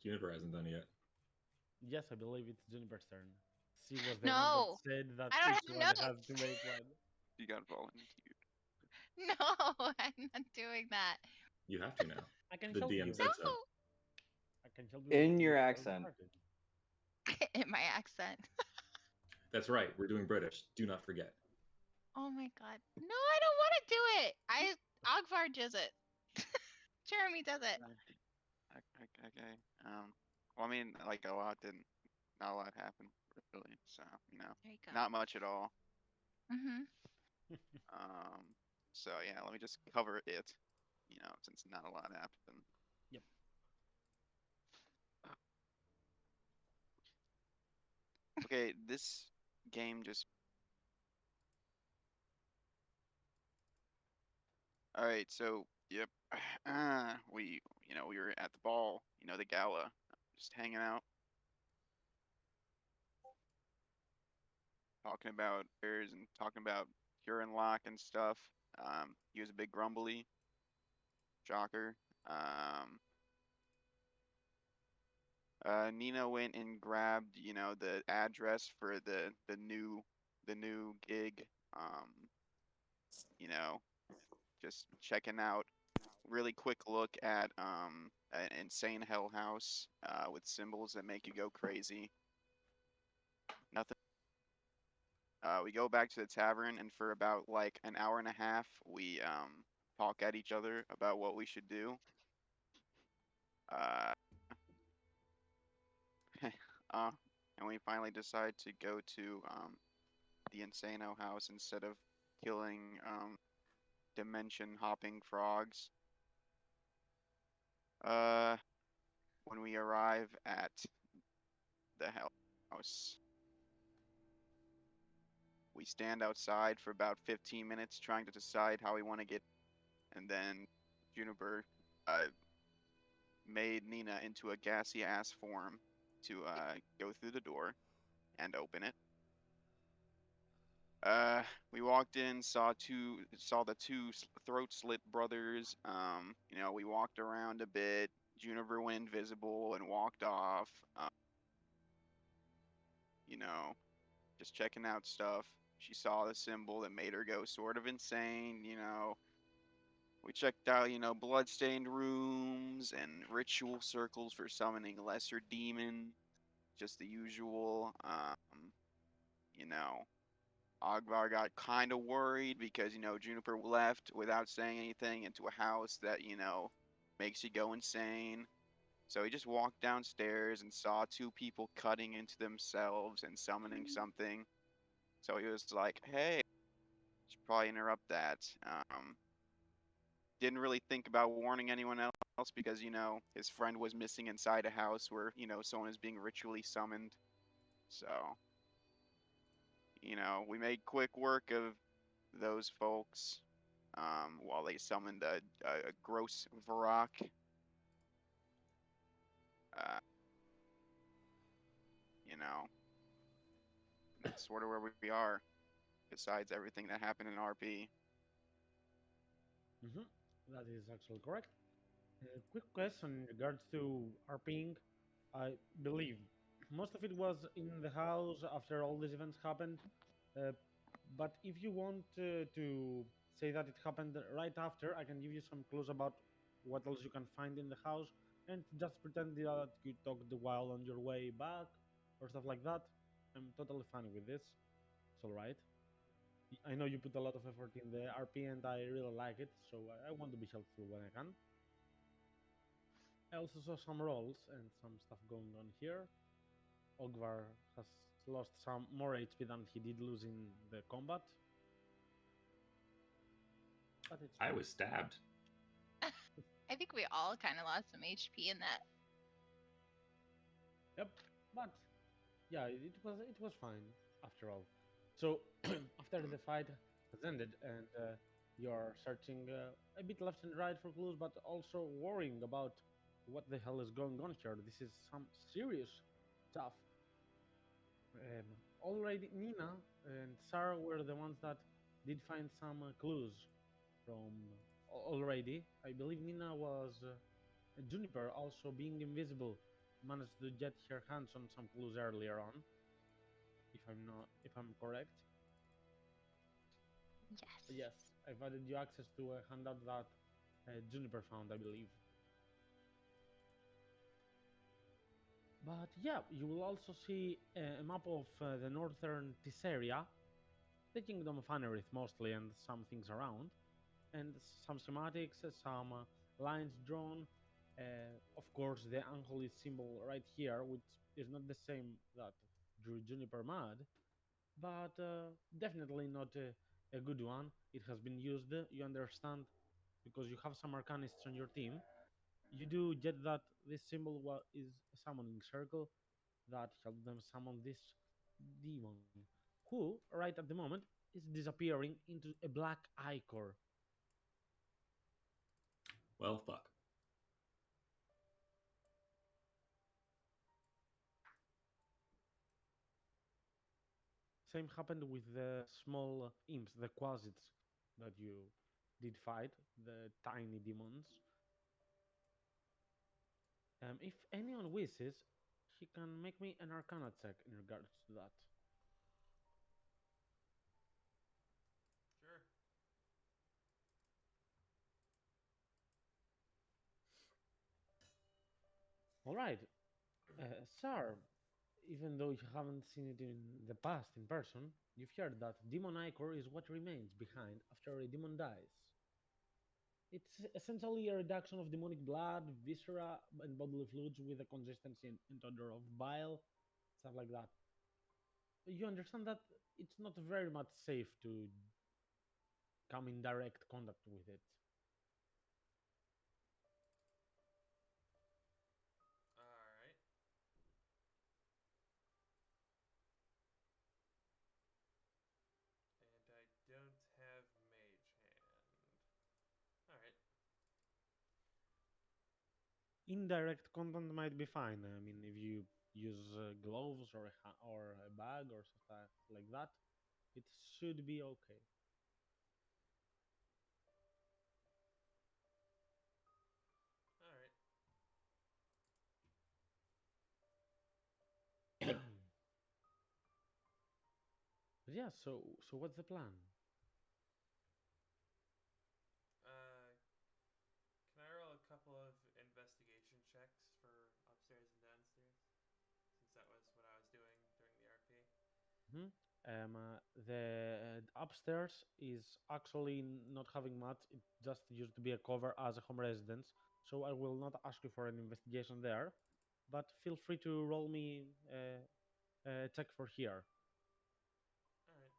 Juniper hasn't done it yet. Yes, I believe it's Juniper's turn. She was the one that No, said that I don't each have one has to notes. make one. You got volunteered. No, I'm not doing that. You have to now. I can The help DM you. said so. I can help you In your get accent. started. No, in my accent. That's right. We're doing British. Do not forget. Oh my god. No, I don't want to do it. Ogvar does it. Jeremy does it. Okay. Well, I mean, like not a lot happened really. So There you go. not much at all. Mm-hmm. So yeah, let me just cover it. Since not a lot happened. Yep. Okay, this game just. All right, so yep, we were at the ball, the gala, just hanging out, talking about bears and talking about Huron Lock and stuff. He was a big grumbly, shocker. Nina went and grabbed, the address for the new gig. You know, just checking out. Really quick look at an insane hell house with symbols that make you go crazy. Nothing. We go back to the tavern, and for about like an hour and a half, we talk at each other about what we should do. Uh, uh, and we finally decide to go to the Insano house instead of killing dimension hopping frogs. Uh, when we arrive at the hell house, we stand outside for about 15 minutes trying to decide how we want to get, and then Juniper made Nina into a gassy ass form to go through the door and open it. We walked in, saw the two throat slit brothers. We walked around a bit. Juniper went invisible and walked off. You know, just checking out stuff. She saw the symbol that made her go sort of insane. We checked out, bloodstained rooms and ritual circles for summoning lesser demons. Just the usual. You know, Ogvar got kind of worried because, Juniper left without saying anything into a house that, makes you go insane. So he just walked downstairs and saw two people cutting into themselves and summoning something. So he was like, hey, should probably interrupt that. Didn't really think about warning anyone else because, his friend was missing inside a house where, someone is being ritually summoned. So, we made quick work of those folks while they summoned a gross Varrock. Uh, you know, that's sort of where we are, besides everything that happened in RP. Mm-hmm. That is actually correct. Quick question in regards to RPing. I believe most of it was in the house after all these events happened. Uh, but if you want to say that it happened right after, I can give you some clues about what else you can find in the house and just pretend that you talked while on your way back or stuff like that. I'm totally fine with this. It's all right. I know you put a lot of effort in the RP and I really like it, so I want to be helpful when I can. I also saw some rolls and some stuff going on here. Ogvar has lost some more HP than he did lose in the combat. But it's I fine. was stabbed. I think we all kind of lost some HP in that. Yep. But yeah, it was fine after all. So after the fight has ended and you're searching a bit left and right for clues, but also worrying about what the hell is going on here. This is some serious stuff. Already Nina and Sarah were the ones that did find some clues from already. I believe Nina was Juniper also being invisible managed to get her hands on some clues earlier on, if I'm correct. Yes. Yes, I've added you access to a handout that Juniper found, I believe. But yeah, you will also see a map of the northern Tisseria, the Kingdom of Anerith mostly, and some things around, and some schematics, some lines drawn. Of course, the unholy symbol right here, which is not the same that drew Juniper mad, but definitely not a good one. It has been used, you understand, because you have some arcanists on your team. You do get that this symbol is a summoning circle that helped them summon this demon, who, right at the moment, is disappearing into a black ichor. Well, fuck. Same happened with the small imps, the quasits that you did fight, the tiny demons. If anyone wishes, he can make me an arcana check in regards to that. Sure. All right, sir, even though you haven't seen it in the past in person, you've heard that demon ichor is what remains behind after a demon dies. It's essentially a reduction of demonic blood, viscera, and bodily fluids with a consistency and odor of bile, stuff like that. You understand that it's not very much safe to come in direct contact with it. Alright. And I don't have Mage Hand. Alright. Indirect contact might be fine. I mean, if you use gloves or or a bag or stuff like that, it should be okay. Alright. But yeah, so what's the plan? Uh, can I roll a couple of investigation checks for upstairs and downstairs? Since that was what I was doing during the RP. Hmm. The upstairs is actually not having much. It just used to be a cover as a home residence, so I will not ask you for an investigation there. But feel free to roll me a check for here. Alright.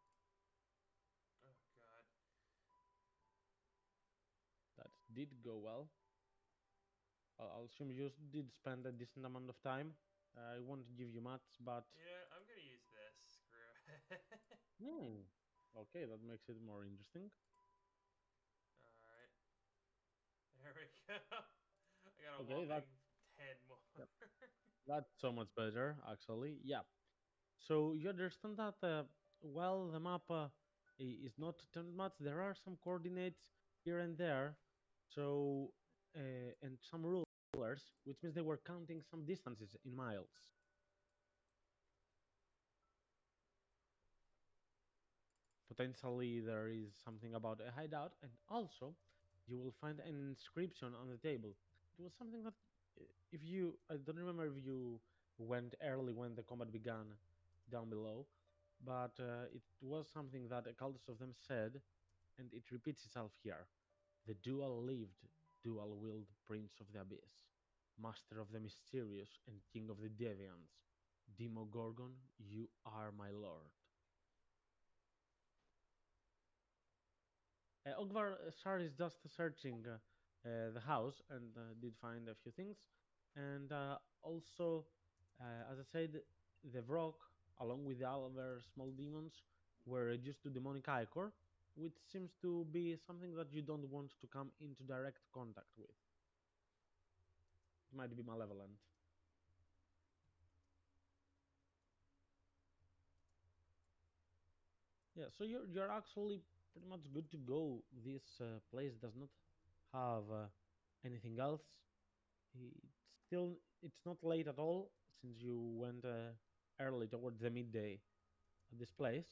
Oh god. That did go well. I'll assume you did spend a decent amount of time. I won't give you much, but You know, I'm gonna use this. Screw it. hmm, okay, that makes it more interesting. Alright. There we go. I got a Okay, that whopping 10 more. yep, that's so much better, actually. Yeah. So you understand that while the map is not turned much, there are some coordinates here and there. So and some rulers, which means they were counting some distances in miles. Potentially there is something about a hideout, and also you will find an inscription on the table. It was something that, if you, I don't remember if you went early when the combat began down below, but it was something that a cultist of them said, and it repeats itself here. The dual-lived, dual-willed Prince of the Abyss, Master of the Mysterious and King of the Deviants, Demogorgon, you are my lord. Ogvar Sar is just searching the house and did find a few things. And also, as I said, the Vrock, along with the other small demons, were reduced to demonic ichor, which seems to be something that you don't want to come into direct contact with. It might be malevolent. Yeah, so you're actually pretty much good to go. This place does not have anything else. It's still it's not late at all since you went early towards the midday at this place.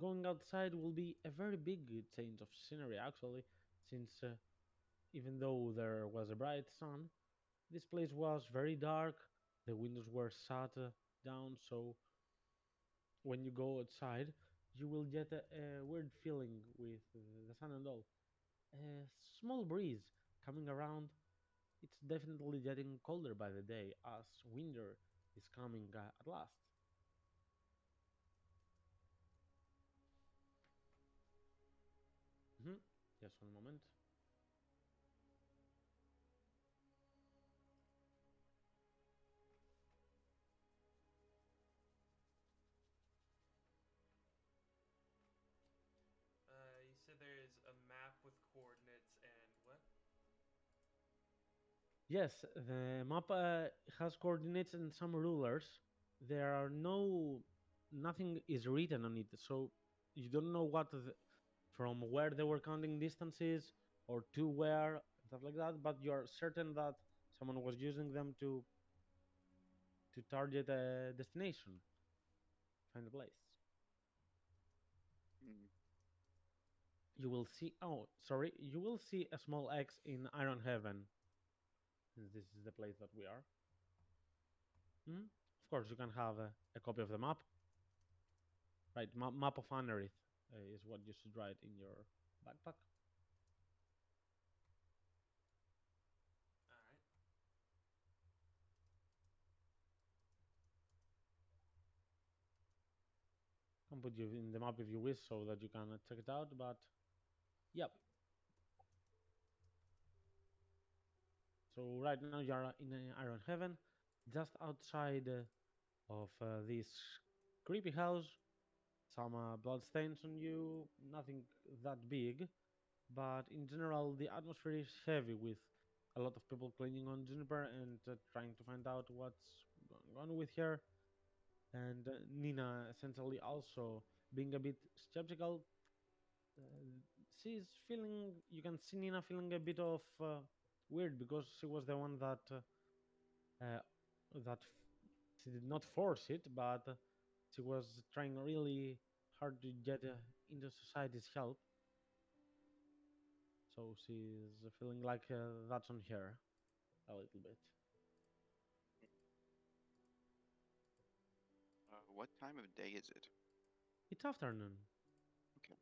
Going outside will be a very big change of scenery actually, since even though there was a bright sun, this place was very dark. The windows were shut down, so when you go outside, you will get a weird feeling with the sun and all. A small breeze coming around. It's definitely getting colder by the day as winter is coming at last. Mhm. Just one moment. You said there's a map with coordinates and what? Yes, the map has coordinates and some rulers. There are nothing is written on it, so you don't know from where they were counting distances or to where, stuff like that. But you're certain that someone was using them to target a destination, find a place. Mm. You will see. Oh, sorry. You will see a small X in Iron Heaven, since this is the place that we are. Mhm. Of course, you can have a copy of the map. Right, map of Anerith is what you should write in your backpack. All right. Can put you in the map if you wish, so that you can check it out. But yep. So right now you are in Iron Heaven, just outside of this creepy house. Some bloodstains on you, nothing that big, but in general the atmosphere is heavy with a lot of people cleaning on Juniper and trying to find out what's going on with her. And Nina essentially also being a bit skeptical. She's feeling, you can see Nina feeling a bit of weird because she was the one she did not force it, but she was trying really hard to get into society's help. So she's feeling like that's on her a little bit. What time of day is it? It's afternoon. Okay.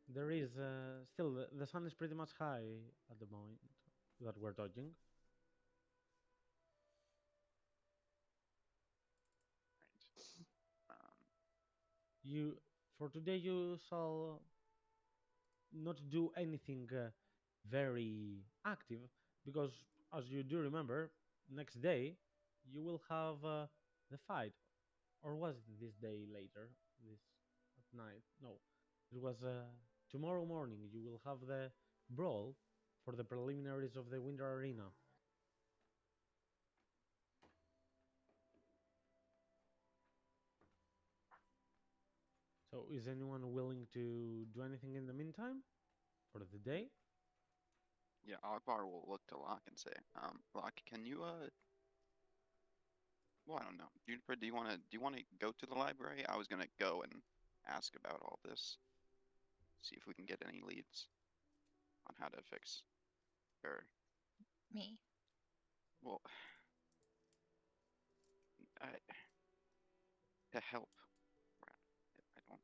There is still the sun is pretty much high at the moment that we're dodging. Right. You for today you shall not do anything very active because, as you do remember, next day you will have the fight. Or was it this day later? This at night? No, it was tomorrow morning. You will have the brawl for the preliminaries of the Winter Arena. So, is anyone willing to do anything in the meantime for the day? Yeah, Akbar will look to Locke and say, Locke, can you well, I don't know. Juniper, do you wanna go to the library? I was gonna go and ask about all this. See if we can get any leads on how to fix or Me. well I to help. I don't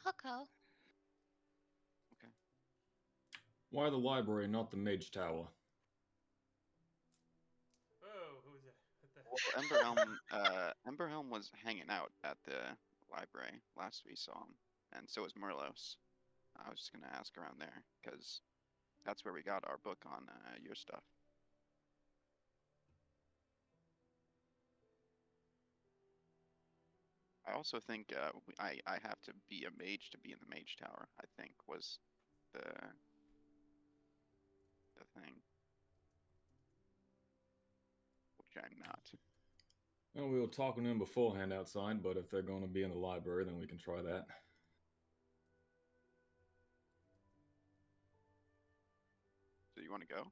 I'll go. okay. Why the library, not the Mage Tower? Oh, who's that? What the? Well, Emberhelm was hanging out at the library last we saw him, and so was Merlos. I was just gonna ask around there because that's where we got our book on your stuff. I also think I have to be a mage to be in the mage tower. I think was the thing, which I'm not. Well, we were talking to them beforehand outside, but if they're going to be in the library, then we can try that. go?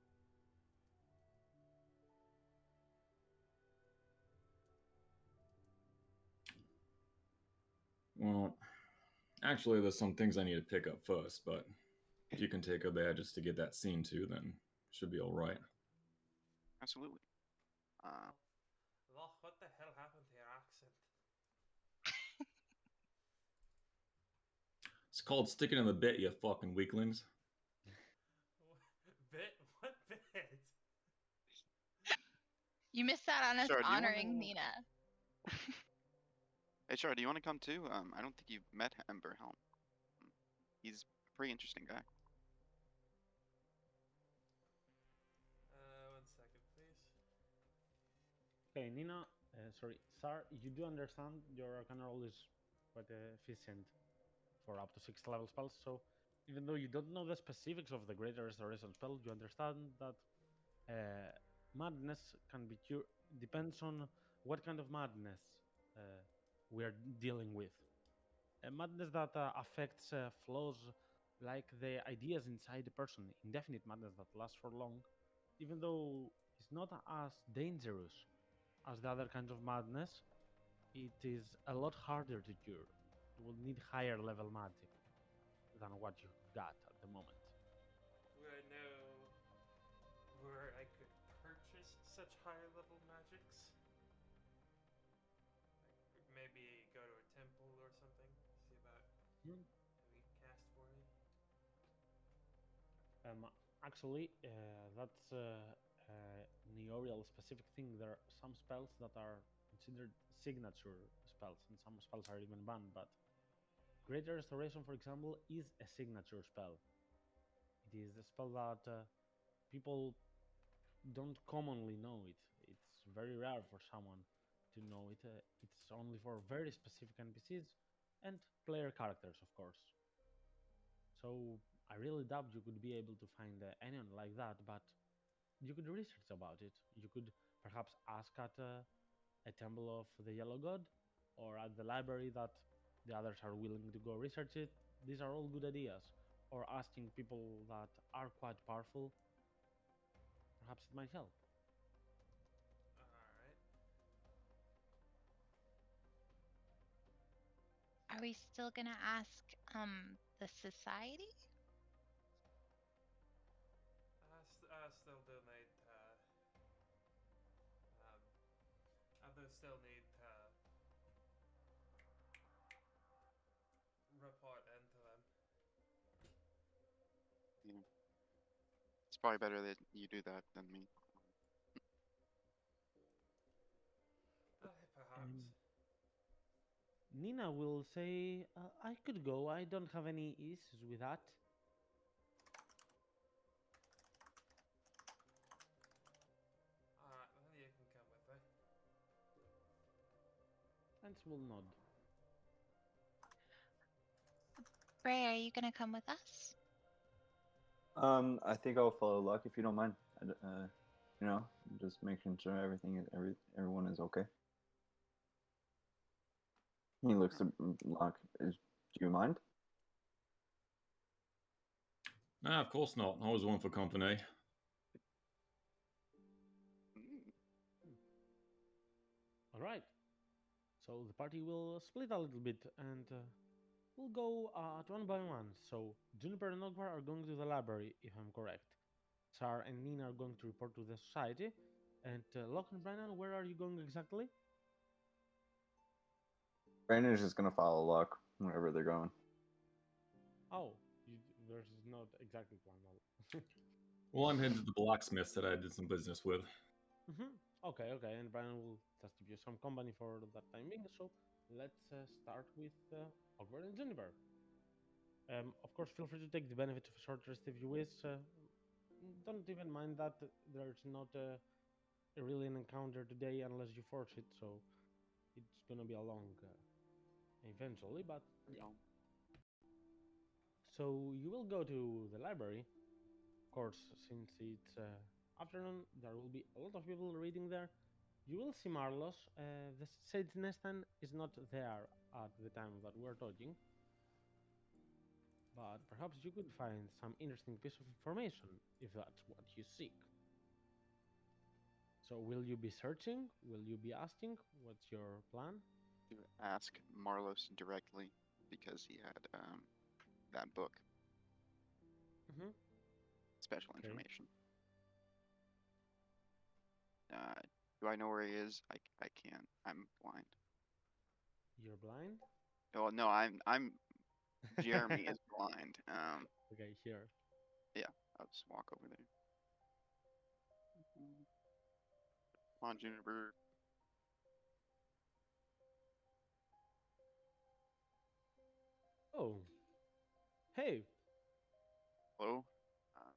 Well, actually, there's some things I need to pick up first, but if you can take her there just to get that scene too, then should be all right. Absolutely. Loch, what the hell happened to your accent? It's called sticking in the bit, you fucking weaklings. Bit? What bit? You missed out on us Sorry, do you honoring wanna- Nina. HR, do you want to come too? I don't think you've met Emberhelm. He's a pretty interesting guy. 1 second, please. Okay, Nina, sorry, Sar, you do understand your Arcana roll is quite efficient for up to 6th level spells, so even though you don't know the specifics of the Greater Restoration spell, you understand that madness can be cured, depends on what kind of madness uh, we are dealing with. A madness that affects flaws like the ideas inside the person, indefinite madness that lasts for long, even though it's not as dangerous as the other kinds of madness, it is a lot harder to cure. You will need higher level magic than what you got at the moment. Do I know where I could purchase such higher level magics? Like maybe go to a temple or something, see about Hmm. having it cast for me. Actually, that's Neorial specific thing. There are some spells that are considered signature spells, and some spells are even banned. But Greater Restoration, for example, is a signature spell. It is a spell that people don't commonly know it. It's very rare for someone to know it. It's only for very specific NPCs and player characters, of course. So I really doubt you could be able to find anyone like that, but you could research about it. You could perhaps ask at a temple of the Yellow God or at the library that the others are willing to go research it. These are all good ideas. Or asking people that are quite powerful. Perhaps it might help. Alright. Are we still gonna ask the society? Still do need I do still need to report into them. Yeah. It's probably better that you do that than me. Perhaps. Nina will say, I could go. I don't have any issues with that. Alright, then you can come with me. And will nod. Bray, are you gonna come with us? I think I'll follow Luck if you don't mind. You know, just making sure everyone is okay. He looks at Luck. Do you mind? Nah, of course not. Always one for company. Mm. All right. So the party will split a little bit and we'll go one by one. So Juniper and Ogvar are going to the library, if I'm correct. Sar and Nina are going to report to the society. And Locke and Brennan, where are you going exactly? Brandon's just gonna follow Luck wherever they're going. Oh, there's not exactly plan. Well, I'm headed to the blacksmith that I did some business with. Okay, okay. And Brennan will just give you some company for that time being. So let's start with Ogvar and Juniper. Of course, feel free to take the benefit of a short rest if you wish. Don't even mind that there's not really an encounter today unless you force it, so it's gonna be a long eventually, but yeah. No. So you will go to the library. Of course, since it's afternoon, there will be a lot of people reading there. You will see Marlos. The Sage Nestan is not there at the time that we're talking. but perhaps you could find some interesting piece of information if that's what you seek. So, will you be searching? Will you be asking? What's your plan? To ask Marlos directly because he had that book, Mm-hmm. special Okay. information. Do I know where he is? I can't. I'm blind. You're blind? Oh no, I'm Jeremy is blind. Okay, here. Yeah, I'll just walk over there. Come on, Juniper. Oh, hey, Hello. Um,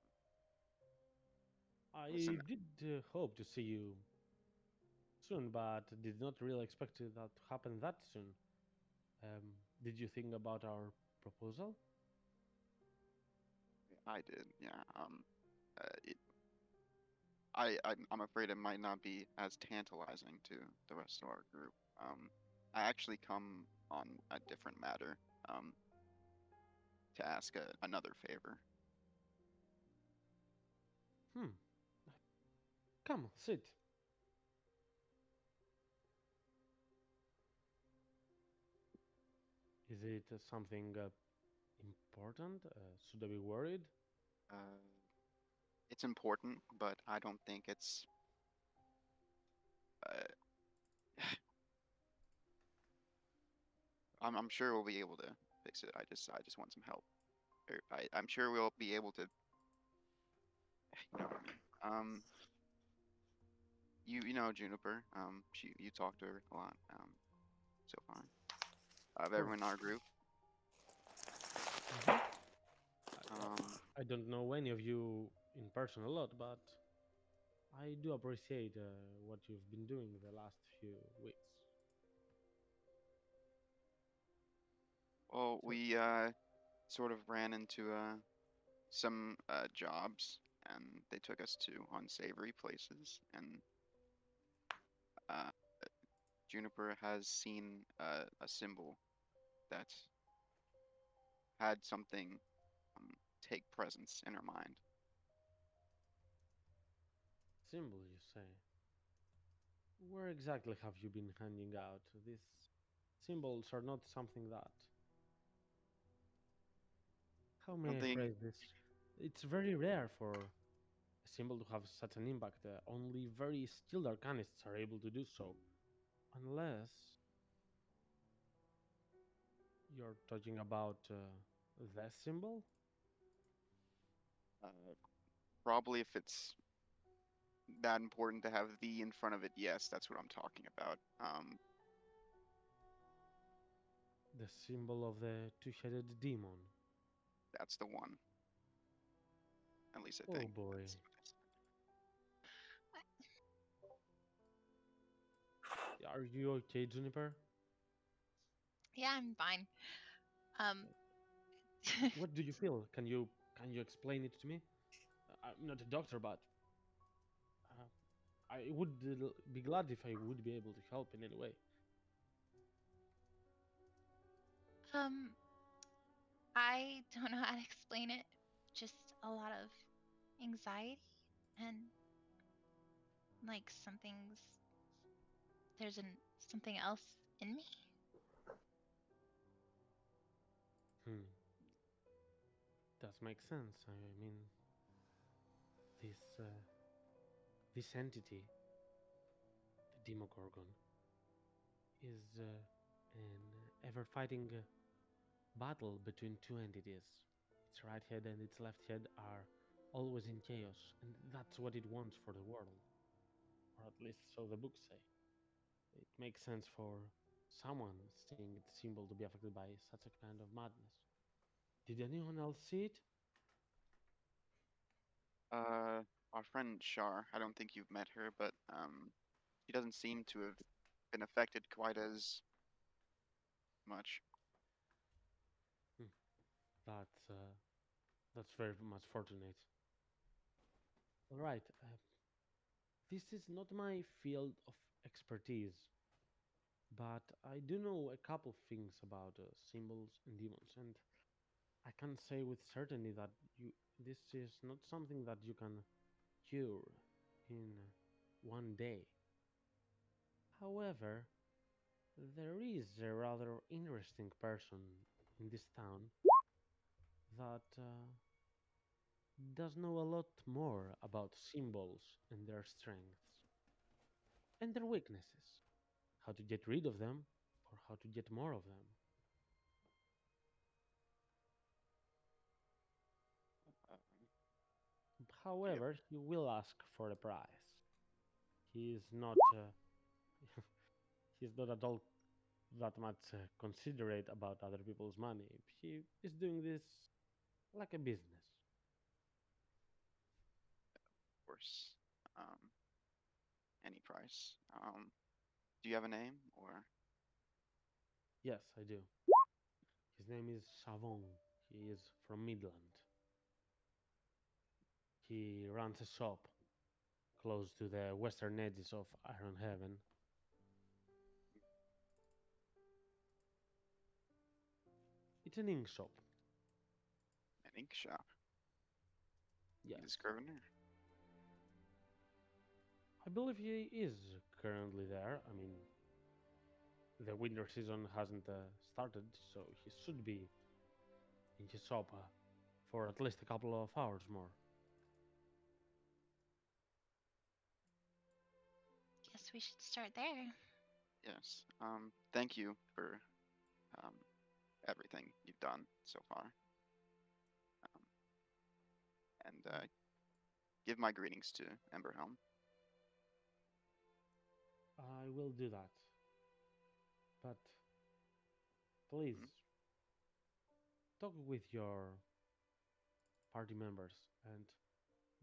I listen, did hope to see you soon, but did not really expect that to happen that soon. Did you think about our proposal? I did. Yeah. It, I'm afraid it might not be as tantalizing to the rest of our group. I actually come on a different matter. Um, to ask another favor. Hmm. Come, sit. Is it something important? Should I be worried? Uh, it's important, but I don't think it's. Uh, I'm sure we'll be able to fix it. I just want some help. I'm sure we'll be able to. You know what I mean. You know Juniper. You talk to her a lot. So far. Of Sure. everyone in our group. Mhm. Um, I don't know any of you in person a lot, but I do appreciate what you've been doing the last few weeks. well, So, we sort of ran into some jobs, and they took us to unsavory places, and uh, Juniper has seen a symbol that had something um, take presence in her mind. symbol, you say? Where exactly have you been handing out? These symbols are not something that. How may I Something phrase this? It's very rare for a symbol to have such an impact. Only very skilled arcanists are able to do so. Unless you're talking about the symbol? uh, probably if it's that important to have the in front of it, yes, that's what I'm talking about. The symbol of the two-headed demon. That's the one. At least I Oh think. boy. Are you okay, Juniper? Yeah, I'm fine. Um, What do you feel? Can you explain it to me? I'm not a doctor, but uh, I would be glad if I would be able to help in any way. um, I don't know how to explain it. Just a lot of anxiety and like there's something else in me. Hmm, does make sense. I mean, this this entity, the Demogorgon, is an ever-fighting battle between two entities. Its right head and its left head are always in chaos, and that's what it wants for the world, or at least so the books say. It makes sense for someone seeing its symbol to be affected by such a kind of madness. Did anyone else see it? Our friend Shar, I don't think you've met her, but she doesn't seem to have been affected quite as much. Hmm, that's very much fortunate. All right, this is not my field of expertise, but I do know a couple things about symbols and demons, and I can't say with certainty that this is not something that you can cure in one day. However, there is a rather interesting person in this town that does know a lot more about symbols and their strengths and their weaknesses, how to get rid of them or how to get more of them. Uh, yep. However, he will ask for a price. He is not he's not at all that much considerate about other people's money. He is doing this like a business. Of course. Any price. Do you have a name or? Yes, I do. His name is Savon. He is from Midland. He runs a shop close to the western edges of Iron Heaven. It's an ink shop. An ink shop? Yes. He's Scrivener? I believe he is currently there. I mean, the winter season hasn't started, so he should be in his shop for at least a couple of hours more. Guess we should start there. Yes. Thank you for um, everything you've done so far. Um, and give my greetings to Emberhelm. I will do that. But please Mhm. talk with your party members and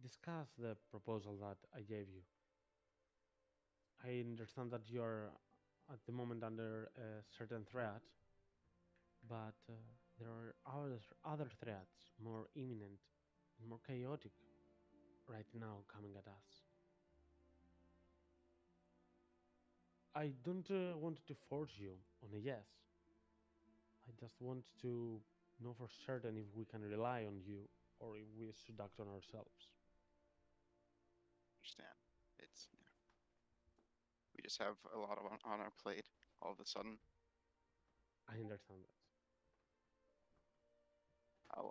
discuss the proposal that I gave you. I understand that you're at the moment under a certain threat, but there are other threats more imminent and more chaotic right now coming at us. I don't want to force you on a yes. I just want to know for certain if we can rely on you or if we should act on ourselves. Understand. It's we just have a lot on our plate all of a sudden. I understand that.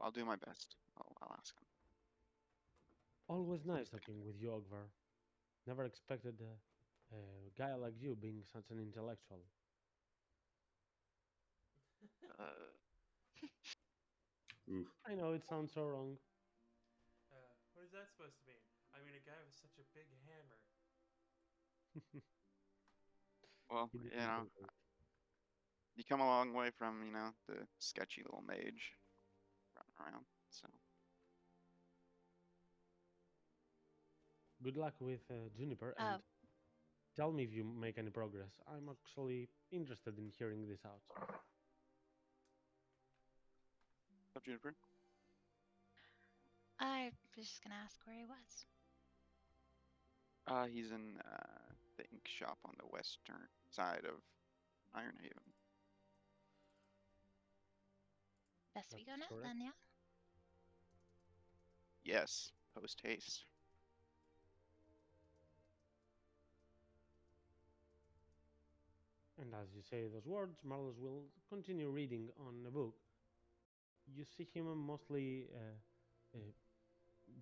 I'll do my best. I'll ask him. Always nice talking with you, Ogvar. Never expected a guy like you being such an intellectual. Uh, Oof. I know it sounds so wrong. What is that supposed to mean? I mean, a guy with such a big hammer. well, He you didn't know, think it. you come a long way from the sketchy little mage running around. So Good luck with Juniper Uh, and tell me if you make any progress. I'm actually interested in hearing this out. up, Juniper. I was just gonna ask where he was. He's in the ink shop on the western side of Ironhaven. Best we go That's now correct. then, yeah? Yes, post haste. And as you say those words, Marlos will continue reading on a book. You see him mostly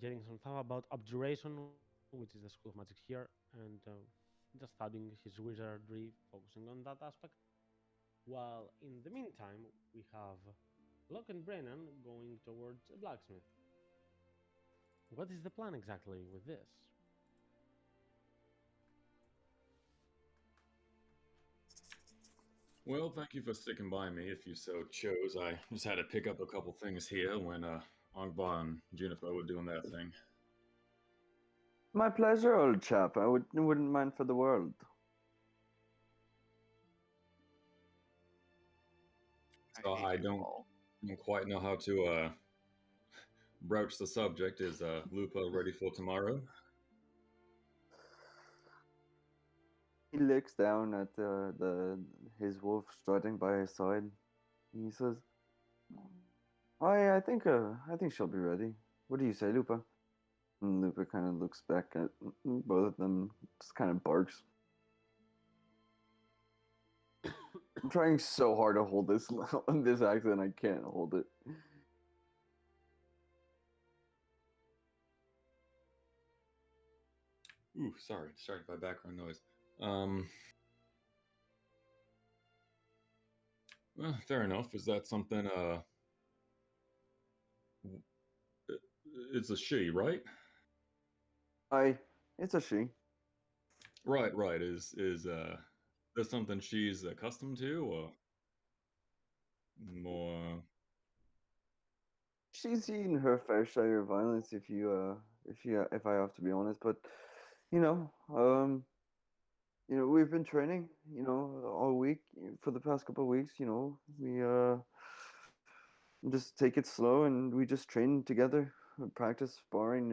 getting some stuff about abjuration, which is the school of magic here, and just studying his wizardry, focusing on that aspect. While in the meantime, we have Locke and Brennan going towards a blacksmith. What is the plan exactly with this? Well, thank you for sticking by me if you so chose. I just had to pick up a couple things here when Ongba and Juniper were doing their thing. My pleasure, old chap. Wouldn't mind for the world. So hate I you don't all. quite know how to broach the subject. Is Lupa ready for tomorrow? He looks down at his wolf strutting by his side. And he says, I think she'll be ready. What do you say, Lupa? And Lupa kind of looks back at both of them, just kind of barks. I'm trying so hard to hold this this accent, I can't hold it. Ooh, sorry, distracted by background noise. Um, well, fair enough. Is that something? W- it's a she, right? It's a she. Right, right. Is that something she's accustomed to, or more? She's seen her fair share of violence, if I have to be honest. But you know, we've been training, all week for the past couple of weeks. We just take it slow, and we just train together, practice sparring.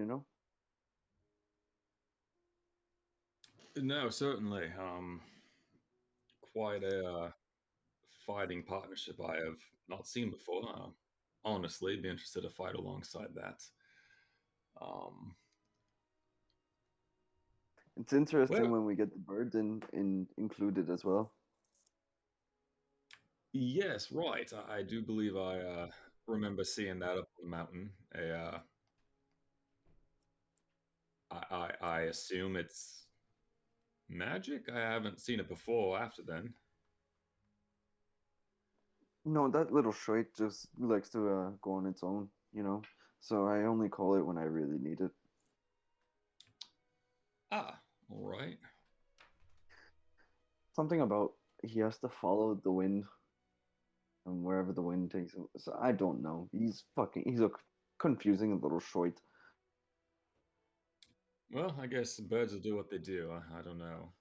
No, certainly. Quite a fighting partnership I have not seen before. Honestly, be interested to fight alongside that. Um, It's interesting well, when we get the birds in included as well. yes, right. I do believe I remember seeing that up on the mountain. I assume it's magic. I haven't seen it before. After then, No, that little shite just likes to go on its own, you know. So I only call it when I really need it. all right. Something about he has to follow the wind and wherever the wind takes him. So I don't know. He's a confusing little shite. Well, I guess birds will do what they do. I don't know.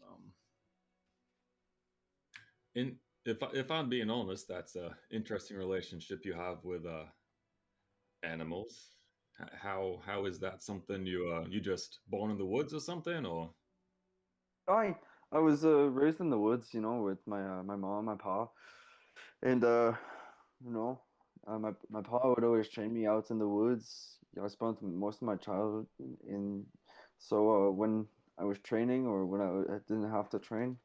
Um, in if I'm being honest, that's a interesting relationship you have with animals. How is that something you just born in the woods or something or? I I was raised in the woods, with my mom, my pa, and you know, my pa would always train me out in the woods. I spent most of my childhood in, so when I was training or when I didn't have to train,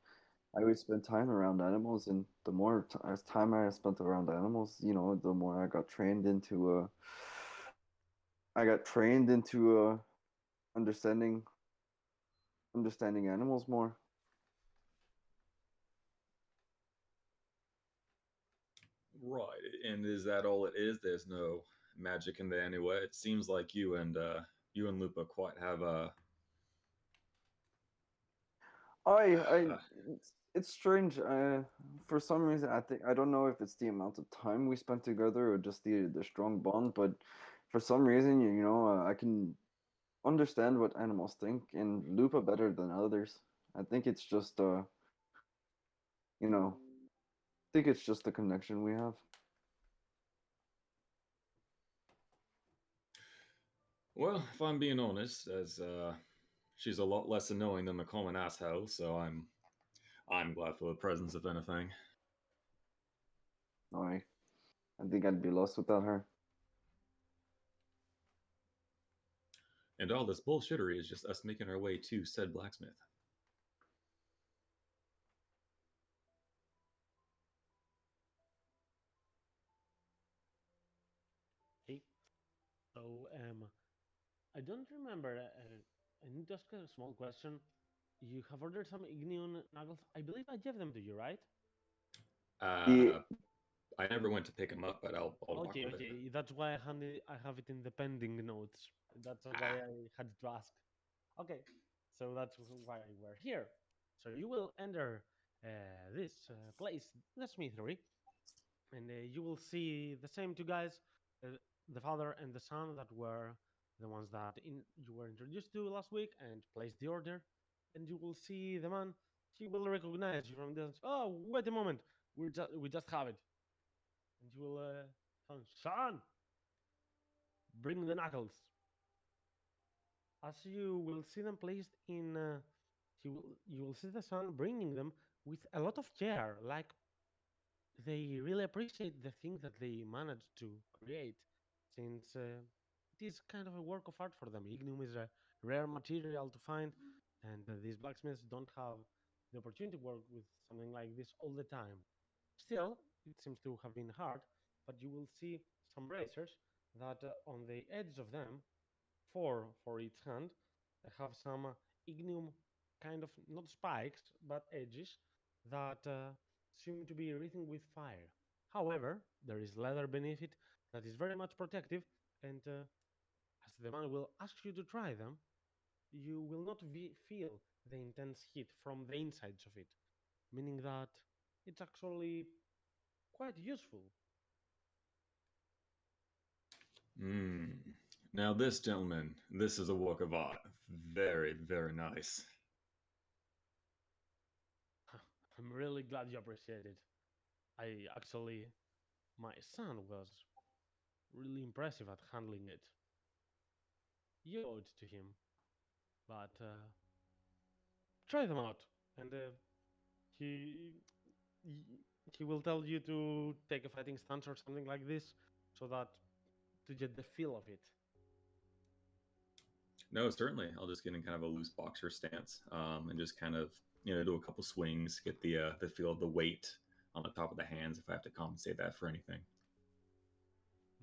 I would spend time around animals, and the more as time I spent around animals, the more I got trained into understanding understanding animals more. Right. And is that all it is? There's no magic in there anyway. It seems like you and Lupa quite have a I it's strange. For some reason, I don't know if it's the amount of time we spent together or just the strong bond, but for some reason, I can understand what animals think and Lupa better than others. I think it's just you know, I think it's just the connection we have. well, if I'm being honest, as she's a lot less annoying than the common asshole, so I'm glad for the presence, if anything. I think I'd be lost without her. And all this bullshittery is just us making our way to said blacksmith. Hey, so I don't remember. I need to ask a small question. You have ordered some Igneon Knuckles. I believe I gave them to you, right? The Uh, I never went to pick him up, but I'll walk Okay, with it. okay. That's why I have it in the pending notes. That's why Ah, I had to ask. Okay, so that's why we're here. So you will enter this place, the smithery, and you will see the same two guys, the father and the son that were the ones that you were introduced to last week and placed the order. And you will see the man. He will recognize you from this. Oh, wait a moment. We just have it. And you will, son, bring the knuckles. As you will see them placed in, you will see the son bringing them with a lot of care, like they really appreciate the thing that they managed to create, since it is kind of a work of art for them. Ignium is a rare material to find, and these blacksmiths don't have the opportunity to work with something like this all the time. Still, it seems to have been hard, but you will see some bracers that on the edges of them, four for each hand, have some ignium kind of not spikes but edges that seem to be written with fire. However, there is leather beneath it that is very much protective, and as the man will ask you to try them, you will not feel the intense heat from the insides of it, meaning that it's actually quite useful. Hmm. Now, this gentleman, this is a work of art. Very, very nice. I'm really glad you appreciate it. I actually, my son was really impressive at handling it. You owe it to him, but try them out, and he he he will tell you to take a fighting stance or something like this, so that to get the feel of it. No, certainly. I'll just get in kind of a loose boxer stance, and just kind of do a couple swings, get the feel of the weight on the top of the hands if I have to compensate that for anything.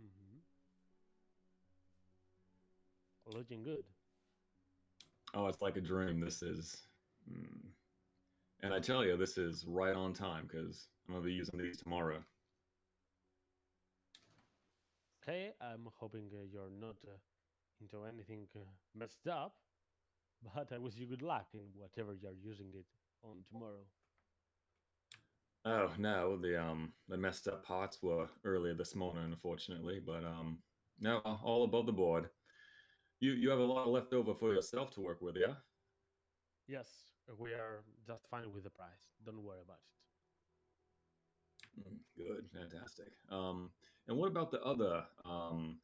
Mm-hmm. Looking good. Oh, it's like a dream. This is, mm. And I tell you, this is right on time because I'm gonna be using these tomorrow. Okay, I'm hoping you're not into anything messed up, but I wish you good luck in whatever you're using it on tomorrow. Oh no, the messed up parts were earlier this morning, unfortunately, but no, all above the board. You have a lot left over for yourself to work with, yeah? Yes, we are just fine with the price. Don't worry about it. Good, fantastic. And what about the other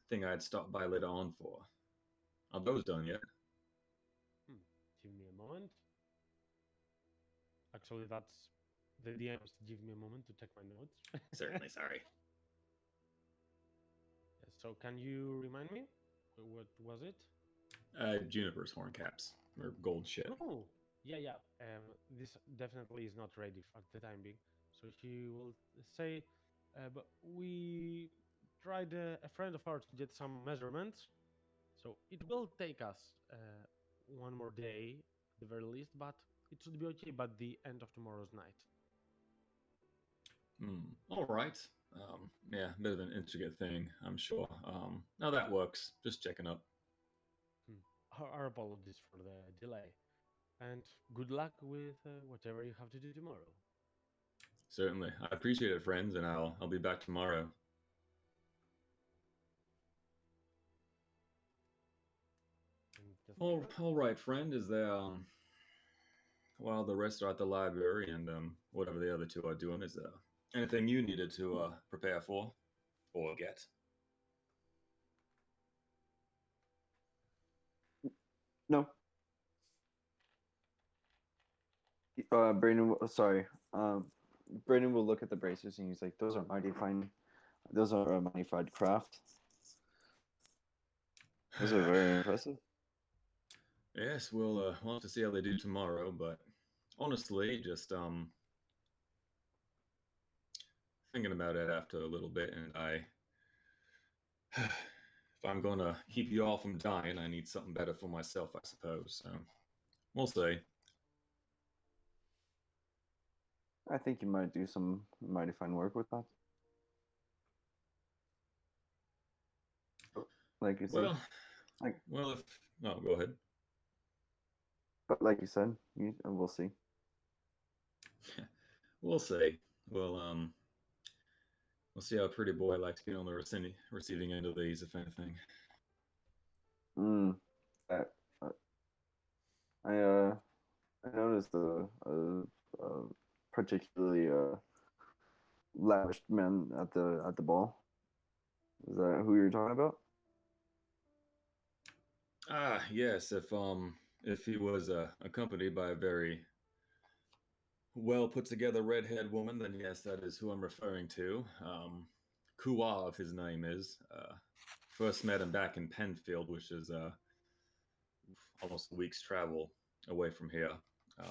thing I had stopped by later on for? Are those done yet? Hmm. Give me a moment. Actually, that's the DMs. Give me a moment to check my notes. Certainly, sorry. Yes, so, can you remind me? What was it? Juniper's horn caps or gold shit. Oh, yeah, yeah. This definitely is not ready at the time being. So he will say, but we tried a friend of ours to get some measurements. So it will take us one more day at the very least, but it should be okay by the end of tomorrow's night. All right. Yeah, a bit of an intricate thing, I'm sure. Now that works. Just checking up. Our apologies for the delay, and good luck with whatever you have to do tomorrow. Certainly, I appreciate it, friends, and I'll be back tomorrow. And just like that. All right, friend. Is there while the rest are at the library and whatever the other two are doing, is there anything you needed to prepare for or get? No. Brandon. Sorry. Brandon will look at the bracers and he's like, "Those are mighty fine. Those are a mighty fine craft. Those are very impressive." Yes, we'll have to see how they do tomorrow. But honestly, just thinking about it after a little bit, and if I'm gonna keep you all from dying, I need something better for myself, I suppose. So we'll see. I think you might do some mighty fine work with that. Like you said, Well, like, well, if no, go ahead. but like you said, we'll see. We'll see. Well, we'll see how a pretty boy likes being on the receiving end of these, if anything. Mm, that, I noticed a particularly lavish man at the ball. Is that who you're talking about? Ah, yes. If he was accompanied by a very well put together red-haired woman, then yes, that is who I'm referring to. Kuav, his name is. First met him back in Penfield, which is almost a week's travel away from here. It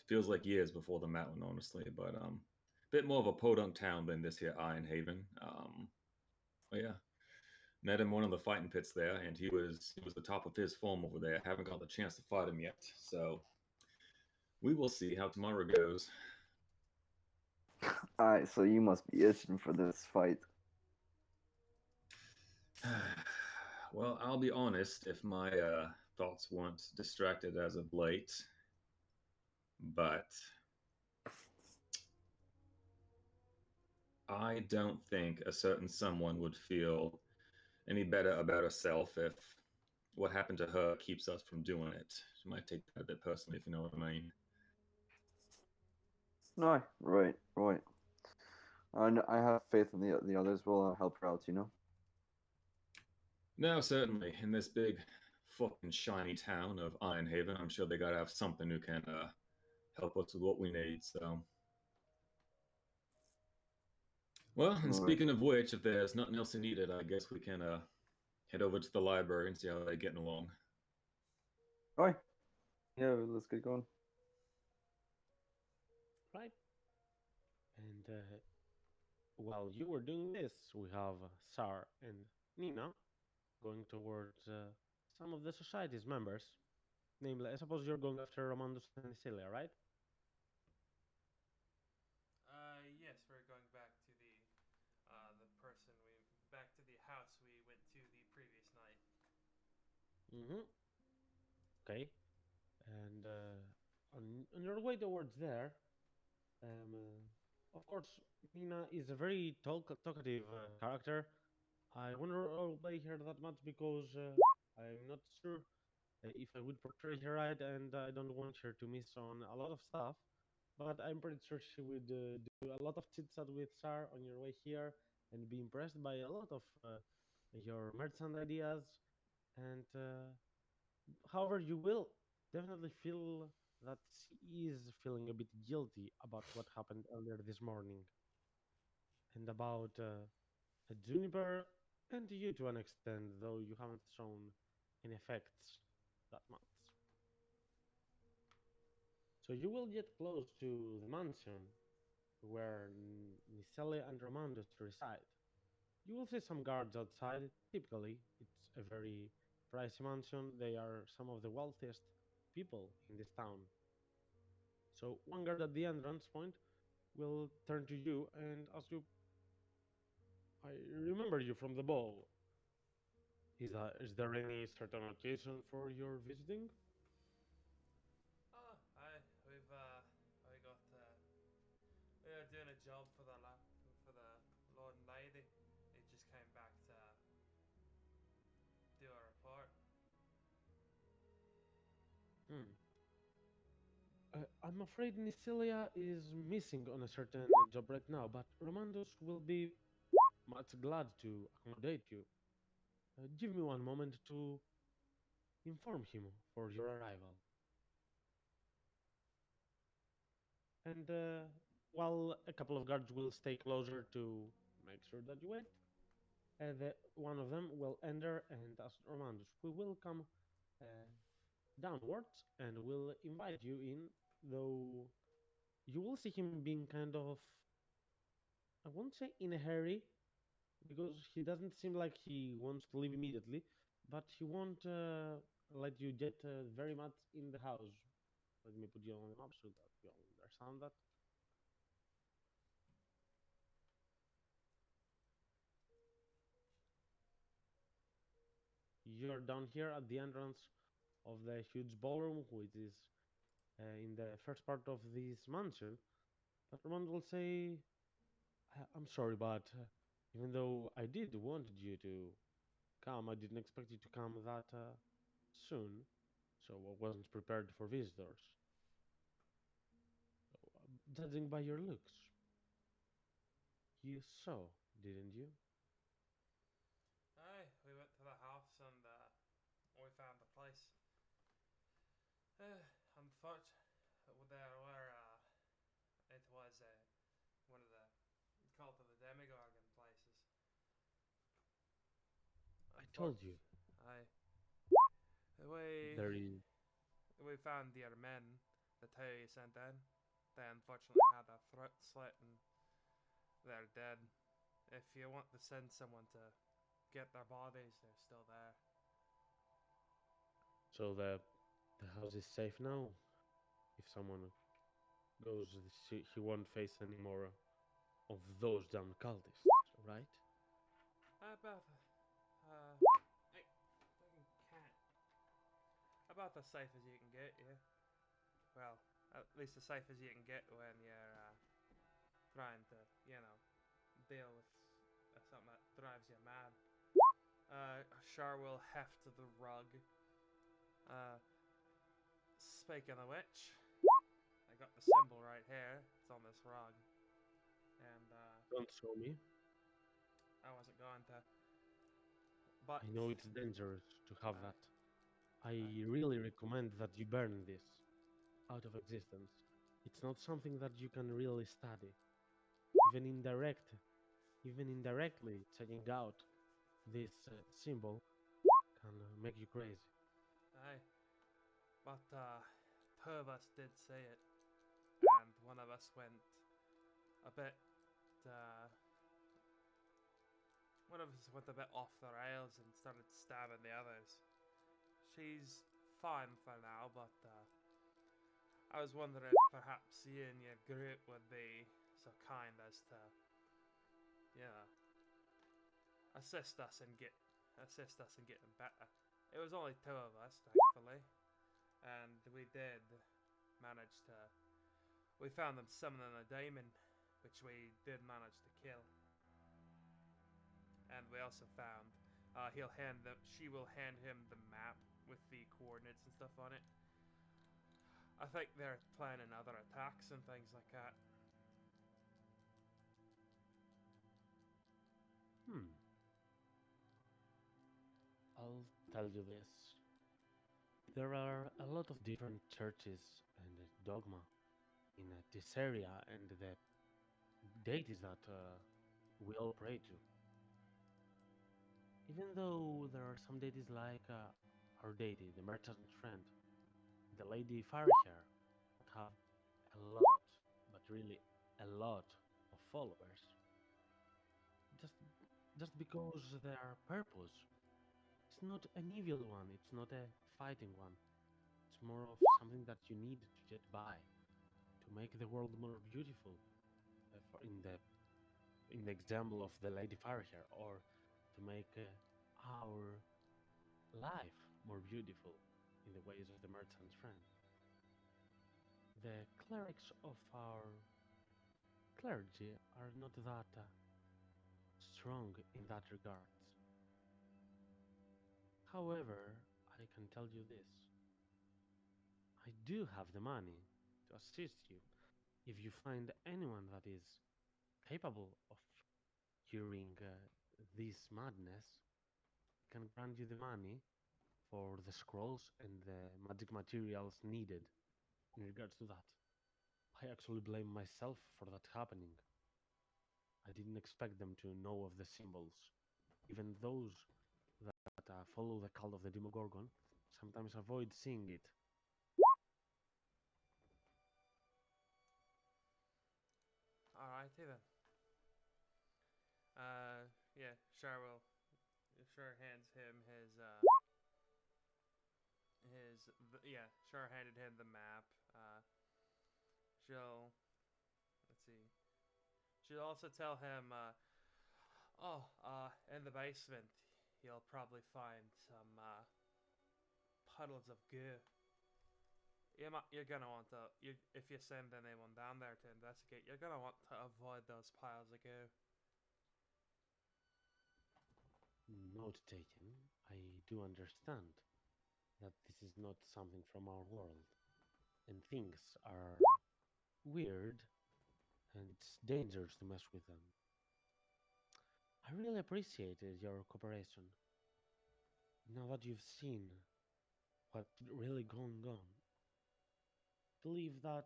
feels like years before the mountain, honestly, but a bit more of a podunk town than this here Iron Haven. But yeah, met him in one of the fighting pits there, and he was the top of his form over there. Haven't got the chance to fight him yet, so we will see how tomorrow goes. Alright, so you must be itching for this fight. Well, I'll be honest, if my thoughts weren't distracted as of late, but I don't think a certain someone would feel any better about herself if what happened to her keeps us from doing it. She might take that a bit personally, if you know what I mean. No, right, right. I have faith in the others will help her out, you know? No, certainly. In this big fucking shiny town of Ironhaven, I'm sure they gotta have something who can help us with what we need, so. Well, and Right. speaking of which, if there's nothing else needed, I guess we can head over to the library and see how they're getting along. Alright. Yeah, let's get going. Right. And while you were doing this, we have Sar and Nina going towards some of the society's members. Namely, I suppose you're going after Romandus and Nicilia, right? Yes, we're going back to back to the house we went to the previous night. Mm-hmm. Okay. And on your way towards there, of course, Nina is a very talkative character. I won't roleplay her that much because I'm not sure if I would portray her right, and I don't want her to miss on a lot of stuff. But I'm pretty sure she would do a lot of chit chat with Sar on your way here and be impressed by a lot of your merchant ideas. And however, you will definitely feel that she is feeling a bit guilty about what happened earlier this morning and about Juniper and you to an extent, though you haven't shown any effects that much. So you will get close to the mansion where Nicelia and Romandus reside. You will see some guards outside. Typically, it's a very pricey mansion. They are some of the wealthiest people in this town. So one guard at the entrance point will turn to you and ask you, I remember you from the ball. Is there any certain occasion for your visiting? Oh, we got we were doing a job for for the Lord and Lady. They just came back to do a report. Hmm. I'm afraid Nicilia is missing on a certain job right now, but Romandus will be much glad to accommodate you. Give me one moment to inform him for your arrival. And while a couple of guards will stay closer to make sure that you wait, one of them will enter and ask Romandus, we will come uh, downwards and will invite you in, though you will see him being kind of, I won't say in a hurry, because he doesn't seem like he wants to leave immediately, but he won't let you get very much in the house. Let me put you on the map so that you all understand that. You're down here at the entrance of the huge ballroom, which is in the first part of this mansion. But Roman will say, I'm sorry, but even though I did want you to come, I didn't expect you to come that soon, so I wasn't prepared for visitors. Judging by your looks, you saw, didn't you? Aye, we went to the house and we found the place. Unfortunately, there were, it was one of the cult of the Demogorgon places. I told you, I we there is. we found the other men, the two you sent in. They unfortunately had their throat slit and they're dead. If you want to send someone to get their bodies, they're still there. So the house is safe now. If someone goes, he won't face any more of those damn cultists, right? About hey, fucking cat. About as safe as you can get, yeah. Well, at least as safe as you can get when you're trying to, deal with something that drives you mad. Sure will heft to the rug. Speaking of which, I got the symbol right here. It's on this rug. And Don't show me. I wasn't going to. But I know it's dangerous to have Uh, that. I really recommend that you burn this out of existence. It's not something that you can really study. Even even indirectly checking out this symbol can make you crazy. aye. But two of us did say it. And one of us went a bit one of us went a bit off the rails and started stabbing the others. She's fine for now, but I was wondering if perhaps you and your group would be so kind as to, assist us in getting better. It was only two of us, thankfully, and we did manage to. We found them summoning a demon, which we did manage to kill, and we also found. She will hand him the map with the coordinates and stuff on it. I think they're planning other attacks and things like that. Hmm. I'll tell you this. There are a lot of different churches and dogma in this area and the deities that we all pray to. Even though there are some deities like our deity, the merchant's friend, the Lady Fairyhair, that have a lot, but really a lot of followers, just just because their purpose is not an evil one, it's not a fighting one. It's more of something that you need to get by, to make the world more beautiful. In the example of the Lady Fairyhair, or to make our life more beautiful in the ways of the merchant's friend. The clerics of our clergy are not that strong in that regard. However, I can tell you this. I do have the money to assist you. If you find anyone that is capable of curing this madness, I can grant you the money for the scrolls and the magic materials needed in regards to that. I actually blame myself for that happening. I didn't expect them to know of the symbols. Even those that follow the cult of the Demogorgon sometimes avoid seeing it. Alrighty then. Yeah, sure will. Sure hands him yeah, sure handed him the map. She'll let's see. She'll also tell him, in the basement, you'll probably find some puddles of goo. You're gonna want to, if you send anyone down there to investigate, you're gonna want to avoid those piles of goo. Note taken. I do understand that this is not something from our world, and things are weird, and it's dangerous to mess with them. I really appreciated your cooperation. Now that you've seen what's really going on, believe that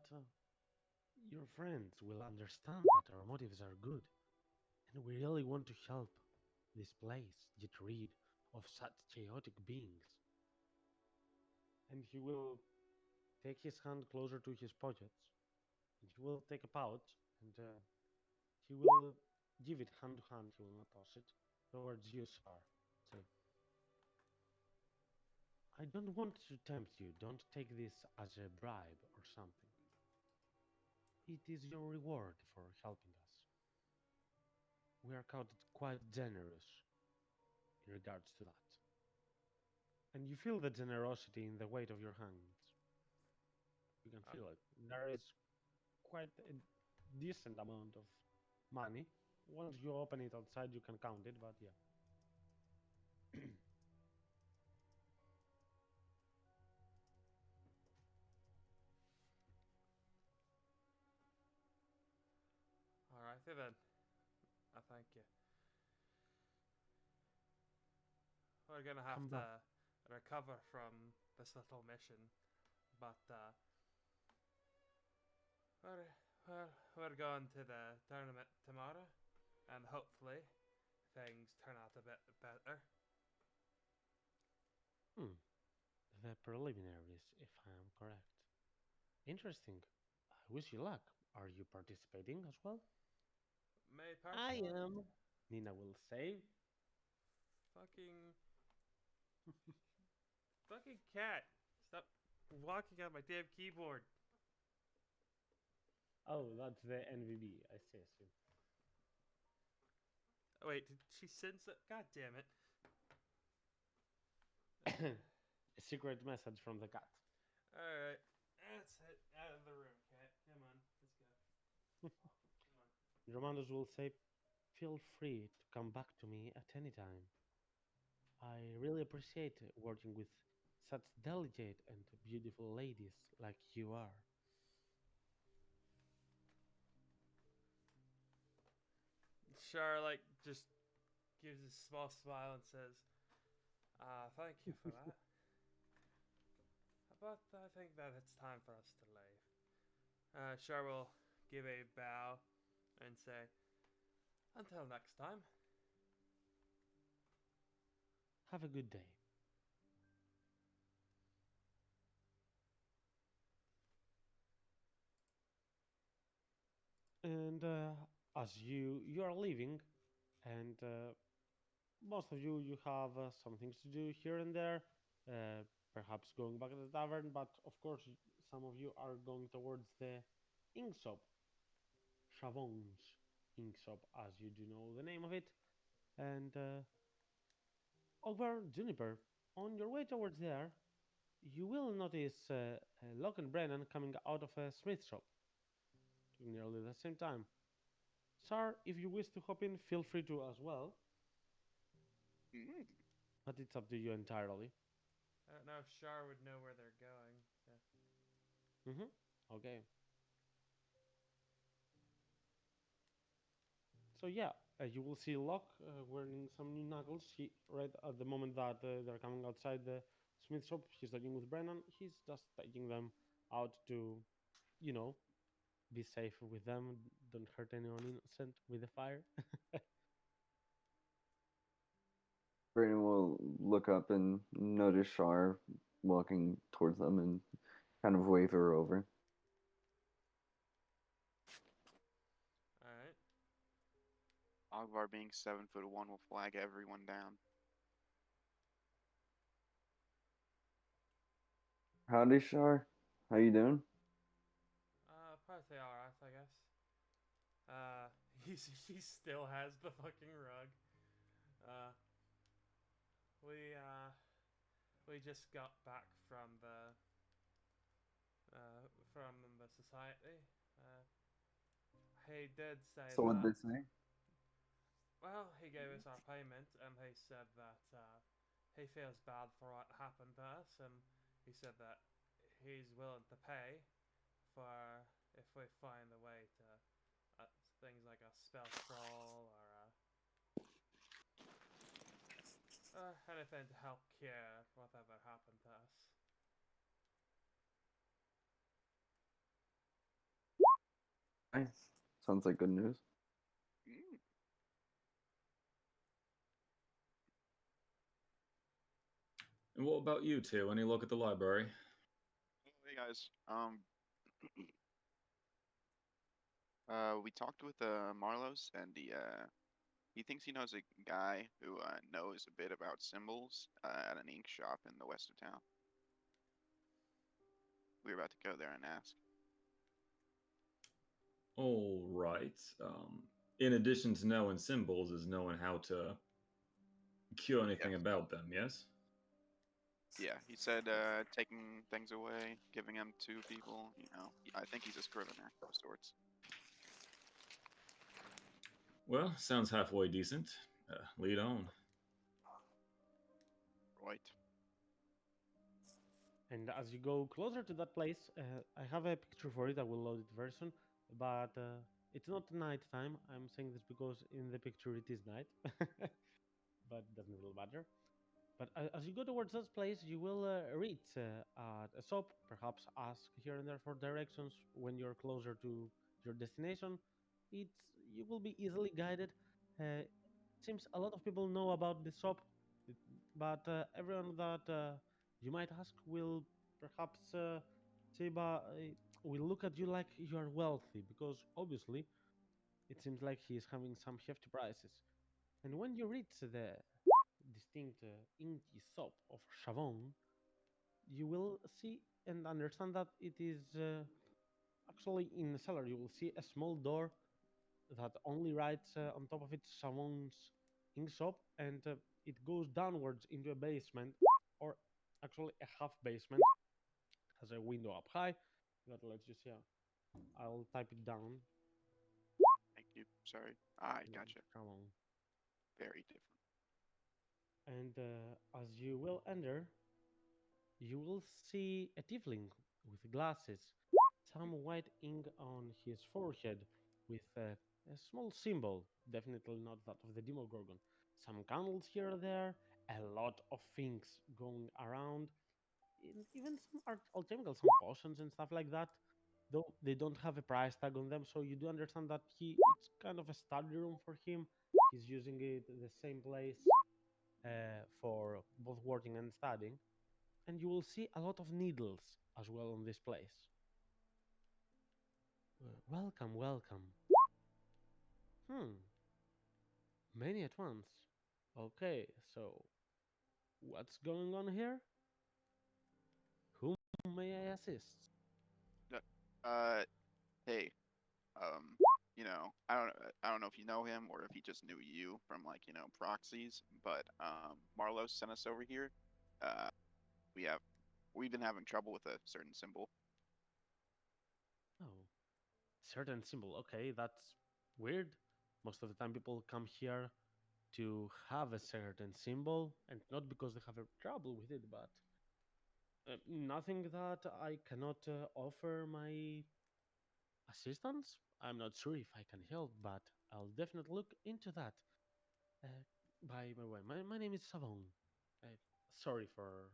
your friends will understand that our motives are good, and we really want to help this place get rid of such chaotic beings. And he will take his hand closer to his pockets, and he will take a pouch, and he will give it hand to hand. He will not toss it towards you, sir. Say, I don't want to tempt you. Don't take this as a bribe or something. It is your reward for helping us. We are quite generous in regards to that. And you feel the generosity in the weight of your hands. You can feel it. There is quite a decent amount of money. Once you open it outside, you can count it, but yeah. Alrighty then. I thank you. We're gonna have Come to back. recover from this little mission, but we're, we're going to the tournament tomorrow, and hopefully things turn out a bit better. Hmm. The preliminaries, if I am correct. Interesting. I wish you luck. Are you participating as well? Me I personally, am. Nina will say. fucking fucking cat, stop walking on my damn keyboard. Oh, that's the NVB. I see. I see. Oh, wait, did she sense it? God damn it. A secret message from the cat. Alright, let's head out of the room, cat. Come on, let's go. Come on. Romanus will say, feel free to come back to me at any time. I really appreciate working with such delicate and beautiful ladies like you are. Char, like, just gives a small smile and says, thank you for that. But I think that it's time for us to leave. Char will give a bow and say, until next time. Have a good day. And as you are leaving, and most of you have some things to do here and there, perhaps going back to the tavern, but of course some of you are going towards the ink shop, Chavon's ink shop, as you do know the name of it. And over Juniper, on your way towards there, you will notice Locke and Brennan coming out of a smith shop nearly the same time. Sir, if you wish to hop in, feel free to as well, Mm. but it's up to you entirely. I don't know if Char would know where they're going. So. Okay. So yeah, you will see Locke wearing some new knuckles. He right at the moment that they're coming outside the smith shop, he's talking with Brennan. He's just taking them out to, you know, be safe with them. Don't hurt anyone innocent with the fire. Brandon will look up and notice Shar walking towards them and kind of wave her over. Alright. Ogvar being 7'1" will flag everyone down. Howdy, Shar. How you doing? Probably alright, I guess. He still has the fucking rug. Uh, we just got back from the society. He did say So what that. they say? Well, he gave us our payment, and he said that he feels bad for what happened to us, and he said that he's willing to pay for if we find a way to things like a spell scroll or anything to help cure whatever happened to us. Sounds like good news. Mm. And what about you two? Any look at the library? Hey guys. We talked with Marlos, and he thinks he knows a guy who knows a bit about symbols at an ink shop in the west of town. We were about to go there and ask. All right. In addition to knowing symbols, is knowing how to cure anything Yes. about them. Yes. Yeah, he said taking things away, giving them to people. You know, I think he's a scrivener of sorts. Well, sounds halfway decent. Lead on. Right. And as you go closer to that place, I have a picture for it. I will load it very soon, but it's not night time. I'm saying this because in the picture it is night, but it doesn't really matter. But as you go towards this place, you will reach at a shop. Perhaps ask here and there for directions when you're closer to your destination. It's you will be easily guided. Seems a lot of people know about this shop, it- but everyone that you might ask will perhaps say, will look at you like you are wealthy because obviously it seems like he is having some hefty prices. And when you reach the distinct inky soap of Chavon, you will see and understand that it is actually in the cellar. You will see a small door that only writes on top of it Chavon's ink shop, and it goes downwards into a basement, or actually a half basement. Has a window up high that lets you see. I'll type it down. Thank you. Sorry. I gotcha. Chavon. Very different. And as you will enter, you will see a tiefling with glasses, some white ink on his forehead, with a small symbol, definitely not that of the Demogorgon. Some candles here or there, a lot of things going around, even some alchemical, some potions and stuff like that. Though they don't have a price tag on them, so you do understand that it's kind of a study room for him. He's using it the same place for both working and studying, and you will see a lot of needles as well on this place. Welcome, welcome. Hmm, many at once. Okay, so what's going on here? Whom may I assist? Uh, uh, hey, I don't know if you know him or if he just knew you from like, proxies, but Marlos sent us over here. Uh, we have we've been having trouble with a certain symbol. Oh, certain symbol. Okay, that's weird. Most of the time, people come here to have a certain symbol, and not because they have a trouble with it, but nothing that I cannot offer my assistance. I'm not sure if I can help, but I'll definitely look into that. Uh, by my way, my name is Savon. Uh, Sorry for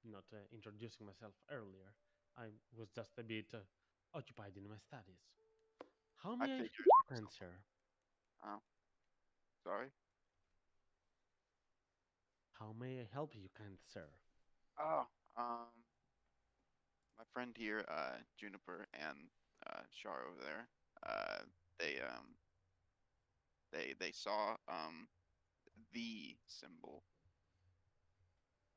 not introducing myself earlier. I was just a bit occupied in my studies. How I may I figured. help you, kind sir? Oh, sorry. How may I help you, kind sir? Oh, my friend here, Juniper and Shar over there, uh, they they saw the symbol.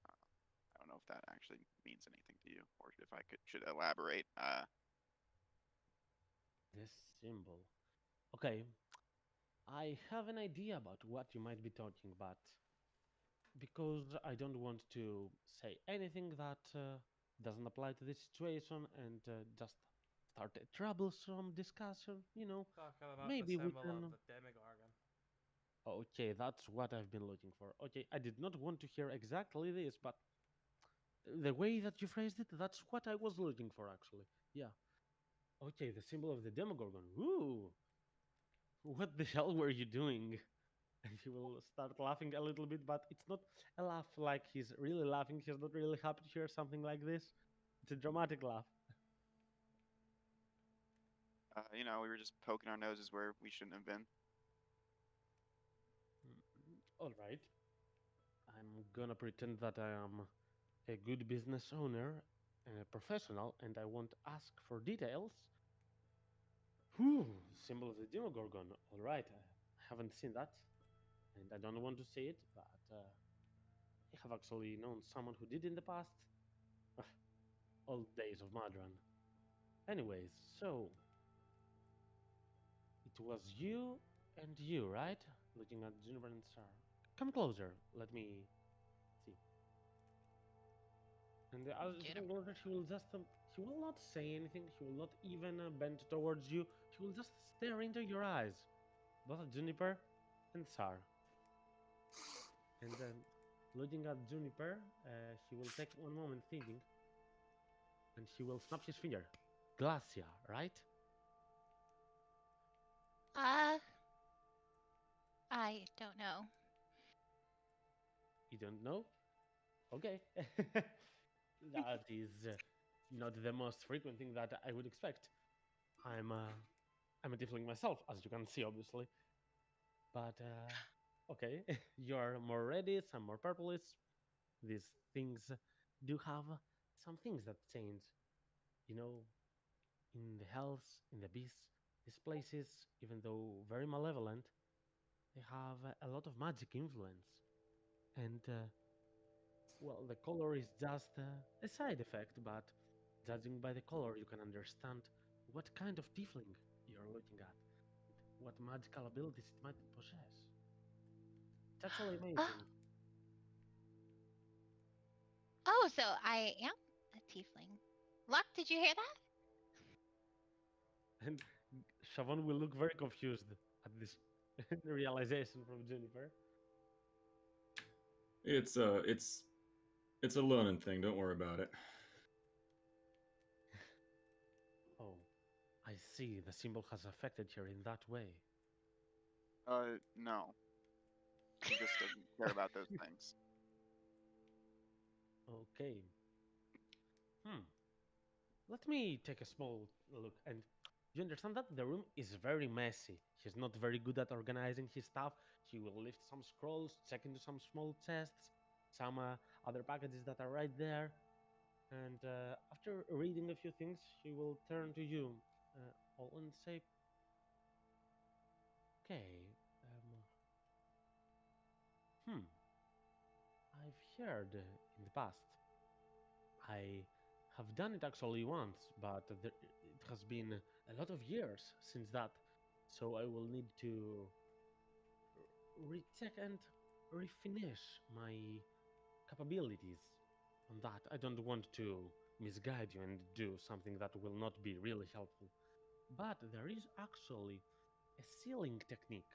I don't know if that actually means anything to you, or if I should elaborate. This symbol. Okay, I have an idea about what you might be talking about. Because I don't want to say anything that doesn't apply to this situation and just start a troublesome discussion, Talking about the maybe we symbol of can. the Demogorgon. Okay, that's what I've been looking for. Okay, I did not want to hear exactly this, but the way that you phrased it, that's what I was looking for, actually. Yeah. Okay, the symbol of the Demogorgon. Ooh, what the hell were you doing? And he will start laughing a little bit, but it's not a laugh like he's really laughing. He's not really happy to hear something like this. It's a dramatic laugh. You know, we were just poking our noses where we shouldn't have been. All right. I'm gonna pretend that I am a good business owner and a professional, and I won't ask for details. Whew, symbol of the Demogorgon. All right, I haven't seen that, and I don't want to say it, but I have actually known someone who did in the past. Ah, old days of Madran. Anyways, so it was you and you, right? Looking at Juniper and Star. Come closer. Let me see. And as you come closer, she will just she will not say anything. She will not even bend towards you. She will just stare into your eyes, both at Juniper and Sar. And then, looking at Juniper, she will take one moment thinking, and she will snap his finger. Glacia, right? I don't know. You don't know? Okay. That is not the most frequent thing that I would expect. I'm a tiefling myself, as you can see, obviously. But okay, you're more reddish, I'm more purplish. These things do have some things that change. You know, in the hells, in the beasts, these places, even though very malevolent, they have a lot of magic influence. And well, the color is just a side effect, but judging by the color, you can understand what kind of tiefling you're looking at, what magical abilities it might possess. It's actually Oh, amazing. oh, so I am a tiefling. Luck, did you hear that? And Siobhan will look very confused at this realization from Jennifer. It's a learning thing. Don't worry about it. Oh, I see. The symbol has affected her in that way. No. He just doesn't care about those things. Okay. Hmm. Let me take a small look. And you understand that the room is very messy. He's not very good at organizing his stuff. He will lift some scrolls, check into some small chests, some other packages that are right there. And after reading a few things, he will turn to you and say, okay, hmm, I've heard in the past. I have done it actually once, but it has been a lot of years since that. So I will need to recheck and refinish my capabilities on that. I don't want to misguide you and do something that will not be really helpful. But there is actually a sealing technique.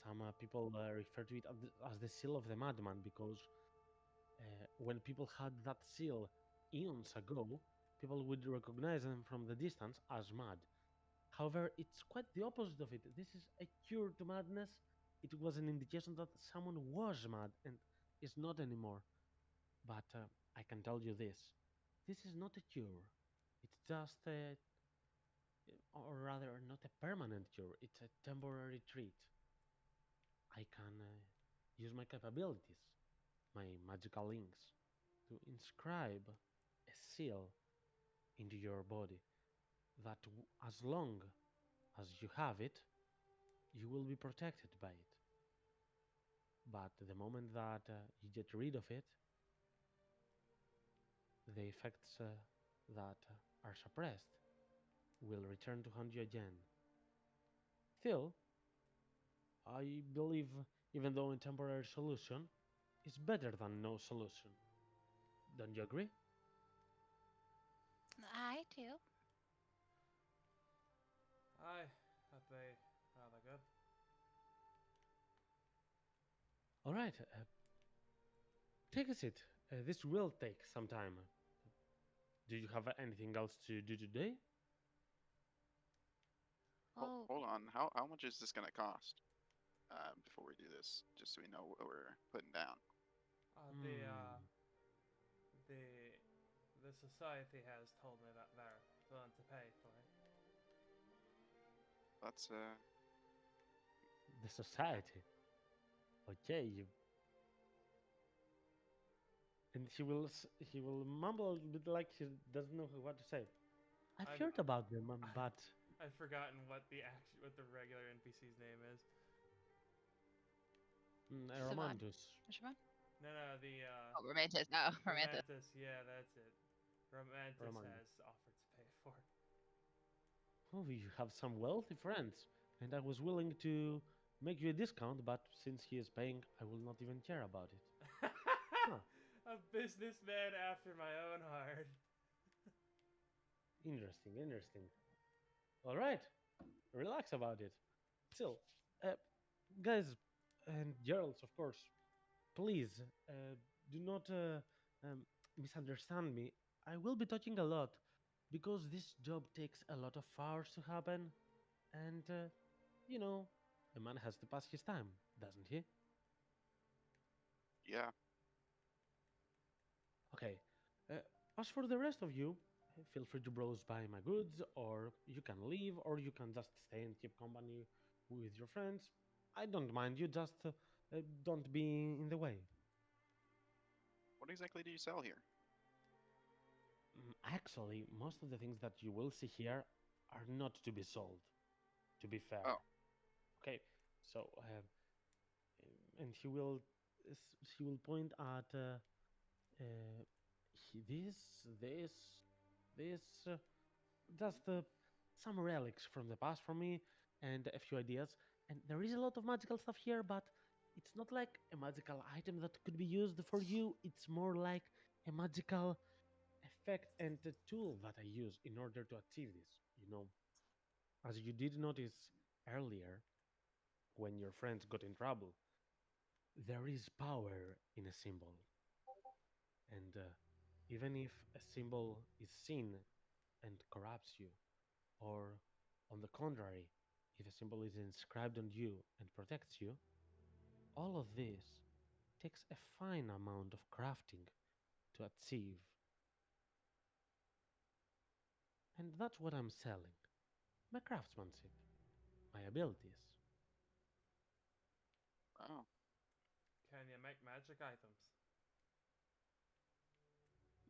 Some people refer to it as the seal of the madman because when people had that seal eons ago, people would recognize them from the distance as mad. However, it's quite the opposite of it. This is a cure to madness. It was an indication that someone was mad and is not anymore. But I can tell you this: this is not a cure. It's just a, or rather, not a permanent cure. It's a temporary treat. I can use my capabilities, my magical links, to inscribe a seal into your body that, as long as you have it, you will be protected by it. But the moment that you get rid of it, the effects that are suppressed will return to haunt you again. Still, I believe even though a temporary solution is better than no solution. Don't you agree? I do. Aye, that'd be rather good. All right, take a seat. This will take some time. Do you have anything else to do today? Oh, Hold on. How much is this gonna cost? Before we do this, just so we know what we're putting down. The Hmm. the the society has told me that they're willing to pay for it. That's The society. Okay, you. And he will mumble a little bit like he doesn't know what to say. I've I'm- heard about them, but I've forgotten what the regular NPC's name is. Savan. Romantus. Which one? No, the Oh, Romantis. Oh, Romantis. Romantis. Yeah, that's it. Romantis Romantis. has offered to pay for it. Oh, you have some wealthy friends, and I was willing to make you a discount, but since he is paying, I will not even care about it. Huh. A businessman after my own heart. Interesting, interesting. All right, relax about it. Still, uh, guys and girls, of course, please do not misunderstand me. I will be talking a lot because this job takes a lot of hours to happen, and you know, a man has to pass his time, doesn't he? yeah. Okay. Uh, as for the rest of you, feel free to browse by my goods, or you can leave, or you can just stay and keep company with your friends. I don't mind you, just don't be in the way. What exactly do you sell here? Actually, most of the things that you will see here are not to be sold, to be fair. Oh. Okay, so, and he will point at this, this, just some relics from the past for me and a few ideas. And there is a lot of magical stuff here, but it's not like a magical item that could be used for you. It's more like a magical effect and a tool that I use in order to achieve this. You know, as you did notice earlier when your friends got in trouble, there is power in a symbol. And even if a symbol is seen and corrupts you, or on the contrary, if a symbol is inscribed on you and protects you, all of this takes a fine amount of crafting to achieve. And that's what I'm selling, my craftsmanship, my abilities. Oh, Can you make magic items?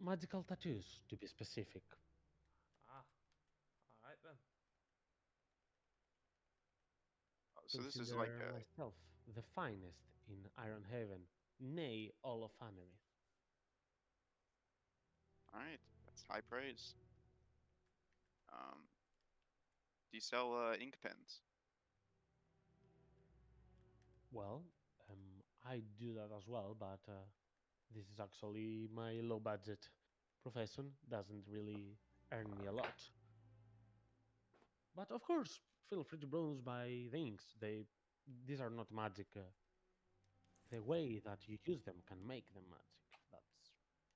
Magical tattoos, to be specific. Ah, alright then. so this is like Consider a. myself the finest in Iron Haven, nay, all of Anerith. All right, that's high praise. Um, do you sell ink pens? Well, I do that as well, but this is actually my low budget profession, doesn't really earn me a lot. But of course, feel free to browse by the inks. These are not magic. The way that you use them can make them magic.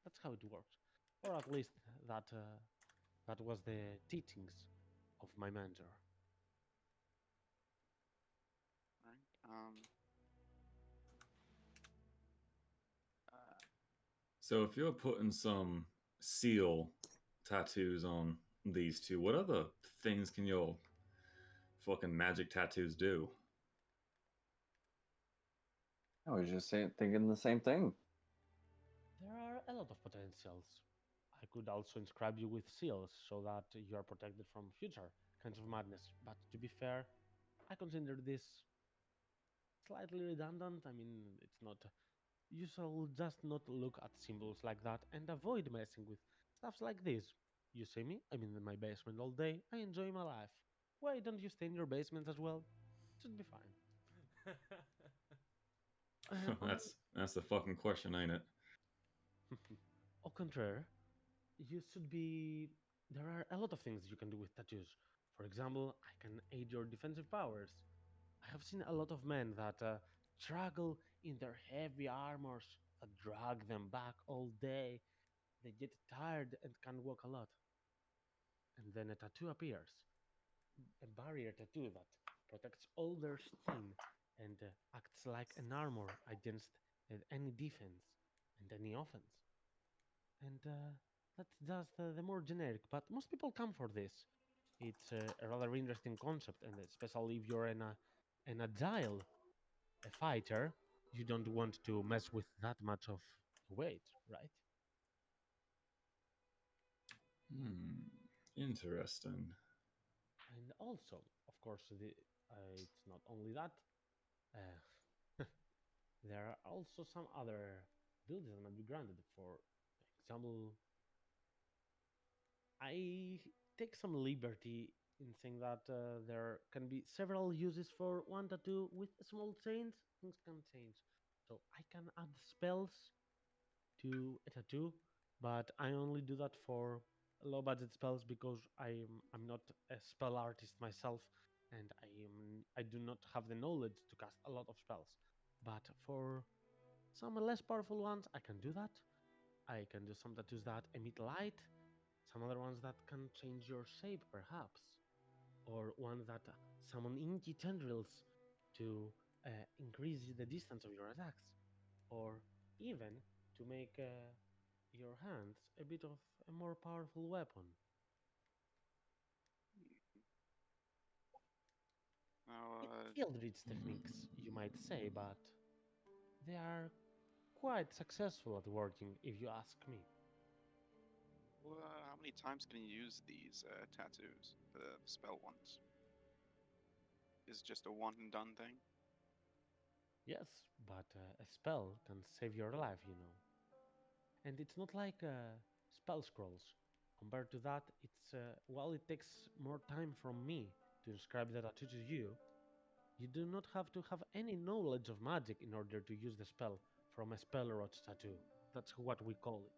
That's how it works, or at least that that was the teachings of my mentor. All right. So if you're putting some seal tattoos on these two, what other things can your fucking magic tattoos do? I was just thinking the same thing. There are a lot of potentials. I could also inscribe you with seals so that you are protected from future kinds of madness. But to be fair, I consider this slightly redundant. I mean, it's not. You shall just not look at symbols like that and avoid messing with stuff like this. You see me? I'm in my basement all day. I enjoy my life. Why don't you stay in your basement as well? Should be fine. On the That's the fucking question, ain't it? Au contraire, you should be. There are a lot of things you can do with tattoos. For example, I can aid your defensive powers. I have seen a lot of men that struggle in their heavy armors that drag them back all day. They get tired and can walk a lot. And then a tattoo appears, a barrier tattoo that protects all their skin and acts like an armor against any defense and any offense. And that's just the more generic, but most people come for this. It's a rather interesting concept, and especially if you're an agile a fighter, you don't want to mess with that much of weight, right? Hmm. Interesting. And also, of course, it's not only that. Uh, there are also some other buildings that might be granted. For example, I take some liberty in saying that there can be several uses for one tattoo with small change. Things can change. So I can add spells to a tattoo, but I only do that for low budget spells because I'm not a spell artist myself, and I do not have the knowledge to cast a lot of spells. But for some less powerful ones, I can do that. I can do some tattoos that emit light, some other ones that can change your shape, perhaps, or one that summon inky tendrils to increase the distance of your attacks, or even to make your hands a bit of a more powerful weapon. Now, It's Eldritch techniques, you might say, but they are quite successful at working, if you ask me. how many times can you use these tattoos, the spell ones? Is it just a one and done thing? Yes, but a spell can save your life, you know. And it's not like spell scrolls. Compared to that, it's while it takes more time from me to inscribe the tattoo to you, you do not have to have any knowledge of magic in order to use the spell from a spell rot tattoo. That's what we call it.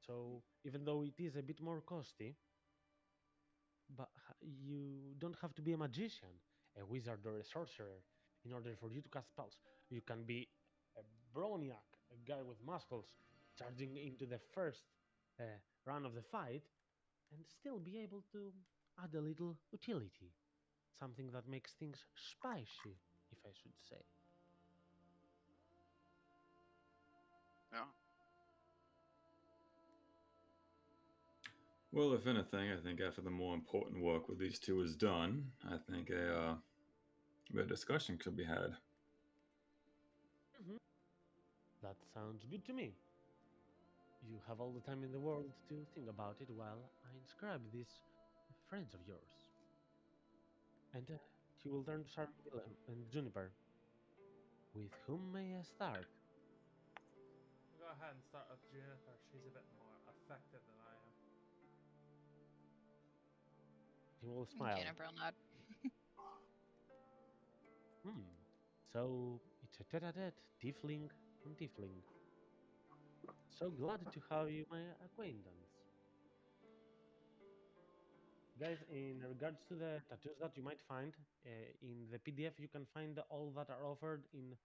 So even though it is a bit more costly, but you don't have to be a magician, a wizard, or a sorcerer in order for you to cast spells. You can be a Broniac, a guy with muscles, charging into the first uh, round of the fight, and still be able to add a little utility, something that makes things spicy, if I should say. Yeah. Well, if anything, I think after the more important work with these two is done, I think a discussion could be had. Mhm. That sounds good to me. You have all the time in the world to think about it while I inscribe these friends of yours. And she will turn to Sarmilla and Juniper. With whom may I start? Go ahead and start with Juniper. She's a bit more effective than I am. He will smile. Juniper will nod. Hmm. So it's a tete-a-tete, tiefling and tiefling. So glad to have you, my acquaintance. Guys, in regards to the tattoos that you might find, in the PDF you can find all that are offered in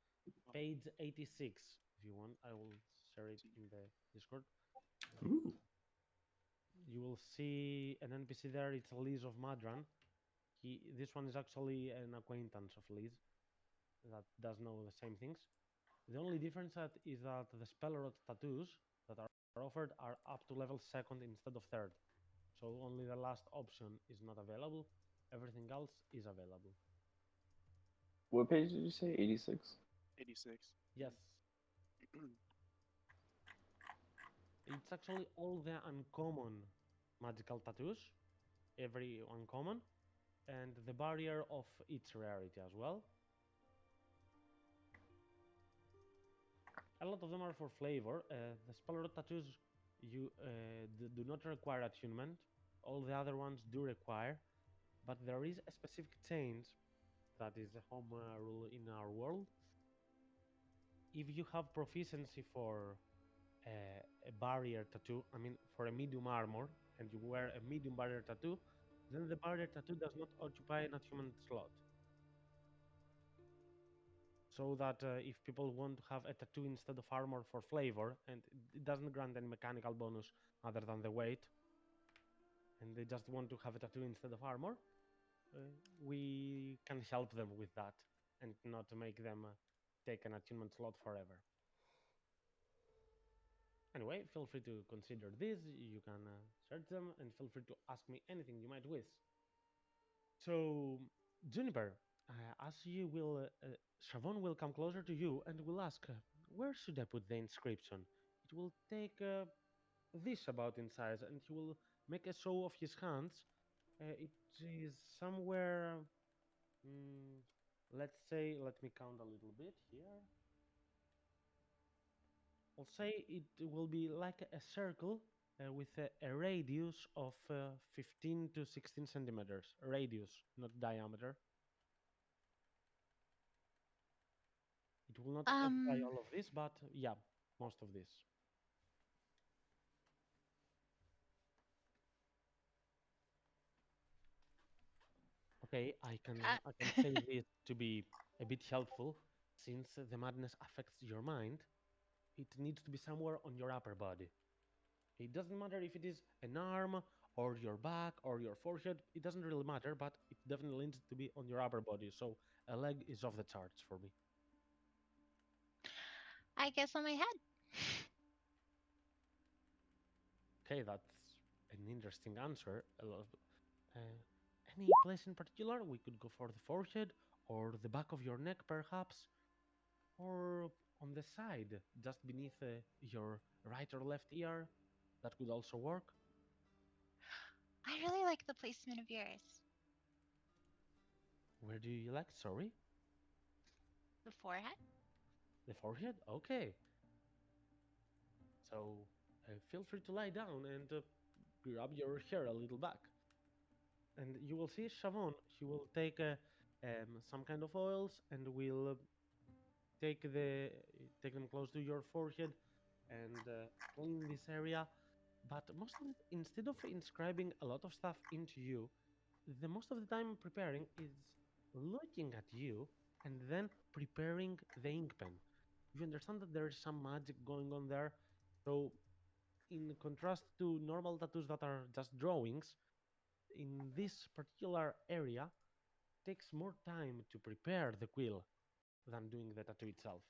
page 86. If you want, I will share it in the Discord. Ooh. You will see an NPC there. It's Liz of Madran. This one is actually an acquaintance of Liz that does know the same things. The only difference is that the spell rot tattoos that are offered are up to level second instead of third. So only the last option is not available. Everything else is available. What page did you say? 86? 86. Yes, it's actually all the uncommon magical tattoos, every uncommon, and the barrier of its rarity as well. A lot of them are for flavor. The spell tattoos do not require attunement. All the other ones do require, but there is a specific change that is a home rule in our world. If you have proficiency for a barrier tattoo, I mean for a medium armor, and you wear a medium barrier tattoo, then the barrier tattoo does not occupy an attunement slot. So that if people want to have a tattoo instead of armor for flavor, and it doesn't grant any mechanical bonus other than the weight, and they just want to have a tattoo instead of armor, we can help them with that and not make them take an attunement slot forever. Anyway, feel free to consider this. You can search them and feel free to ask me anything you might wish. So, Juniper, as you will, Shavon will come closer to you and will ask, where should I put the inscription? It will take this about in size, and he will make a show of his hands. It is somewhere, mm, let's say, let me count a little bit here. I'll say it will be like a circle with a radius of 15 to 16 centimeters. Radius, not diameter. It will not occupy Um, all of this, but yeah, most of this. Okay, I can say this to be a bit helpful, since the madness affects your mind. It needs to be somewhere on your upper body. It doesn't matter if it is an arm or your back or your forehead. It doesn't really matter, but it definitely needs to be on your upper body. So a leg is off the charts for me. I guess on my head. Okay, that's an interesting answer. Any place in particular? We could go for the forehead or the back of your neck, perhaps, or on the side, just beneath your right or left ear. That could also work. I really like the placement of yours. Where do you like? Sorry, The forehead? the forehead. Okay, so feel free to lie down and grab your hair a little back. And you will see Shavon. He will take some kind of oils and will take take them close to your forehead and clean this area. But most of it, instead of inscribing a lot of stuff into you, the most of the time preparing is looking at you and then preparing the ink pen. You understand that there is some magic going on there. So, in contrast to normal tattoos that are just drawings, in this particular area, takes more time to prepare the quill than doing the tattoo itself.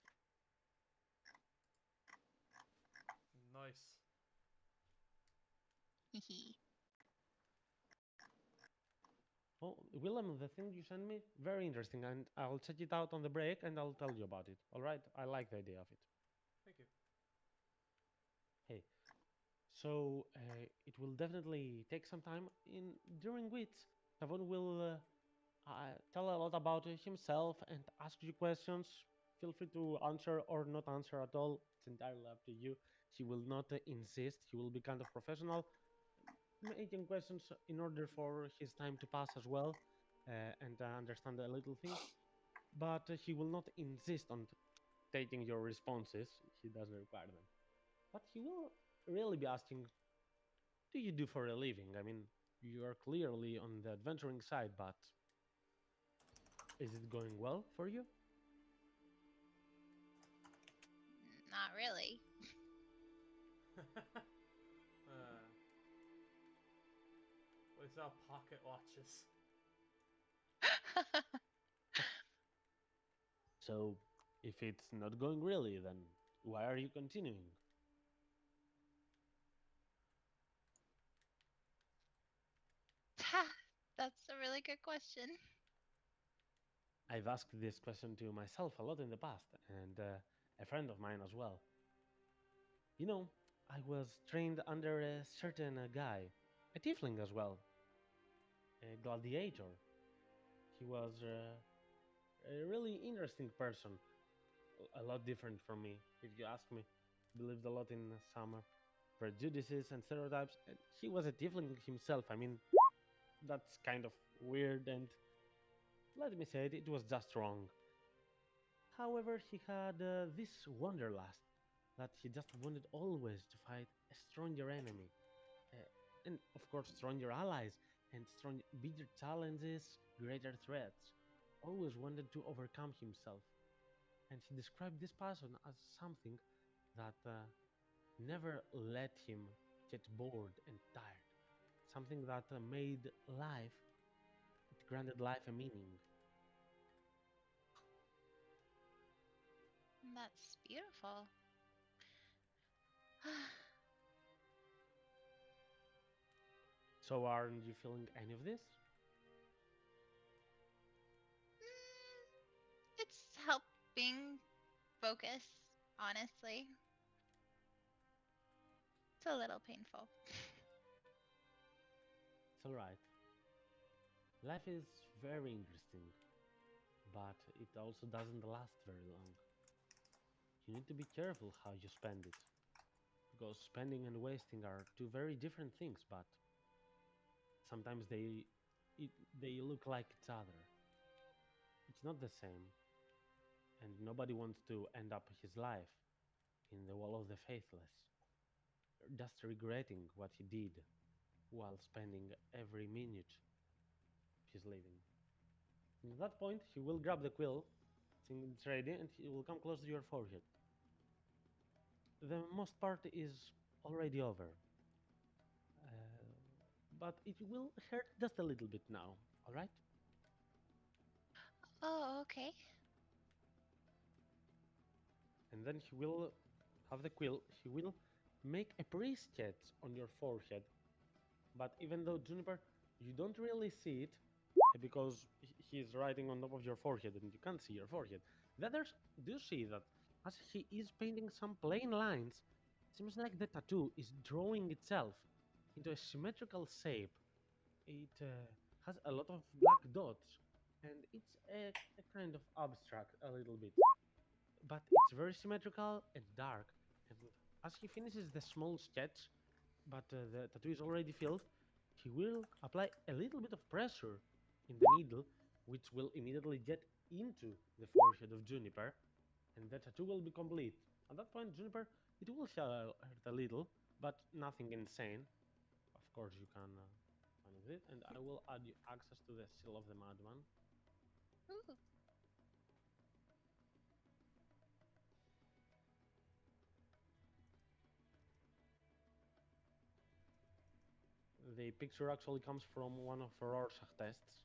Nice. Hehe. Oh, Willem, the thing you sent me, very interesting, and I'll check it out on the break and I'll tell you about it. All right, I like the idea of it. Thank you. Hey, so it will definitely take some time, in during which Savon will tell a lot about himself and ask you questions. Feel free to answer or not answer at all. It's entirely up to you. He will not insist. He will be kind of professional, making questions in order for his time to pass as well and understand the little things. But he will not insist on taking your responses. He doesn't require them. But he will really be asking, do you do for a living? I mean, you are clearly on the adventuring side, but is it going well for you? Not really. We sell pocket watches. So, if it's not going really, then why are you continuing? That's a really good question. I've asked this question to myself a lot in the past, and a friend of mine as well. You know, I was trained under a certain guy, a tiefling as well, a gladiator. He was a really interesting person, a lot different from me, if you ask me. Believed a lot in some prejudices and stereotypes. And he was a tiefling himself. I mean, that's kind of weird, and let me say it, it was just wrong. However, he had this wanderlust that he just wanted always to fight a stronger enemy. And of course, stronger allies and bigger challenges, greater threats. Always wanted to overcome himself. And he described this person as something that never let him get bored and tired. Something that made life, it granted life a meaning. That's beautiful. So aren't you feeling any of this? It's helping focus, honestly. It's a little painful. It's alright. Life is very interesting, but it also doesn't last very long. You need to be careful how you spend it, because spending and wasting are two very different things, but sometimes it, they look like each other. It's not the same, and nobody wants to end up his life in the wall of the faithless, just regretting what he did while spending every minute he's living. And at that point, he will grab the quill, think it's ready, and he will come close to your forehead. The most part is already over, but it will hurt just a little bit now, alright? Oh, okay. And then he will have the quill, he will make a pre-sketch on your forehead. But even though Juniper, you don't really see it because he's writing on top of your forehead and you can't see your forehead. The others do see that as he is painting some plain lines, it seems like the tattoo is drawing itself into a symmetrical shape. It has a lot of black dots and it's a kind of abstract a little bit, but it's very symmetrical and dark. And as he finishes the small sketch, but the tattoo is already filled, he will apply a little bit of pressure in the needle, which will immediately get into the forehead of Juniper, and the tattoo will be complete. At that point, Juniper, it will hurt a little, but nothing insane. Of course, you can manage it, and I will add you access to the Seal of the Madman. Ooh. The picture actually comes from one of Rorschach tests.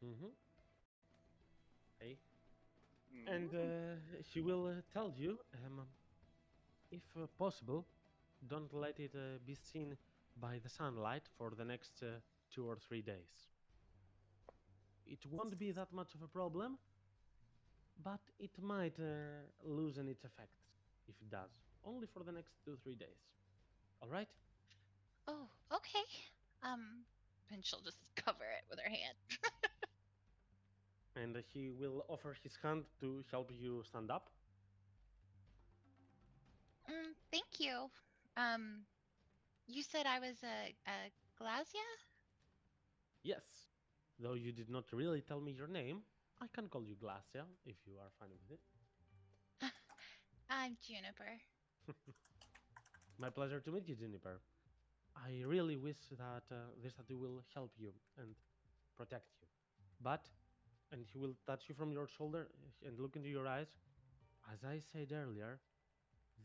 Mm-hmm. Okay. And he will tell you, if possible, don't let it be seen by the sunlight for the next 2 or 3 days. It won't be that much of a problem, but it might loosen its effects if it does. Only for the next 2 or 3 days. All right? Oh, okay. And she'll just cover it with her hand. And he will offer his hand to help you stand up. Thank you. Um, you said I was a Glazia? Yes. Though you did not really tell me your name, I can call you Glacia if you are fine with it. I'm Juniper. My pleasure to meet you, Juniper. I really wish that this tattoo will help you and protect you. But, and he will touch you from your shoulder and look into your eyes. As I said earlier,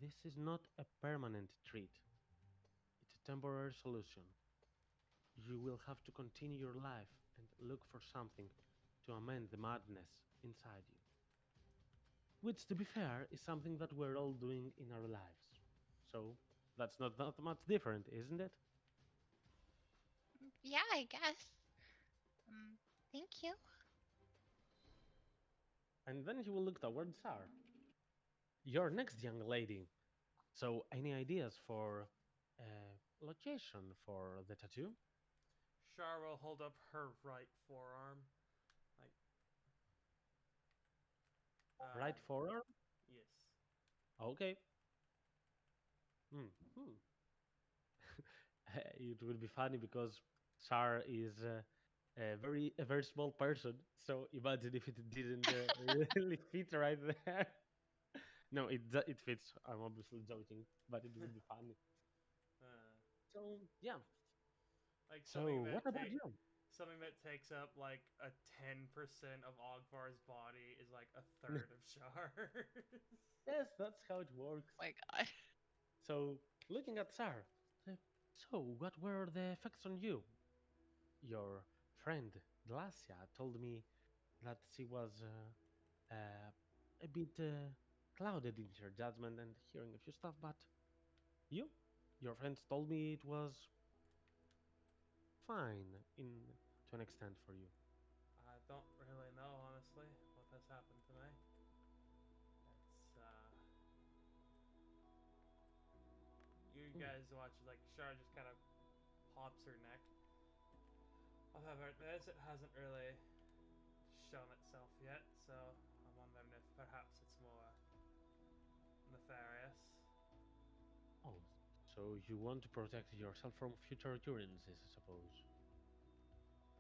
this is not a permanent treat. It's a temporary solution. You will have to continue your life and look for something to amend the madness inside you. Which, to be fair, is something that we're all doing in our lives. So, that's not that much different, isn't it? Yeah, I guess. Thank you. And then he will look towards Sar. You're next, young lady. So, any ideas for location for the tattoo? Shar will hold up her right forearm. Like, Right forearm? yes. Okay. Hmm. It would be funny because Sar is a very small person. So imagine if it didn't really fit right there. No, it fits. I'm obviously joking, but it would be funny. Uh, So yeah. like So what about you? something that takes up like a 10% of Ogvar's body is like a third of Shar's. Yes, that's how it works. Oh my god. So looking at Sar, uh, so what were the effects on you? Your friend Glacia told me that she was a bit clouded in your judgment and hearing a few stuff, but your friends told me it was fine in to an extent for you. I don't really know, honestly, what has happened to me. You Hmm. guys watch, like, Shara just kind of pops her neck. However, this it hasn't really shown itself yet, so I'm wondering if perhaps it's more nefarious. Oh, so you want to protect yourself from future occurrences, I suppose.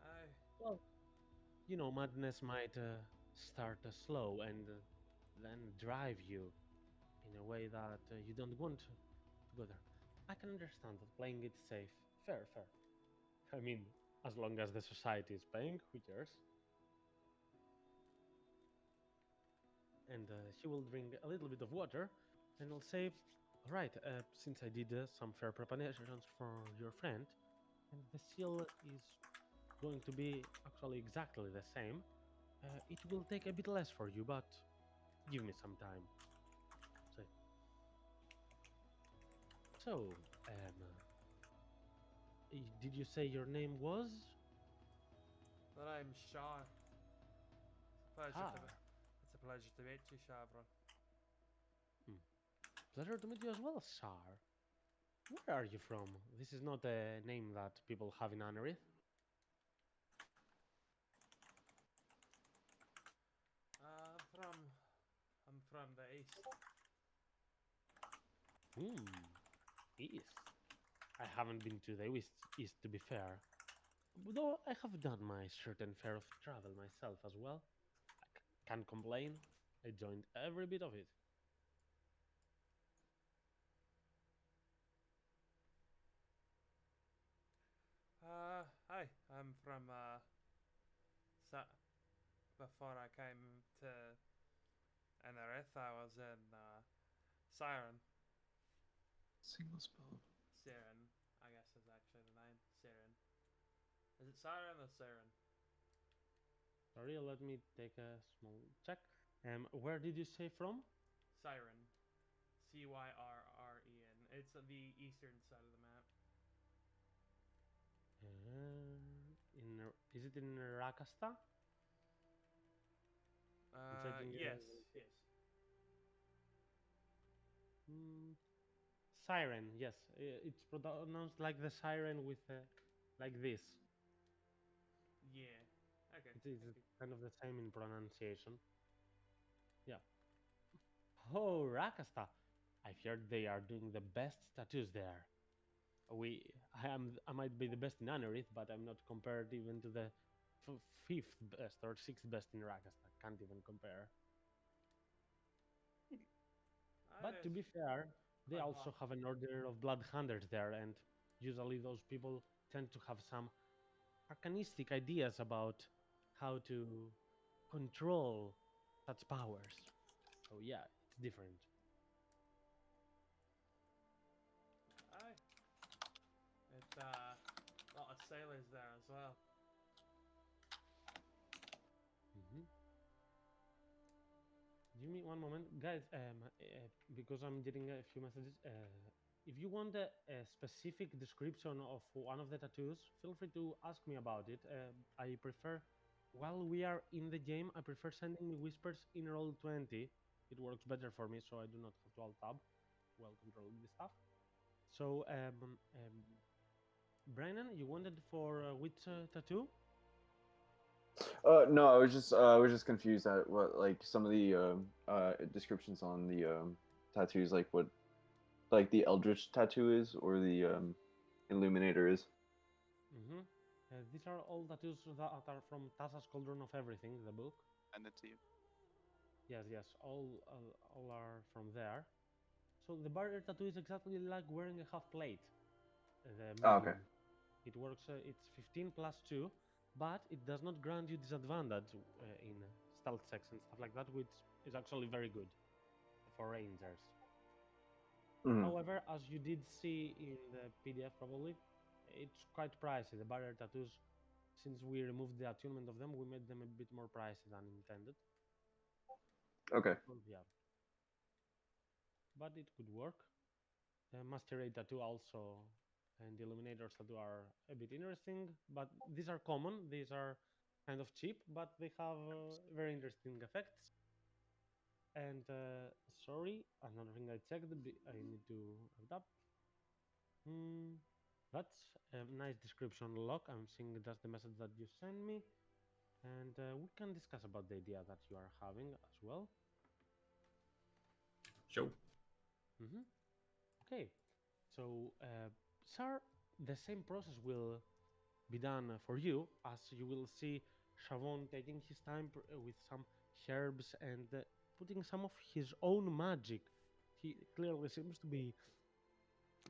I Well, madness might start slow and then drive you in a way that you don't want to go there. I can understand that playing it safe. Fair, fair. I mean, as long as the society is paying, who cares? And she will drink a little bit of water, and I'll say, all right, since I did some fair preparations for your friend, and the seal is going to be actually exactly the same, it will take a bit less for you, but give me some time. So, did you say your name was But I'm Shar. Shar? It's a pleasure to meet you, Shavron. Hmm. Pleasure to meet you as well, Shar. Where are you from? This is not a name that people have in Anerith. Uh, from I'm from the east. East. I haven't been to the east to be fair. Though I have done my certain fare of travel myself as well. Can't complain. I joined every bit of it. Hi. I'm from before I came to Enerith, I was in Siren. Single spell. Siren, I guess is actually the name. Siren. Is it Siren or Siren? Sorry, let me take a small check. Where did you say from? Siren. Cyrren. It's the eastern side of the map. Is it in Rakasta? I'm checking it. Yes, yes. Siren, yes. It's pronounced like the siren with like this. Yeah. Okay. It's Thank you. kind of the same in pronunciation. Yeah. Oh, Rakasta. I've heard they are doing the best tattoos there. I might be the best in Anerith, but I'm not compared even to the fifth best or sixth best in Rakasta. Can't even compare. But to There's be fair, they quite a also lot. have an order of blood hunters there, and usually those people tend to have some arcanistic ideas about how to control such powers. So yeah, it's different. Aye. It's a lot of sailors there as well. Hmm. Give me one moment, guys. Because I'm getting a few messages. If you want a specific description of one of the tattoos, feel free to ask me about it. I prefer, while we are in the game, I prefer sending me whispers in roll 20. It works better for me, so I do not have to alt tab while controlling the stuff. So, Brennan, you wanted for which tattoo? No, I was just confused at what like some of the descriptions on the tattoos, like what like the Eldritch tattoo is or the Illuminator is. Mm-hmm. These are all tattoos that are from Tassa's Cauldron of Everything, the book. Send it to you. Yes, yes, all are from there. So the barrier tattoo is exactly like wearing a half plate, the Oh, okay. medium. It works. It's 15 plus 2, but it does not grant you disadvantage in stealth checks and stuff like that, which is actually very good for rangers. Mhm. However, as you did see in the PDF, probably it's quite pricey. The barrier tattoos, since we removed the attunement of them, we made them a bit more pricey than intended. Okay. Well, yeah. but it could work. Master tattoo also and Illuminator's tattoo are a bit interesting, but these are common. These are kind of cheap, but they have very interesting effects. And sorry, another thing I checked, I need to have that. Hmm, that's a nice description, Locke. I'm seeing that's the message that you sent me, and we can discuss about the idea that you are having as well. Sure. Mm-hmm. Okay, so sir, the same process will be done for you, as you will see Shavon taking his time with some herbs and putting some of his own magic. He clearly seems to be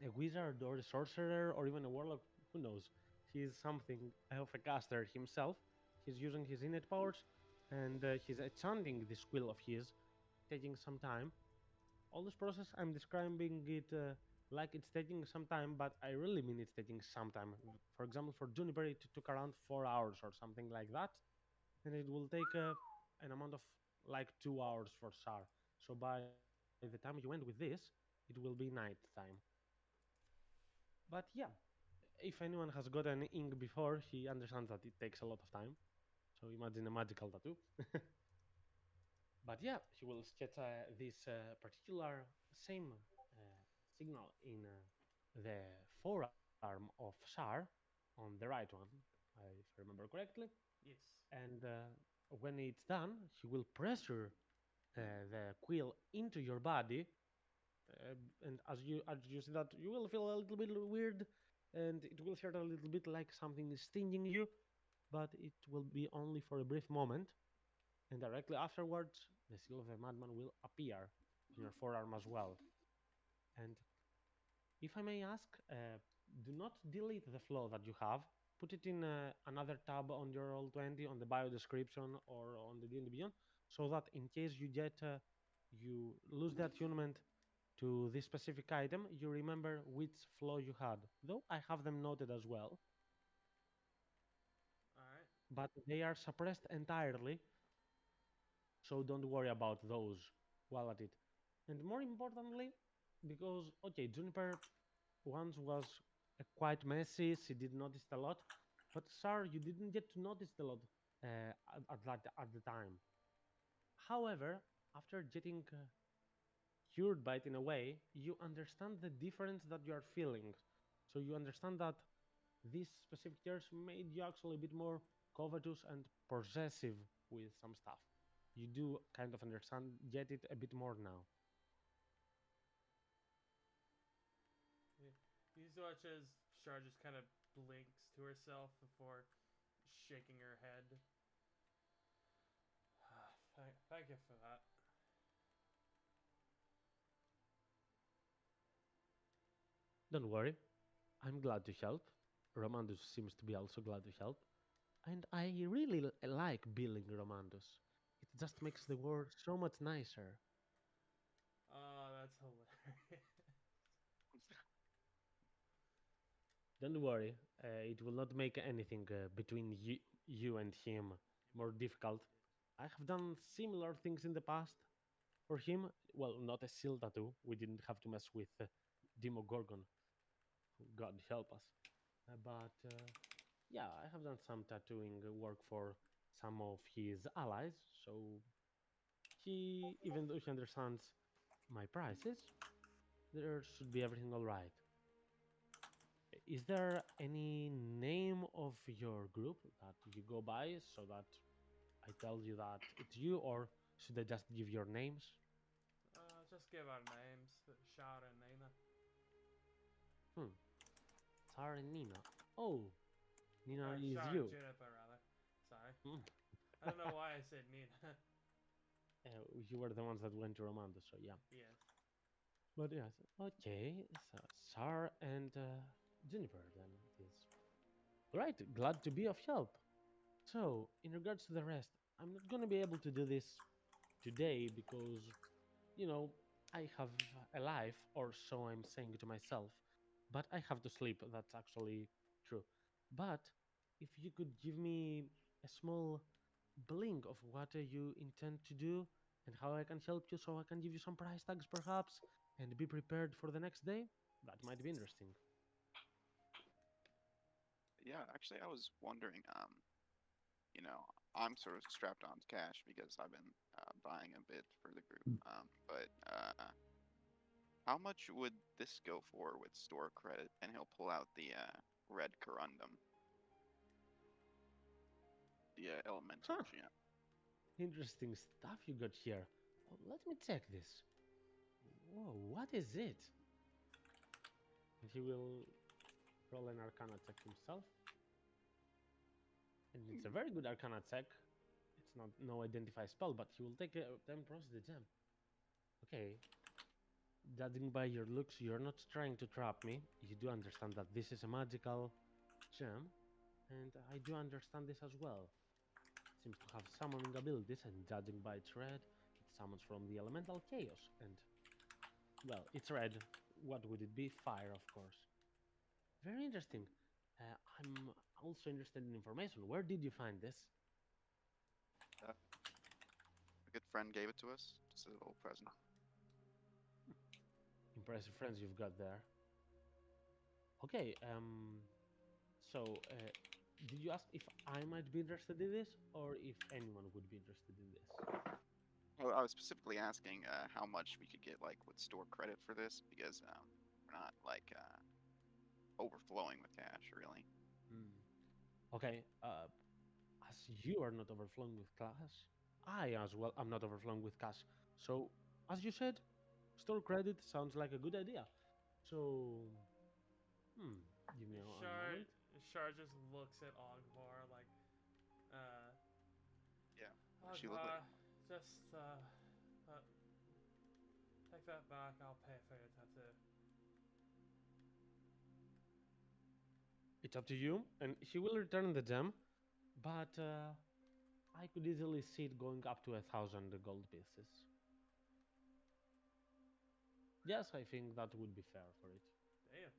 a wizard or a sorcerer or even a warlock, who knows. He's something of a caster himself. He's using his innate powers and he's chanting this skill of his, taking some time. All this process, I'm describing it like it's taking some time, but I really mean it's taking some time. For example, for Juniper, it took around 4 hours or something like that, and it will take an amount of like 2 hours for Sar. So by the time you end with this, it will be night time. But yeah, if anyone has got an ink before, he understands that it takes a lot of time. So imagine a magical tattoo. But yeah, he will sketch this particular same signal in the forearm of Shar on the right one, if I remember correctly. Yes. And when it's done, he will pressure the quill into your body. And as you see that, you will feel a little bit weird, and it will hurt a little bit like something is stinging you, but it will be only for a brief moment. And directly afterwards, the seal of the madman will appear on your forearm as well. And if I may ask, do not delete the flow that you have. Put it in another tab on your Roll20 on the bio description or on the D&D Beyond, so that in case you lose the attunement to this specific item, you remember which flow you had. Though I have them noted as well, Alright. but they are suppressed entirely, so don't worry about those while at it. And more importantly, because okay, Juniper once was quite messy, she did notice a lot, but Sar, you didn't get to notice a lot at the time. However, after getting cured by it in a way, you understand the difference that you are feeling. So you understand that these specific tears made you actually a bit more covetous and possessive with some stuff. You do kind of understand, get it a bit more now. Yeah. You just watch as Shar just kind of blinks to herself before shaking her head. Thank you for that. Don't worry, I'm glad to help. Romandus seems to be also glad to help. And I really like billing Romandus. It just makes the world so much nicer. Oh, that's hilarious. Don't worry, it will not make anything between you and him more difficult. I have done similar things in the past for him. Well, not a seal tattoo. We didn't have to mess with Demogorgon. God help us. But yeah, I have done some tattooing work for some of his allies. So he, even though he understands my prices, there should be everything all right. Is there any name of your group that you go by so that I tell you that it's you, or should I just give your names? Just give our names, Shar and Nina. Hmm. Sarah and Nina. Oh, Nina Or is Shar and you. Juniper, rather. Sorry. Hmm. I don't know why I said Nina. You were the ones that went to Romando, so yeah. Yes. But yes, okay. So Sarah and Juniper then it is. Right, glad to be of help. So, in regards to the rest, I'm not gonna be able to do this today because, you know, I have a life, or so I'm saying to myself, but I have to sleep. That's actually true. But if you could give me a small blink of what you intend to do and how I can help you, so I can give you some price tags perhaps, and be prepared for the next day. That might be interesting. Yeah, actually, I was wondering, you know, I'm sort of strapped on cash because I've been buying a bit for the group. But how much would this go for with store credit? And he'll pull out the red corundum, the elemental Huh. gem. Interesting stuff you got here. Oh, let me check this. Whoa, what is it? And he will roll an Arcana check himself. And it's a very good Arcana check. It's not no identify spell, but he will take them process the gem. Okay. Judging by your looks, you're not trying to trap me. You do understand that this is a magical gem, and I do understand this as well. It seems to have summoning abilities, and judging by its red, it summons from the elemental chaos. And well, it's red. What would it be? Fire, of course. Very interesting. I'm also interested in information. Where did you find this? A good friend gave it to us, just a little present. Impressive friends you've got there. Okay, so did you ask if I might be interested in this, or if anyone would be interested in this? Well, I was specifically asking how much we could get like with store credit for this because we're not like overflowing with cash really. Okay, as you are not overflowing with cash, I as well am not overflowing with cash. So, as you said, store credit sounds like a good idea. So, hmm, give me a moment. Shar just looks at Ogvar like, uh, Yeah. What does she look like? just take that back. I'll pay for your tattoo. It's up to you, and he will return the gem, but I could easily see it going up to 1,000 gold pieces. Yes, I think that would be fair for it. Damn.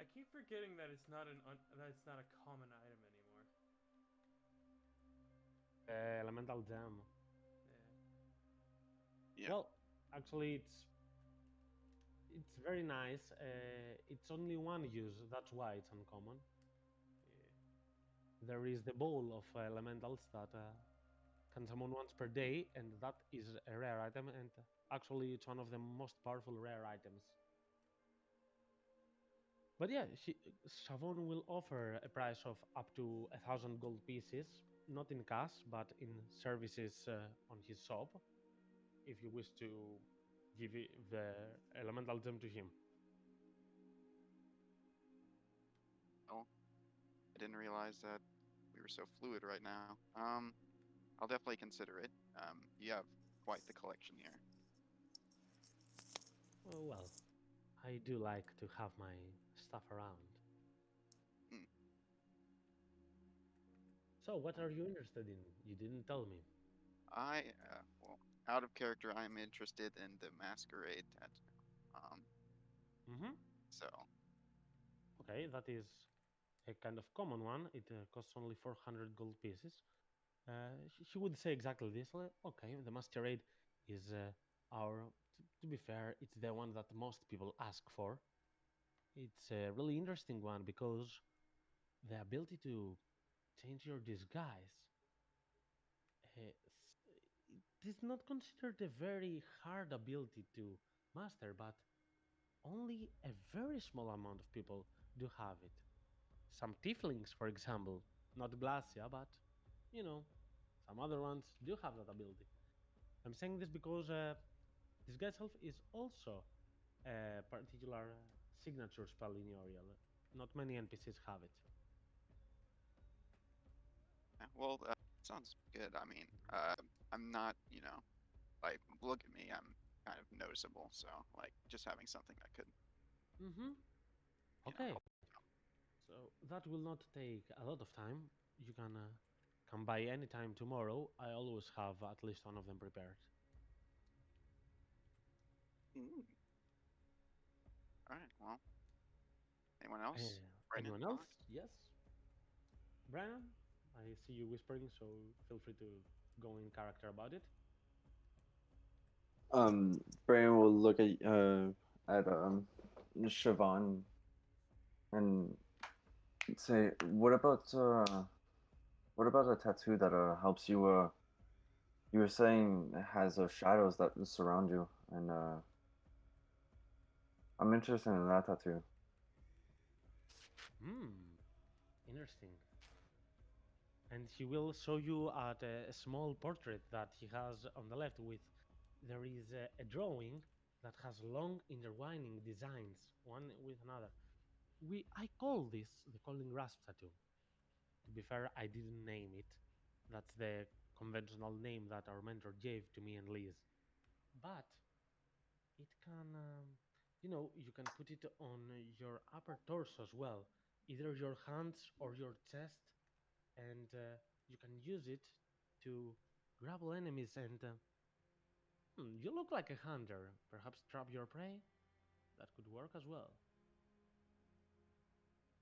I keep forgetting that it's not a common item anymore. Elemental gem. Yeah. Yeah. Well, actually, it's very nice. It's only one use. That's why it's uncommon. Yeah. There is the bowl of elementals that can summon once per day, and that is a rare item. And actually, it's one of the most powerful rare items. But yeah, Shavon will offer a price of up to 1,000 gold pieces, not in cash, but in services on his shop, if you wish to give the elemental gem to him. Oh, I didn't realize that we were so fluid right now. I'll definitely consider it. You have quite the collection here. Oh, well, I do like to have my stuff around. Hmm. So, what are you interested in? You didn't tell me. Well, out of character, I'm interested in the masquerade tattoo. Mm-hmm. So Okay, that is a kind of common one. It costs only 400 gold pieces. She would say exactly this. Okay, the masquerade is to be fair, it's the one that most people ask for. It's a really interesting one because the ability to change your disguise it is not considered a very hard ability to master, but only a very small amount of people do have it. Some tieflings, for example, not Glacia, but you know, some other ones do have that ability. I'm saying this because Disguise Self is also a particular signature spell in Oriel. Not many NPCs have it. yeah, well, sounds good. I mean, I'm not, like look at me. I'm kind of noticeable. So like just having something that could, Mm-hmm. you know, Okay. help. So that will not take a lot of time. You can come by any time tomorrow. I always have at least one of them prepared. Mm. All right. Well, anyone else? Brennan, Anyone else? Alex? Yes. Brian, I see you whispering, so feel free to go in character about it. Brandon will look at Siobhan and say, what about a tattoo that helps you you were saying it has shadows that surround you, and I'm interested in that tattoo. Hmm, interesting. And he will show you at a small portrait that he has on the left with there is a drawing that has long intertwining designs one with another. I call this the calling rasp tattoo. To be fair, I didn't name it. That's the conventional name that our mentor gave to me and Liz. But it can, you can put it on your upper torso as well, either your hands or your chest, and you can use it to grapple enemies. And you look like a hunter. Perhaps trap your prey. That could work as well.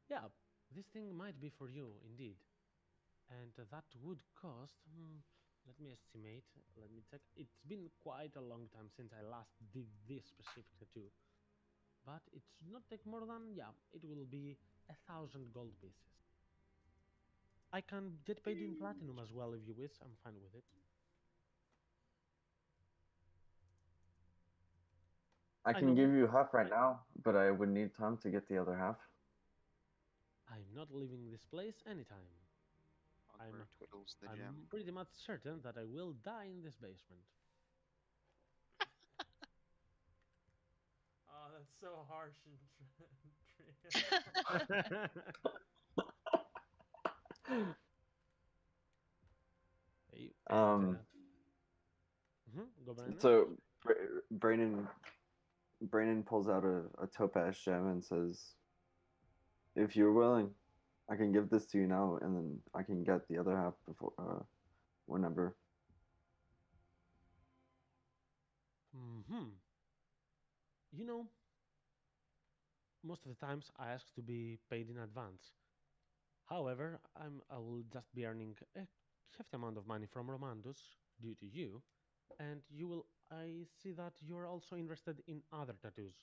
Yeah, this thing might be for you indeed. And that would cost. Let me estimate. Let me check. It's been quite a long time since I last did this specific tattoo, but it should not take more than, yeah, it will be 1,000 gold pieces. I can get paid in platinum as well if you wish. I'm fine with it. I I can know give you half right now, but I would need time to get the other half. I'm not leaving this place anytime. Ogvar twiddles the I'm gem. pretty much certain that I will die in this basement. Oh, that's so harsh and Hey, Um, Go, Brandon. so Brandon pulls out a topaz gem and says, "If you're willing, I can give this to you now, and then I can get the other half before whenever." Hmm. You know, most of the times I ask to be paid in advance. However, I will just be earning a hefty amount of money from Romandus due to you, and I see that you're also interested in other tattoos.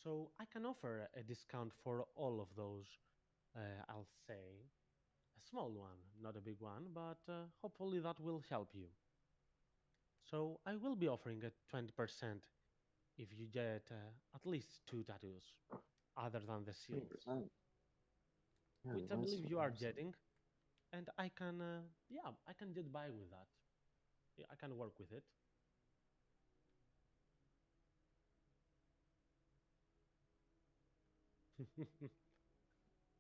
So I can offer a discount for all of those. I'll say a small one, not a big one, but hopefully that will help you. So I will be offering a 20% if you get at least 2 tattoos, other than the seals, 20%. Yeah, which I that's believe you are awesome. getting, and I can, yeah, I can get by with that. Yeah, I can work with it.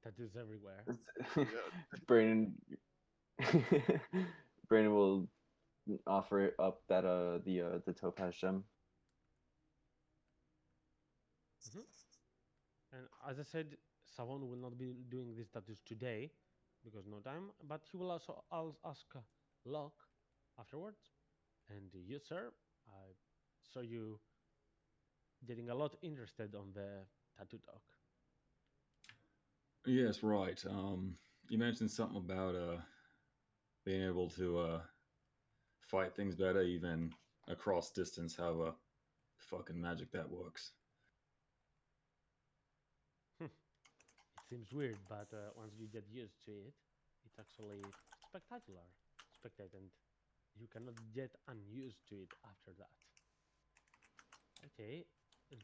Tattoos everywhere. Brandon Brandon will offer it up that the topaz gem. Mhm. And as I said, Savon will not be doing these tattoos today because no time, but he will also ask Locke afterwards. And you, sir, I saw you getting a lot interested on the tattoo talk. Yes, right. You mentioned something about being able to fight things better, even across distance. However, fucking magic that works. It seems weird, but once you get used to it, it's actually spectacular. And you cannot get unused to it after that. Okay,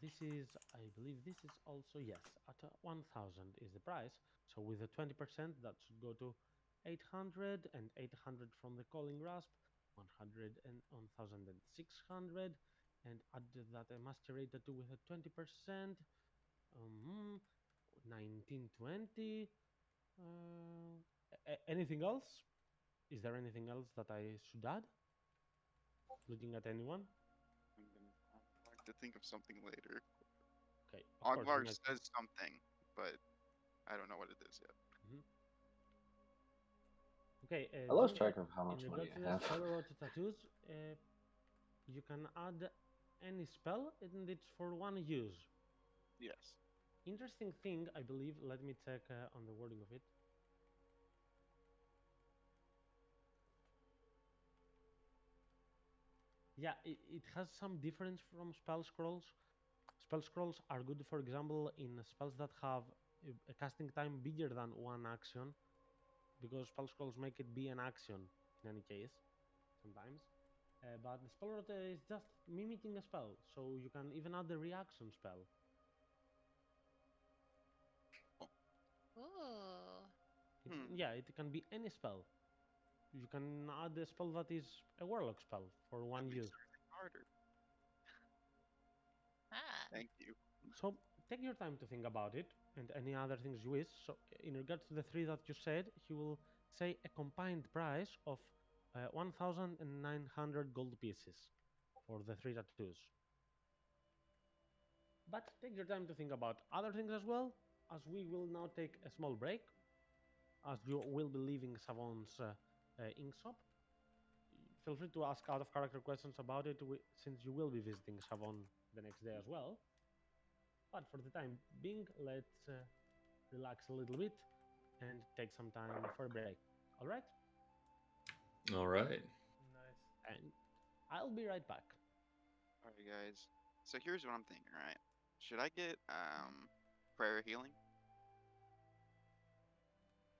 this is, I believe this is also, yes, at 1,000 is the price. So with the 20%, that should go to 800 and 800 from the calling rasp, 100 and 1,600, and add that a masquerade tattoo with a 20%, 1920. Anything else? Is there anything else that I should add? Looking at anyone? I'll have to think of something later. Okay, of course. Ogvar says something, but I don't know what it is yet. Mhm. Okay, I lost track of how much in money regards to I the have. spell route tattoos, you can add any spell, and it's for one use. Yes. Interesting thing, I believe. Let me check on the wording of it. Yeah, it has some difference from spell scrolls. Spell scrolls are good, for example, in spells that have a casting time bigger than one action, because spell scrolls make it be an action in any case, sometimes. But the spell rot is just mimicking a spell, so you can even add the reaction spell. Ooh. Yeah, it can be any spell. You can add a spell that is a warlock spell for That one makes use. everything harder. Ah. Thank you. So take your time to think about it and any other things you wish. So in regards to the three that you said, he will say a combined price of 1,900 gold pieces for the three tattoos. But take your time to think about other things as well, as we will now take a small break, as you will be leaving Savon's ink shop. Feel free to ask out of character questions about it, since you will be visiting Savon the next day as well. But for the time being, let's relax a little bit and take some time for a break. All right? All right. Nice. And I'll be right back. Alright, guys. So here's what I'm thinking, right? Should I get prayer healing?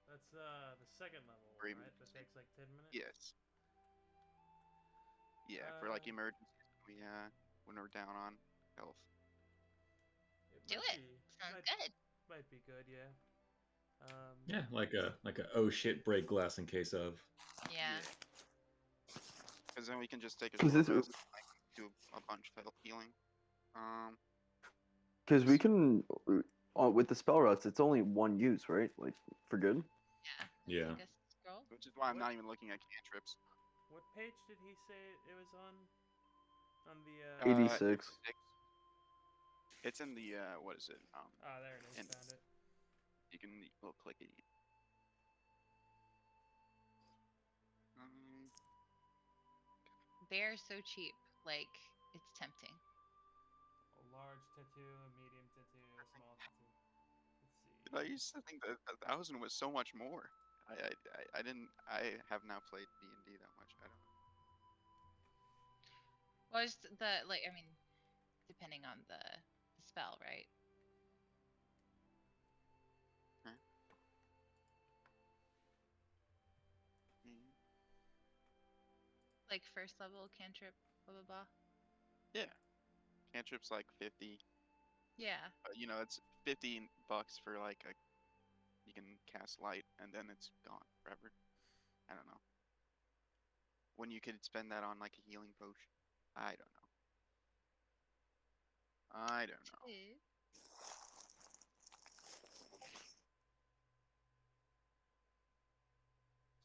That's the second level, Or right? even That just- takes like 10 minutes. Yes. Yeah, for like Uh, emergencies when we're down on health. Do might it. Be, Sounds might, good. might be good, yeah. Yeah, like a oh shit break glass in case of. Yeah. Because then we can just take a Is short this- rest and like do a bunch of healing. Because we can, with the spell rots, it's only one use, right? Like for good. Yeah. Yeah. Like a scroll. Which is why I'm What? not even looking at cantrips. What page did he say it was on? On the 86. It's in the what is it? Ah, there it is. and- Found it. You can click it. Um, They're so cheap. Like, it's tempting. A large tattoo, a medium tattoo, a small tattoo. Let's see. I used to think that 1,000 was so much more. I didn't. I have now played D&D that much. I don't know. Well, it's the like. I mean, depending on the spell, right? Mm, Like first level cantrip, blah blah blah. Yeah, cantrips like 50. Yeah. You know, it's $15 for like a. You can cast light and then it's gone forever. I don't know. When you could spend that on like a healing potion. I don't know. I don't know. True.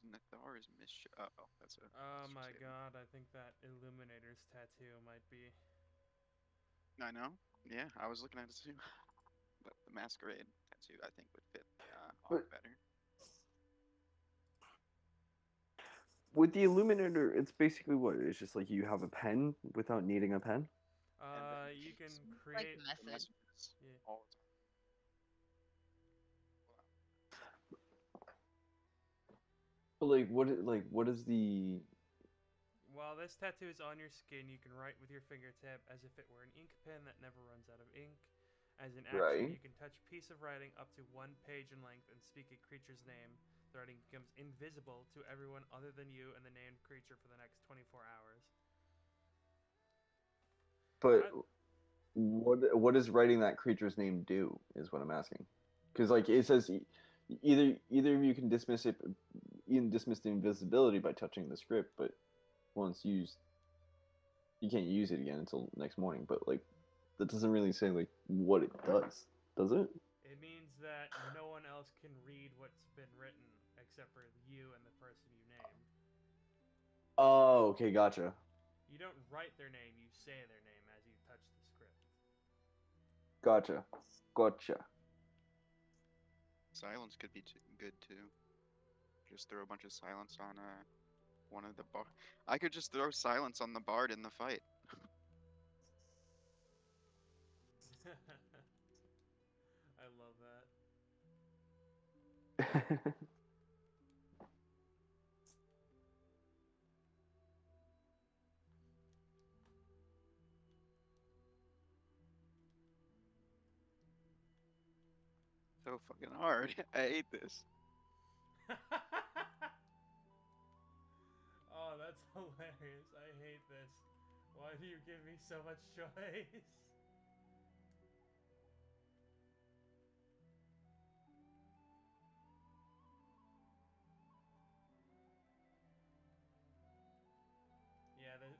Nethar is mischief. Oh, that's a. Oh that's my just god, I think that Illuminator's tattoo might be. I know. Yeah, I was looking at it too. But the masquerade tattoo, I think, would fit off But- better. With the Illuminator, it's basically what? It's just like you have a pen without needing a pen. And then You can it's Like create. the the message. messages Yeah. all the time. But like, what is the? While this tattoo is on your skin, you can write with your fingertip as if it were an ink pen that never runs out of ink. As an action, Right. you can touch a piece of writing up to 1 page in length and speak a creature's name. The writing becomes invisible to everyone other than you and the named creature for the next 24 hours. But I- what does writing that creature's name do? Is what I'm asking. Because like it says, either of you can dismiss it, you can dismiss the invisibility by touching the script, but once used, you can't use it again until next morning. But like, that doesn't really say like what it does it? It means that no one else can read what's been written except for you and the person you name. Oh, okay, gotcha. You don't write their name, you say their name as you touch the script. Gotcha. Silence could be good too. Just throw a bunch of silence on one of the bar. I could just throw silence on the bard in the fight. I love that. so fucking hard. I hate this. Oh, that's hilarious. I hate this. Why do you give me so much choice?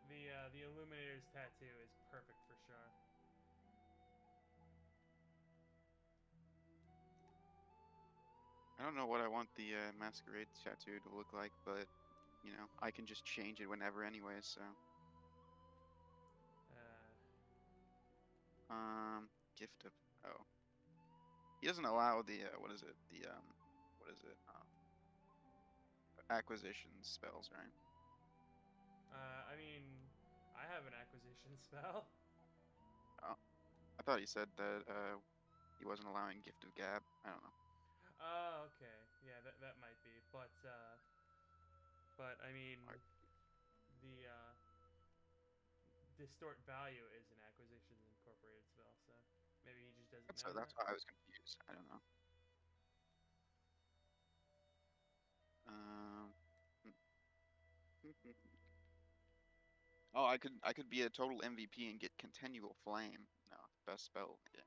Yeah, the Illuminator's tattoo is perfect for sure. I don't know what I want the masquerade tattoo to look like, but you know, I can just change it whenever anyway. So, gift of oh, he doesn't allow the what is it? The what is it? Acquisition spells, right? I mean, I have an acquisition spell. Oh, I thought he said that he wasn't allowing gift of gab. I don't know. Oh, okay. Yeah, that might be. But I mean, Alright, the distort value is an acquisition incorporated spell, so maybe he just doesn't know that's that. why I was confused. I don't know. Um. Oh, I could be a total MVP and get continual flame. No, best spell. Yeah.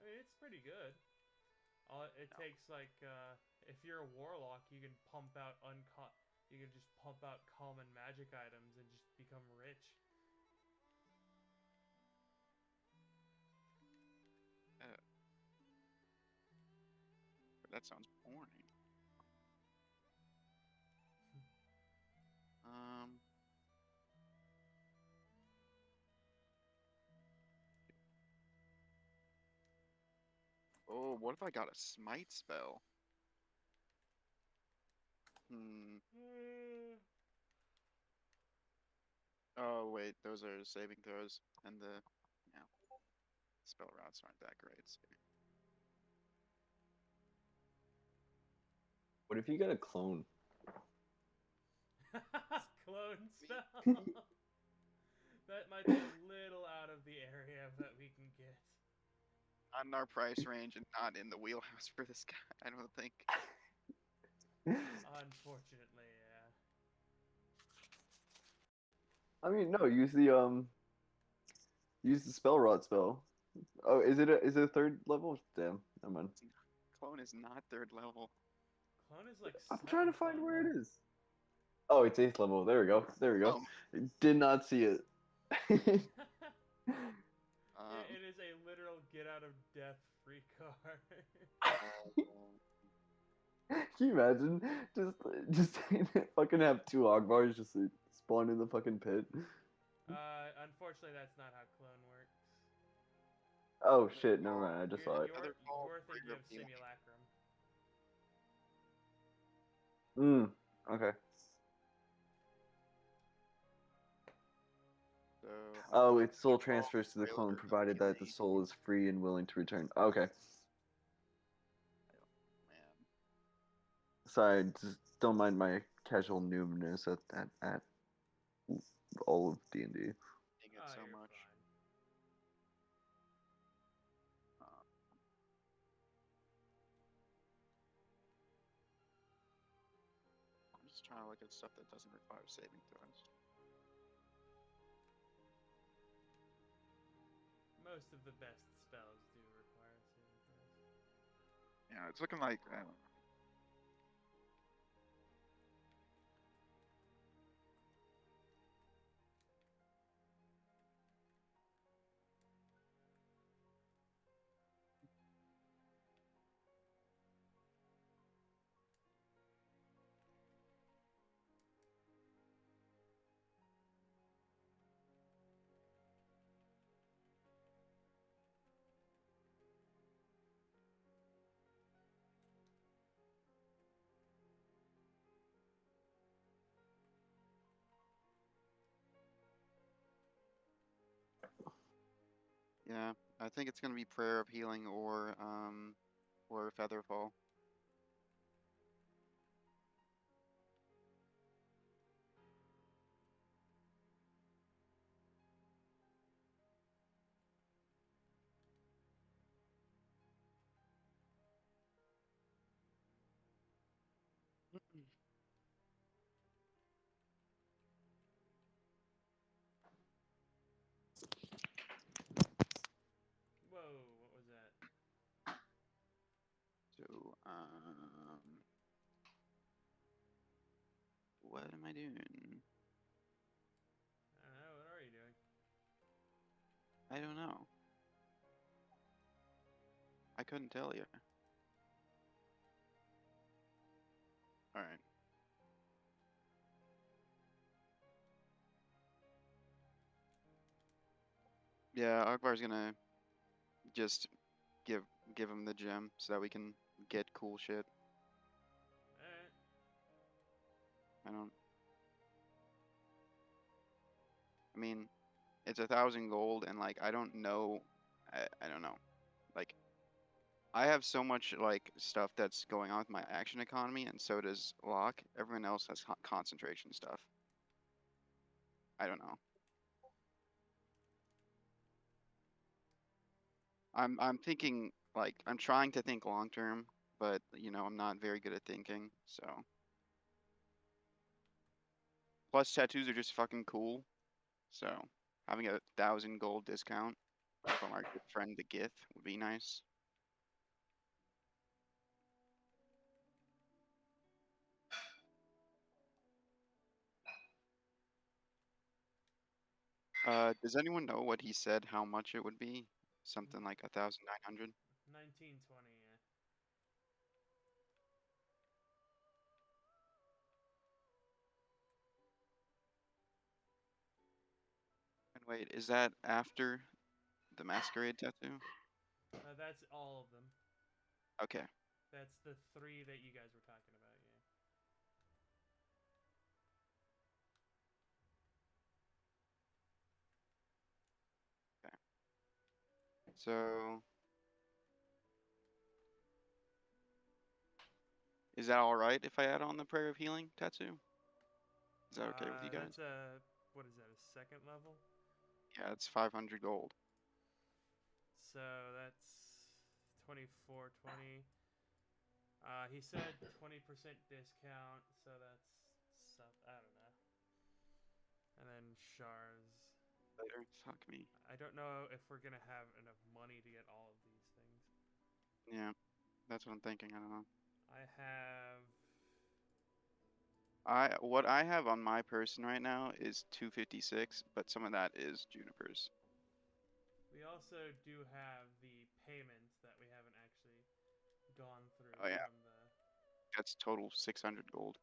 I mean, it's pretty good. All it No. takes like if you're a warlock, you can pump out you can just pump out common magic items and just become rich. That sounds boring. Um. Oh, what if I got a smite spell? Hmm. Oh wait, those are saving throws, and the yeah, spell routes aren't that great. So. What if you get a clone? Clone spell. That might be a little out of the area that we can get. Not in our price range and not in the wheelhouse for this guy, I don't think. Unfortunately, yeah. I mean, no. Use the spell rot spell. Oh, is it a third level? Damn, never mind. Clone is not third level. Clone is like I'm trying to 7th find where level. it is. Oh, it's 8th level. There we go. There we go. Um, Did not see it. Yeah, it is a literal get out of death free card. Can you imagine? Just fucking have two Ogvars just spawn in the fucking pit. Unfortunately, that's not how clone works. Oh shit, never mind. I just saw it. You're thinking of Reveal. Simulacrum. Okay. So, Oh, its soul Revolver transfers to the clone Railer provided that the Melee. soul is free and willing to return. Okay. Man. Sorry, just don't mind my casual noobness at all of D&D. Dang it Oh, so you're much. fine. I'm just trying to look at stuff that doesn't require saving throws. Most of the best spells do require saving throws. Yeah, it's looking like I don't know. Yeah, I think it's gonna be Prayer of Healing or Featherfall. What am I doing? I don't know. What are you doing? I don't know. I couldn't tell you. All right. Yeah, Akbar's gonna just give him the gem so that we can get cool shit. Alright. I mean, it's 1,000 gold, and like I don't know, I don't know, like I have so much like stuff that's going on with my action economy, and so does Locke. Everyone else has concentration stuff. I don't know. I'm thinking like I'm trying to think long term, but you know I'm not very good at thinking. So plus tattoos are just fucking cool. So having a 1,000 gold discount from our good friend the Gith would be nice. Does anyone know what he said? How much it would be? Something like 1,900. 1920. Yeah. And wait, is that after the masquerade tattoo? That's all of them. Okay. That's the 3 that you guys were talking about. Yeah. So is that all right if I add on the prayer of healing tattoo? Is that okay with you guys? That's a what is that? A second level? Yeah, it's 500 gold. So that's 2420. He said 20% discount, so that's I don't know. And then Shar's. Later. Fuck me. I don't know if we're gonna have enough money to get all of these things. Yeah, that's what I'm thinking. I don't know. I have. What I have on my person right now is 256, but some of that is Juniper's. We also do have the payment that we haven't actually gone through Oh yeah, from the. that's total 600 gold.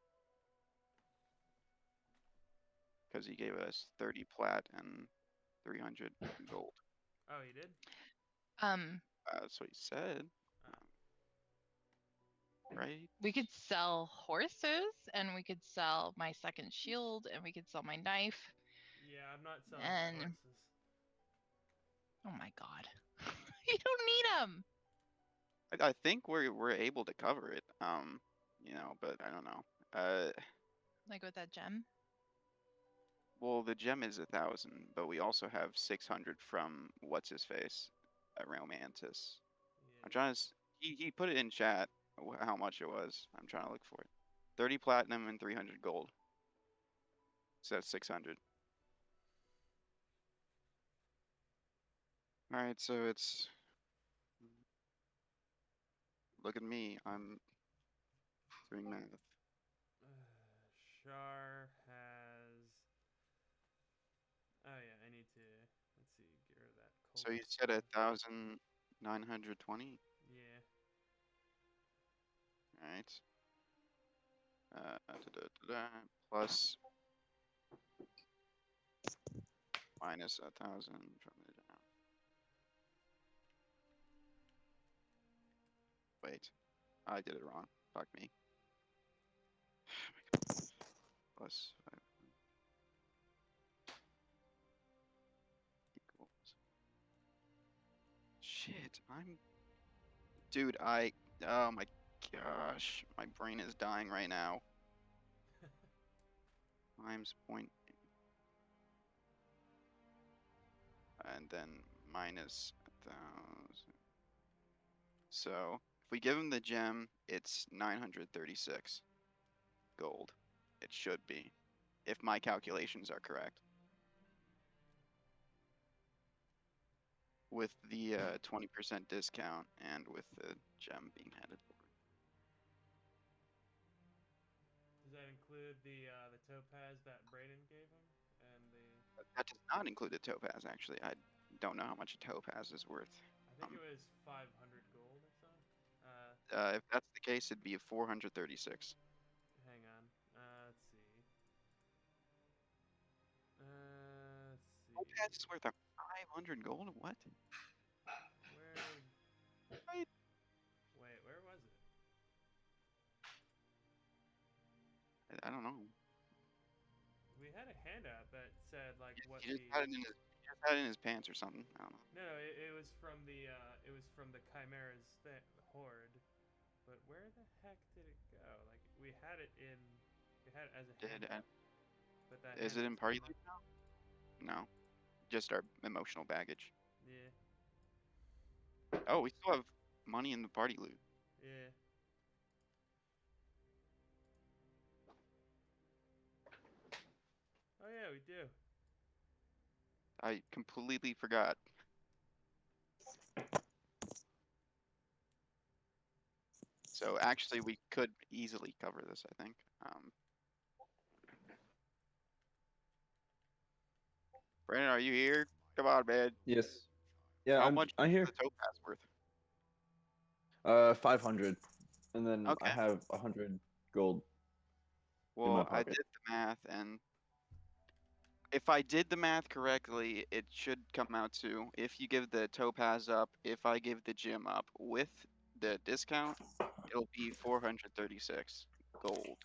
Because he gave us 30 plat and 300 gold. Oh, he did. That's what he said. Right? We could sell horses, and we could sell my second shield, and we could sell my knife. Yeah, I'm not selling And my horses. oh my god, you don't need them. I think we're able to cover it. You know, but I don't know. Like with that gem. Well, the gem is 1,000, but we also have 600 from what's his face, Romantis. Yeah. I'm trying to. He put it in chat how much it was. I'm trying to look for it. 30 platinum and 300 gold. So that's 600. All right, so it's. Look at me. I'm doing math. Shar has. Oh yeah, I need to. Let's see, get rid of that. So you cultist said stuff. 1,920. Yeah. All right. Plus minus 1,000 from the down. Wait, I did it wrong. Fuck me. Plus 5 equals. Shit, dude. Oh my gosh, my brain is dying right now. Times point, and then minus 1,000. So if we give him the gem, it's 936 gold. It should be, if my calculations are correct. With the 20% discount and with the gem being added. Does that include include the topaz that Brayden gave him, and the That does not include the topaz. Actually, I don't know how much a topaz is worth. I think it was 500 gold or something. If that's the case, it'd be 436. Hang on. Let's see. Let's see. Topaz is worth 500 gold. What? Where? Right. Wait, where was it? I don't know. We had a handout that said like what He the. just had it in his, he just had it in his pants or something. I don't know. No, it was from the Chimera's horde. But where the heck did it go? Like we had it as a handout. But that Is it in handout's party gone loot now? No, just our emotional baggage. now. Yeah, Oh, we still have money in the party loot. yeah. Oh yeah, we do. I completely forgot. So actually, we could easily cover this, I think. Brandon, are you here? Come on, man. Yes. Yeah, How much I'm is here. the topaz worth? 500, and then I Okay. have 100 gold in my Well, I pocket. did the math, and if I did the math correctly, it should come out to, if you give the topaz up, if I give the gym up with the discount, it'll be 436 gold.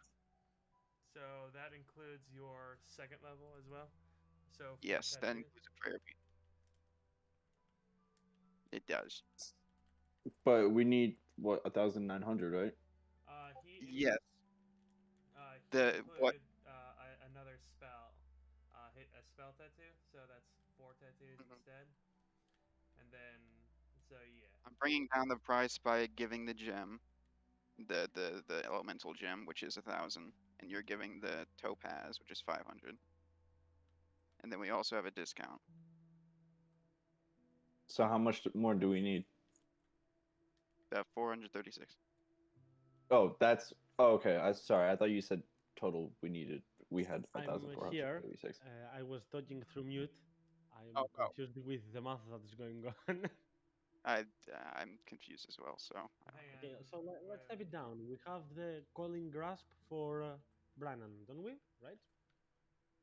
So that includes your second level as well. So 4 Yes, that tattoos. includes a prayer bead. It does. But we need what 1,900, right? He Yes. he What? included another spell, hit a spell tattoo. So that's 4 tattoos Mhm. instead. And then so yeah. I'm bringing down the price by giving the gem, the elemental gem, which is 1,000, and you're giving the topaz, which is 500. And then we also have a discount. So how much more do we need? 436. Oh, that's okay. Sorry, I thought you said total we had I'm here. 1,436. I was dodging through mute. I'm Oh, oh. confused with the math that is going on. I'm confused as well. So Hang on. Okay, so let's wait. type it down. We have the calling grasp for Brannan, don't we? Right?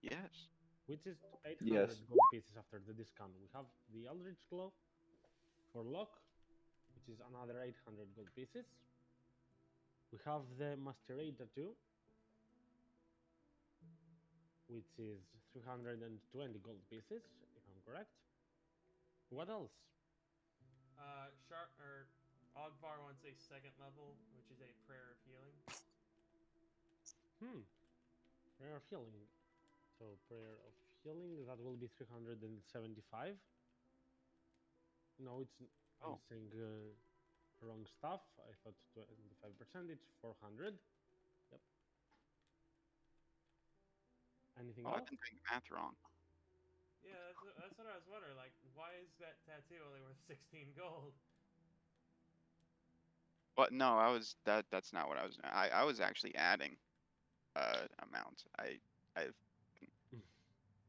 yes. Which is 800 Yes. gold pieces after the discount. We have the Eldritch Glow for Locke, which is another 800 gold pieces. We have the Masquerade Tattoo, which is 320 gold pieces, if I'm correct. What else? Ogvar wants a second level, which is a prayer of healing. Prayer of Healing. So Prayer of Healing, that will be 375. No, it's I'm Oh. saying wrong stuff. I thought 25%. It's 400. Yep. Anything Oh, I've else? been doing the math wrong. Yeah, that's what I was wondering. Like, why is that tattoo only worth 16 gold? But no, that's not what I was doing. I was actually adding amounts. I've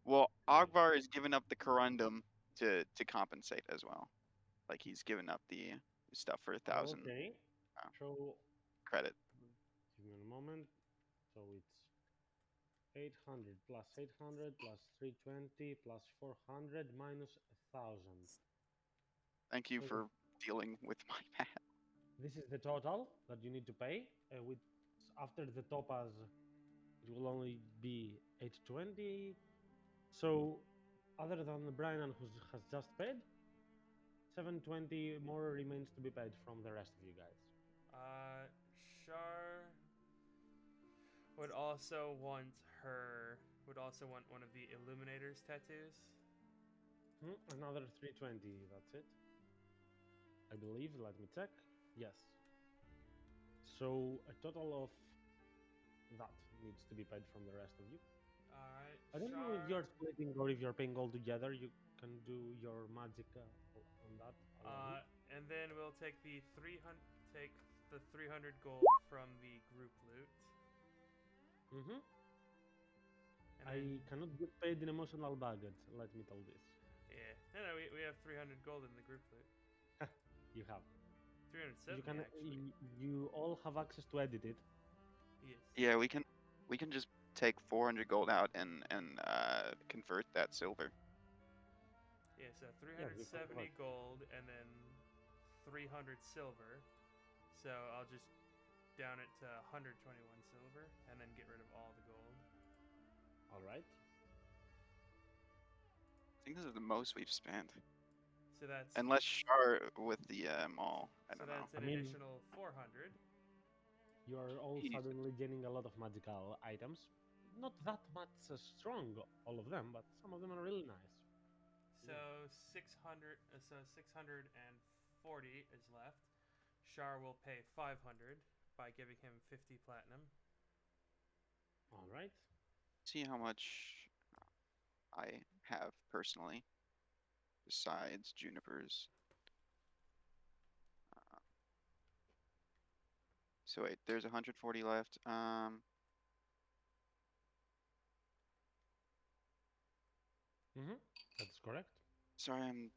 well, Ogvar is giving up the corundum to compensate as well. Like he's given up the stuff for 1,000 Okay. So credit. give me a moment. So it's 800 plus 800 plus 320 plus 400 minus 1,000. Thank you So for dealing with my math. this is the total that you need to pay. With after the topaz, it will only be 820. So other than Brian who has just paid, 720 more remains to be paid from the rest of you guys. Shar would also want one of the Illuminator's tattoos. Another 320, that's it. I believe, let me check. Yes. So a total of that needs to be paid from the rest of you. Alright, I don't know if you're splitting or if you're paying all together. You can do your magic on that alone. And then we'll take the 300 gold from the group loot. Mm-hmm. And I then, cannot get paid in emotional baggage, let me tell this. yeah. No, we have 300 gold in the group loot. You have. 370 You can. actually. You all have access to edit it. Yes. Yeah, we can just take 400 gold out and convert that silver. Yeah, so Yeah, you can 370 gold and then 300 silver. So I'll just down it to 121 silver and then get rid of all the gold. All right. I think this is the most we've spent. So that's Unless Char with the mall. I so don't know. that's an I mean- additional 400. You are all Easy. suddenly gaining a lot of magical items. Not that much strong, all of them, but some of them are really nice. So 600 so 640 is left. Shar will pay 500 by giving him 50 platinum. All right. See how much I have personally, besides Juniper's. So wait, there's 140 left. Mm-hmm. That's correct. Sorry, I'm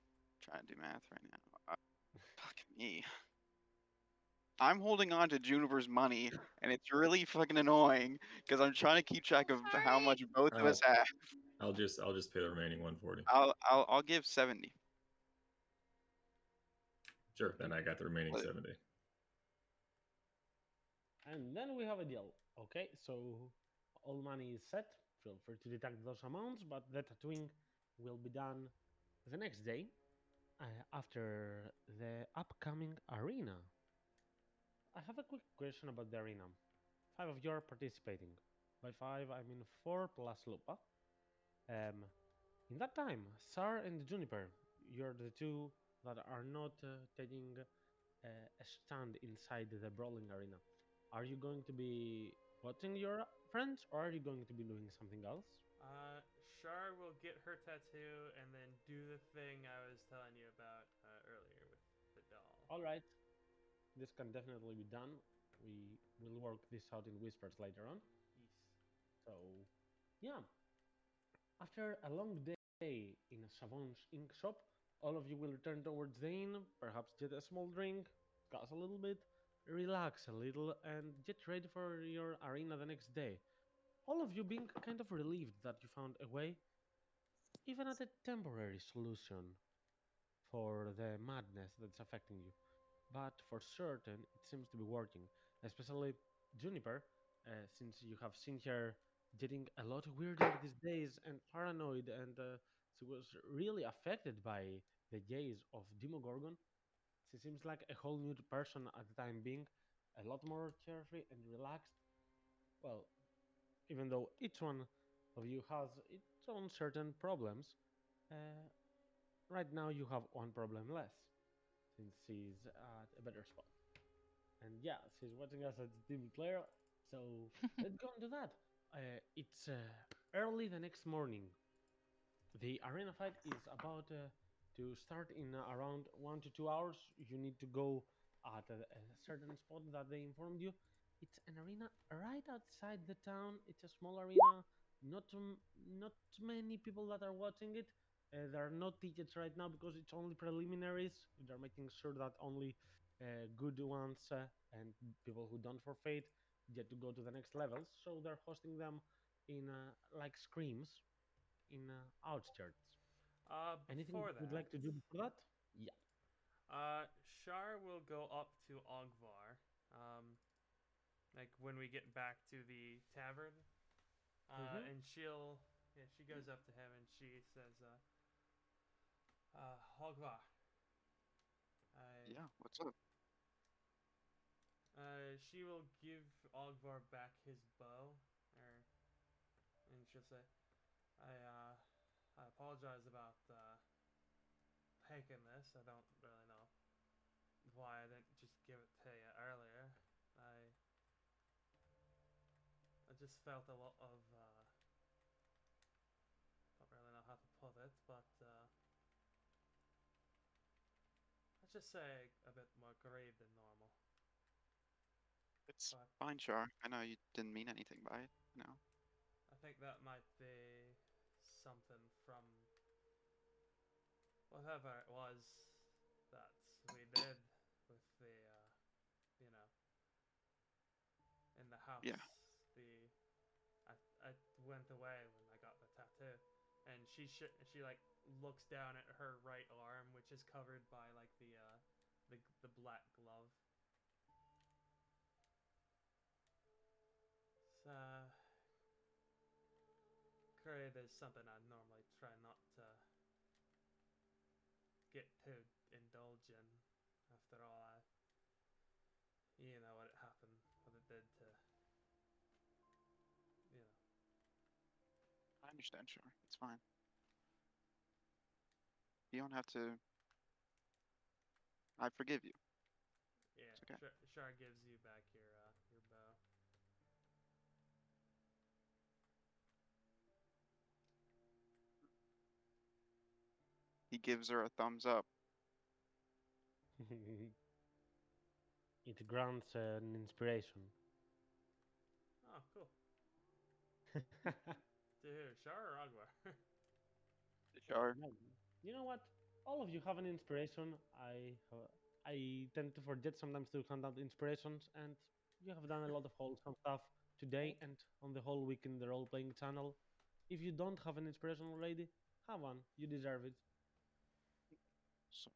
trying to do math right now. Fuck me. I'm holding on to Juniper's money, and it's really fucking annoying because I'm trying to keep track of how Sorry. much both of us Oh. have. I'll just pay the remaining 140. I'll give 70. Sure, then I got the remaining But- 70. And then we have a deal. Okay, so all money is set. Feel free to deduct those amounts, but the tattooing will be done the next day after the upcoming arena. I have a quick question about the arena. 5 of you are participating. By 5, I mean 4 plus Lupa. In that time, Sar and Juniper, you're the two that are not taking a stand inside the brawling arena. Are you going to be watching your friends, or are you going to be doing something else? Shar will get her tattoo and then do the thing I was telling you about earlier with the doll. All right, this can definitely be done. We will work this out in whispers later on. Yes. So, yeah. After a long day in a Savon's ink shop, all of you will return towards the inn, perhaps get a small drink, discuss a little bit, relax a little, and get ready for your arena the next day. All of you being kind of relieved that you found a way, even at a temporary solution for the madness that's affecting you. But for certain, it seems to be working, especially Juniper, since you have seen her getting a lot weirder these days and paranoid, and she was really affected by the gaze of Demogorgon. She seems like a whole new person at the time being, a lot more carefree and relaxed. Well, even though each one of you has its own certain problems, uh, right now you have one problem less, since she's at a better spot. And yeah, she's watching us as team player, so let's go into that. It's early the next morning. The arena fight is about to start in around 1 to 2 hours. You need to go at a certain spot that they informed you. It's an arena right outside the town. It's a small arena. Not many people that are watching it. There are no tickets right now because it's only preliminaries. They're making sure that only good ones and people who don't forfeit get to go to the next levels. So they're hosting them in like screams in outskirts. Anything Before you'd that, like to do before that? Yeah. Shar will go up to Ogvar, like when we get back to the tavern, Mhm. and she goes up to him and she says, Ogvar, Yeah, what's up? she will give Ogvar back his bow, and she'll say, I apologize about taking this. I don't really know why I didn't just give it to you earlier. I just felt a lot of don't really know how to put it, but let's just say a bit more grave than normal. It's But fine, Char. I know you didn't mean anything by it. No. I think that might be something from whatever it was that we did with the, you know, in the house. Yeah. The I went away when I got the tattoo, and she like looks down at her right arm, which is covered by like the black glove. So, Curry, there's something I normally try not to get too indulge in. After all, you know what happened, what it did to, you know. I understand, Char. It's fine. You don't have to. I forgive you. Yeah, It's okay. Shar gives you back your bow. He gives her a thumbs up. It grants an inspiration. Oh, cool. To who, Shar or Agwar? Char. No, you know what? All of you have an inspiration. I tend to forget sometimes to hand out inspirations, and you have done a lot of wholesome stuff today and on the whole week in the role playing channel. If you don't have an inspiration already, have one. You deserve it. So,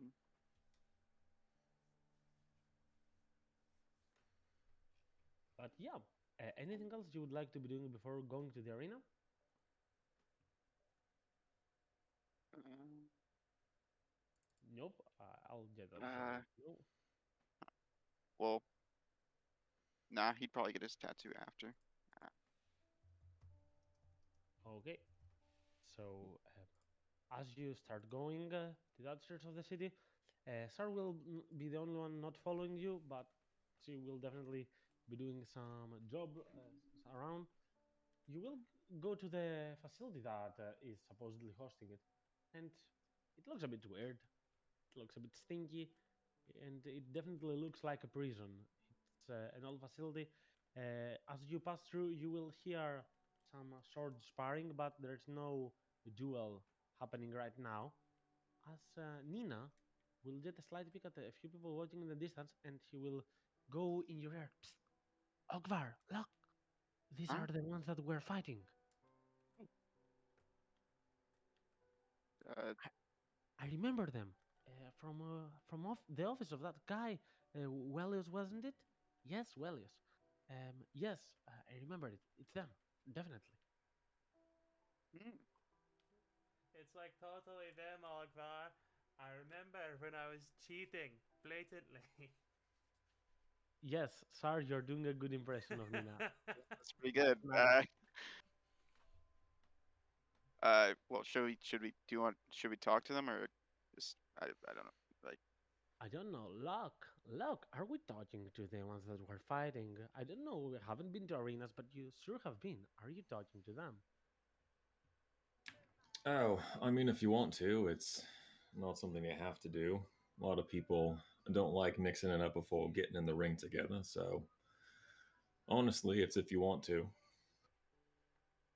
But yeah, anything else you would like to be doing before going to the arena? uh, Nope. I'll get that. uh, No. well, nah, he'd probably get his tattoo after. Okay. So, as you start going to the outskirts of the city, Sar will be the only one not following you, but she will definitely be doing some job around. You will go to the facility that is supposedly hosting it, and it looks a bit weird. It looks a bit stinky, and it definitely looks like a prison. It's an old facility. As you pass through, you will hear some sword sparring, but there's no duel happening right now. As Nina will get a slight peek at a few people watching in the distance, and he will go in your ear. Psst, Ogvar, look! These Huh? are the ones that we're fighting. Uh, I remember them from off the office of that guy, Wellius, wasn't it? Yes, Wellius. Yes, I remember it. It's them, definitely. hmm, It's like totally them, Agvar. I remember when I was cheating blatantly. Yes, Sar, you're doing a good impression of Nina. that's pretty good. Nice. Well, should we talk to them or just I don't know. Like, I don't know. Look, are we talking to the ones that were fighting? I don't know. We haven't been to arenas, but you sure have been. Are you talking to them? Oh, I mean, if you want to, it's not something you have to do. A lot of people don't like mixing it up before getting in the ring together, so honestly, it's if you want to.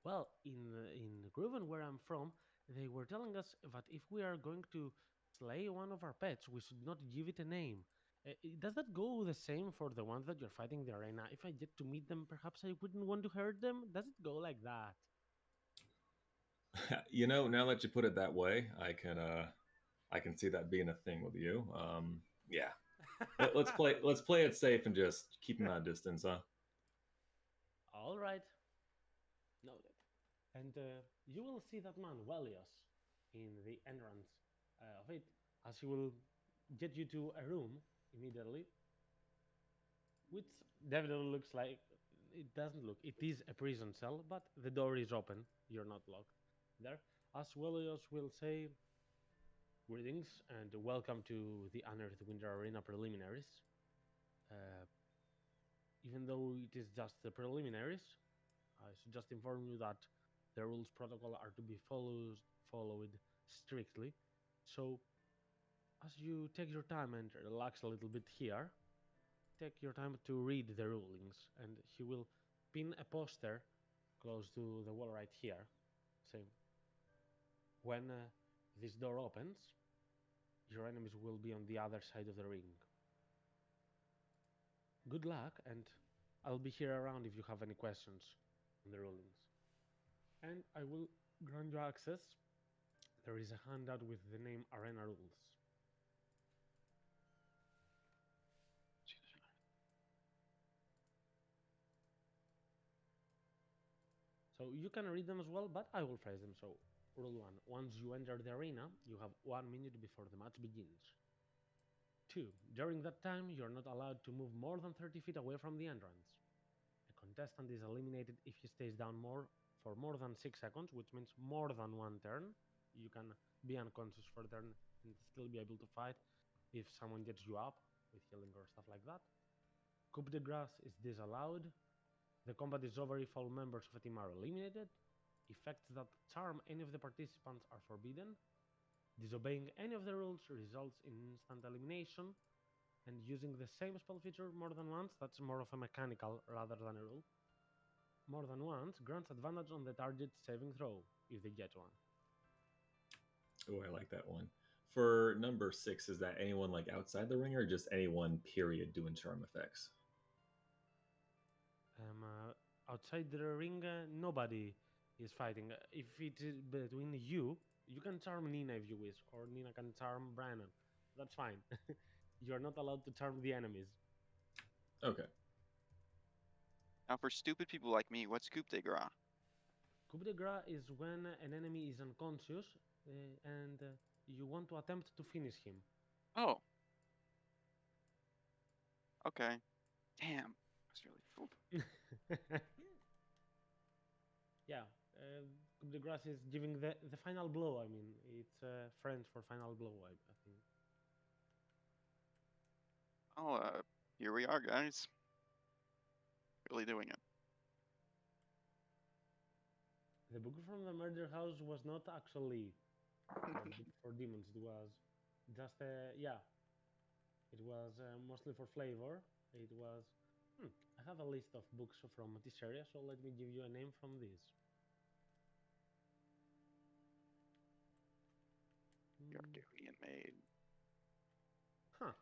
Well, in Grooven, where I'm from, they were telling us that if we are going to slay one of our pets, we should not give it a name. Does that go the same for the ones that you're fighting in the arena? If I get to meet them, perhaps I wouldn't want to hurt them. Does it go like that? You know, now that you put it that way, I can see that being a thing with you. Yeah. Let's play it safe and just keep them at a distance, huh? All right, noted. And you will see that man, Wellios, in the entrance of it, as he will get you to a room immediately, which definitely looks like it doesn't look. It is a prison cell, but the door is open. You're not locked there. As Wellios will say, greetings and welcome to the Unearthed Winter Arena preliminaries. Uh, Even though it is just the preliminaries, I should just inform you that the rules protocol are to be followed strictly. So, as you take your time and relax a little bit here, take your time to read the rulings, and he will pin a poster close to the wall right here. Same. When this door opens, your enemies will be on the other side of the ring. Good luck, and I'll be here around if you have any questions on the rulings. And I will grant you access. There is a handout with the name Arena Rules. So you can read them as well, but I will phrase them. So, rule 1. Once you enter the arena, you have 1 minute before the match begins. 2. During that time, you are not allowed to move more than 30 feet away from the entrance. A contestant is eliminated if he stays down for more than 6 seconds, which means more than 1 turn. You can be unconscious for a turn and still be able to fight if someone gets you up with healing or stuff like that. Coup de grace is disallowed. The combat is over if all members of a team are eliminated. Effects that charm any of the participants are forbidden. Disobeying any of the rules results in instant elimination. And using the same spell feature more than once, that's more of a mechanical rather than a rule, more than once grants advantage on the target's saving throw, if they get one. Oh, I like that one. For number 6, is that anyone like outside the ring or just anyone period doing charm effects? Outside the ring, nobody is fighting. If it is between you, you can charm Nina if you wish, or Nina can charm Brandon. That's fine. You're not allowed to charm the enemies. Okay. Now, for stupid people like me, what's coup de grace? Coup de grace is when an enemy is unconscious and you want to attempt to finish him. Oh. Okay. Damn. I was really fooled. Yeah, coup de grace is giving the final blow. I mean, it's French for final blow, I think. Oh, here we are, guys. Really doing it. The book from the murder house was not actually a book for demons. It was just yeah. It was mostly for flavor. It was. I have a list of books from this area, so let me give you a name from this. The Argonian Maid. Huh.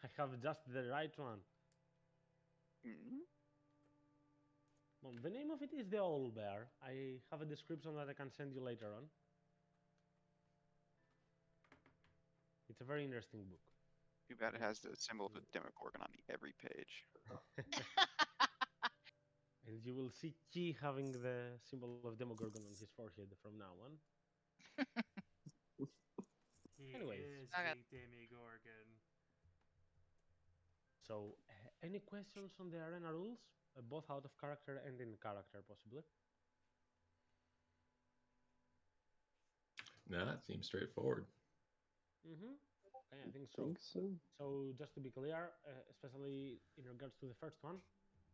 I have just the right one. Mm-hmm. Well, the name of it is The Owl Bear. I have a description that I can send you later on. It's a very interesting book. Too bad it has the symbol of the Demogorgon on every page. And you will see Chi having the symbol of Demogorgon on his forehead from now on. He Anyways. is Okay. the Demogorgon. So, any questions on the arena rules? Both out of character and in character, possibly. No, that seems straightforward. Okay, I think I so. think so. So, just to be clear, especially in regards to the first one,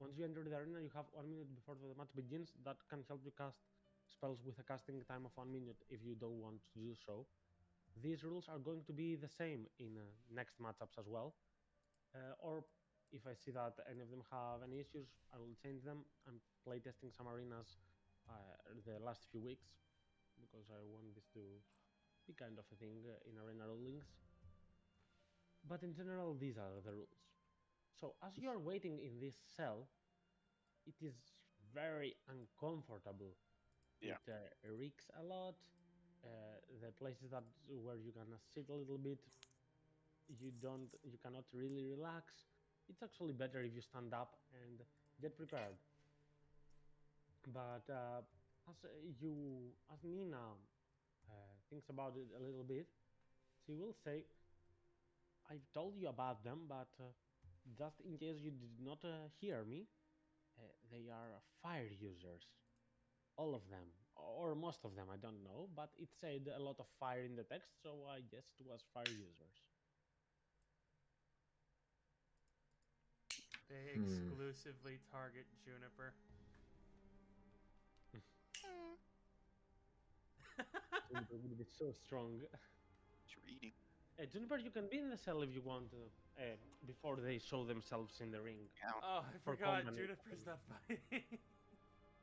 once you enter the arena, you have 1 minute before the match begins. That can help you cast spells with a casting time of 1 minute if you don't want to do so. These rules are going to be the same in next matchups as well. Or if I see that any of them have any issues, I will change them. I'm playtesting some arenas the last few weeks because I want this to be kind of a thing in arena rulings. But in general, these are the rules. So as you are waiting in this cell, it is very uncomfortable. Yeah. It reeks a lot. The places that where you can sit a little bit, you cannot really relax. It's actually better if you stand up and get prepared. But as Nina thinks about it a little bit, she will say, "I've told you about them, but just in case you did not hear me, they are fire users, all of them, or most of them. I don't know, but it said a lot of fire in the text, so I guess it was fire users." They exclusively target Juniper. It would be so strong. It's reading. Juniper, you can be in the cell if you want before they show themselves in the ring. Count. Oh, I For forgot company. Juniper's not fighting.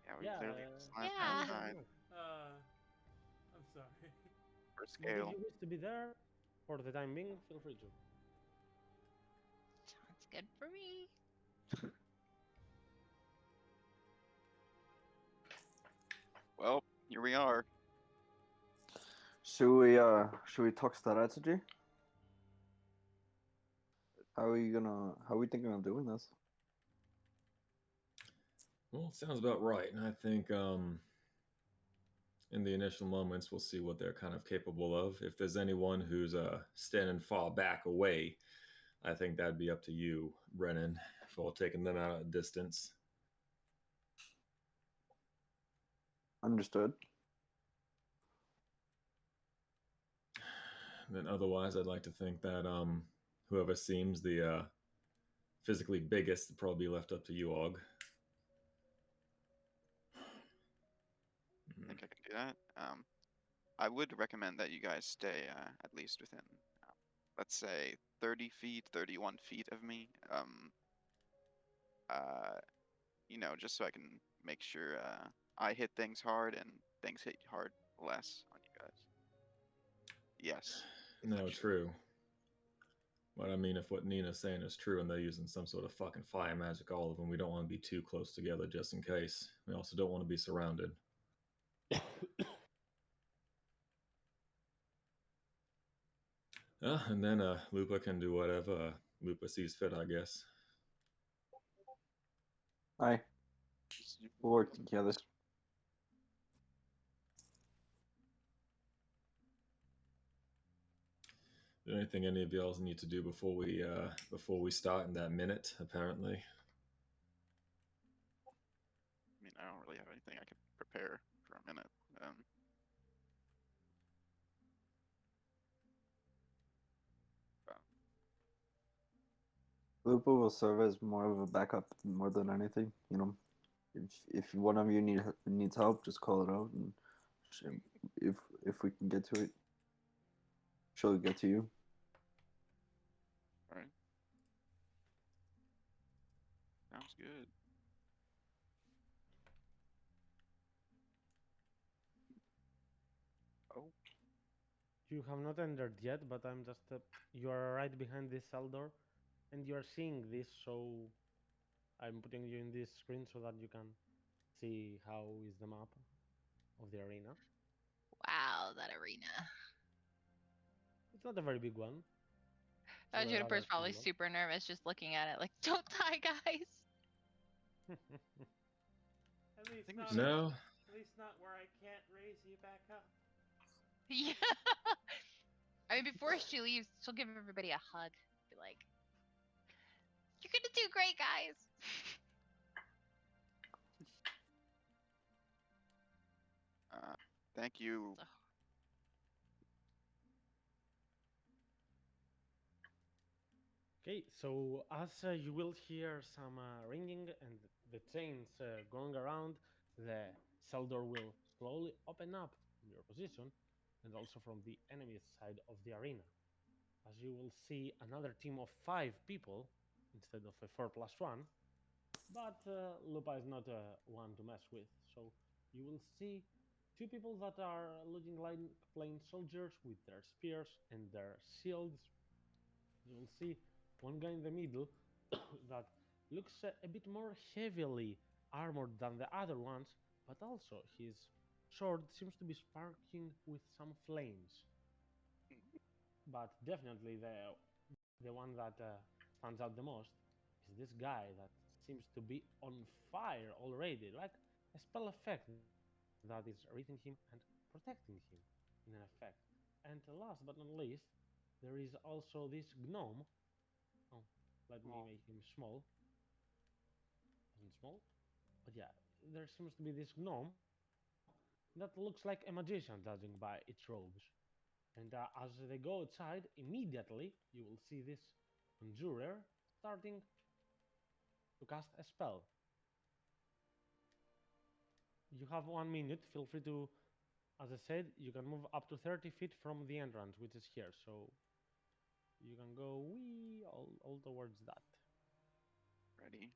Yeah, we Yeah, clearly missed last Yeah. time. I'm sorry. For But if scale. you wish to be there for the time being, feel free to. Sounds good for me. Well, here we are. Should we talk strategy? How are we thinking of doing this? Well, it sounds about right. And I think in the initial moments, we'll see what they're kind of capable of. If there's anyone who's standing far back away, I think that'd be up to you, Brennan, for taking them out at a distance. Understood. And then otherwise, I'd like to think that whoever seems the physically biggest would probably be left up to you, Og. I think I can do that. I would recommend that you guys stay at least within, let's say, 30 feet, 31 feet of me. You know, just so I can make sure I hit things hard and things hit hard less on you guys. Yes. No, essentially. true. But I mean, if what Nina's saying is true and they're using some sort of fucking fire magic, all of them, we don't want to be too close together just in case. We also don't want to be surrounded. And then Lupa can do whatever Lupa sees fit, I guess. Aye, we'll work together. Is there anything any of y'all need to do before we start in that minute? Apparently. I mean, I don't really have anything I can prepare for a minute. Lupa will serve as more of a backup more than anything. You know, if one of you needs help, just call it out, and if we can get to it, she'll get to you. All right. Sounds good. Oh, You have not entered yet, but I'm just. You are right behind this cell door, and you are seeing this, so I'm putting you in this screen so that you can see how is the map of the arena. Wow, that arena. It's not a very big one. It's a rather Juniper's probably small super nervous just looking at it, like, don't die, guys. one. At least think we not. No. At least not where I can't raise you back up. Yeah. I mean, before she leaves, she'll give everybody a hug. Be like, "You're gonna do great, guys." thank you. So, Okay, so as you will hear some ringing and the chains going around, the cell door will slowly open up in your position and also from the enemy's side of the arena. As you will see another team of 5 people instead of a 4+1, but Lupa is not one to mess with. So you will see 2 people that are looking like plain soldiers with their spears and their shields. You will see one guy in the middle that looks a bit more heavily armored than the other ones, but also his sword seems to be sparking with some flames. But definitely the one that stands out the most is this guy that seems to be on fire already, like a spell effect that is reading him and protecting him in an effect. And last but not least, there is also this gnome. Oh, let me Oh. make him small. And small. But yeah, there seems to be this gnome that looks like a magician, judging by its robes. And as they go outside, immediately you will see this conjurer starting to cast a spell. You have 1 minute. Feel free to, as I said, you can move up to 30 feet from the entrance, which is here. So you can go wee all towards that. Ready?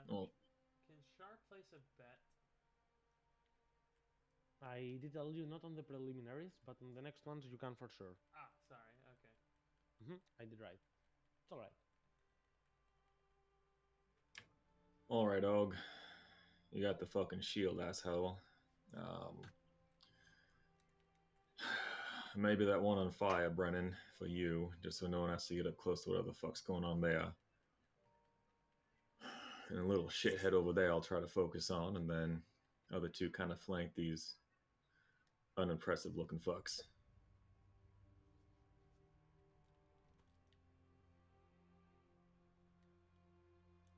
Well, Can Shar place a bet? I did tell you not on the preliminaries, but on the next ones you can for sure. Ah, sorry. Okay. I did right. It's alright. all right, Og. You got the fucking shield, asshole. Um, maybe that one on fire, Brennan, for you, just so no one has to get up close to whatever the fuck's going on there. And a little shithead over there I'll try to focus on, and then other two kind of flank these unimpressive looking fucks.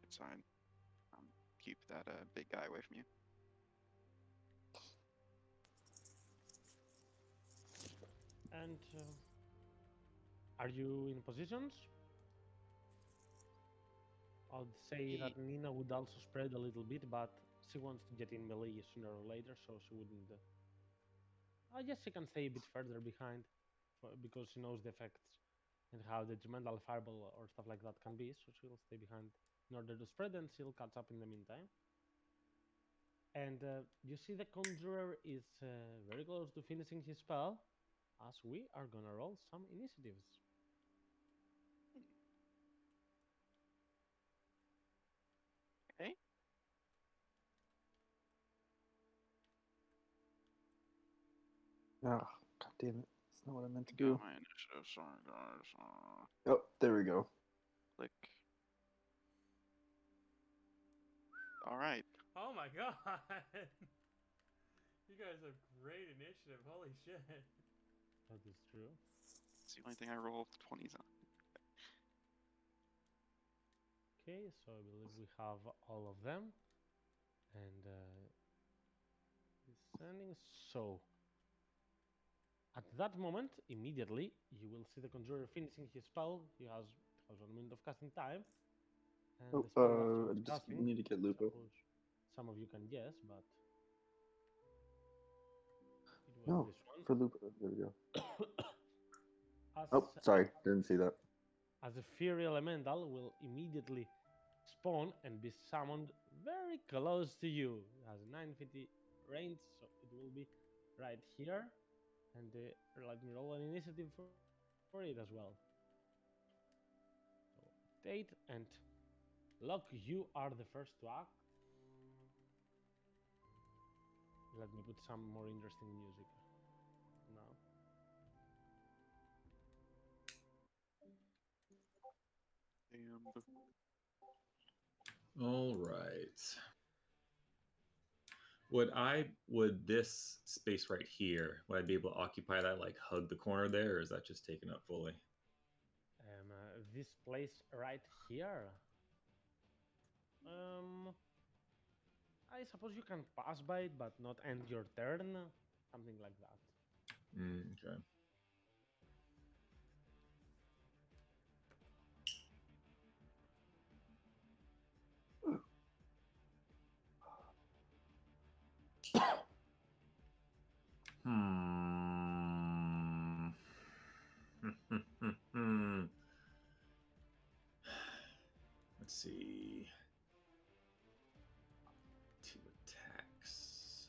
It's fine. Keep that big guy away from you. And are you in positions? I'd say that Nina would also spread a little bit, but she wants to get in melee sooner or later, so she wouldn't. I guess she can stay a bit further behind, because she knows the effects and how detrimental fireball or stuff like that can be, so she'll stay behind in order to spread, and she'll catch up in the meantime. And you see the Conjurer is very close to finishing his spell, as we are gonna roll some initiatives. Okay. Ah, god damn it. That's not what I meant to do. My initiative, sorry guys. Oh, there we go. Click. All right. Oh my god! You guys have great initiative. Holy shit. That is true. It's the only thing I rolled 20s on. Okay, so I believe we have all of them. And descending. So, at that moment, immediately, you will see the Conjurer finishing his spell. He has 1 minute of casting time. And Oh, the spell that he was I just casting, need to get I Lupo. suppose some of you can guess, but it was No, this one. for Lupo. There we go. As, Oh, sorry, didn't see that. as a Fury Elemental will immediately spawn and be summoned very close to you. It has 950 range, so it will be right here. And let me roll an initiative for it as well. So, date and Locke, you are the first to act. Let me put some more interesting music now. And All right. Would this space right here, would I be able to occupy that, like hug the corner there, or is that just taken up fully? This place right here. I suppose you can pass by it, but not end your turn. Something like that. Okay. Hmm. Let's see. 2 attacks.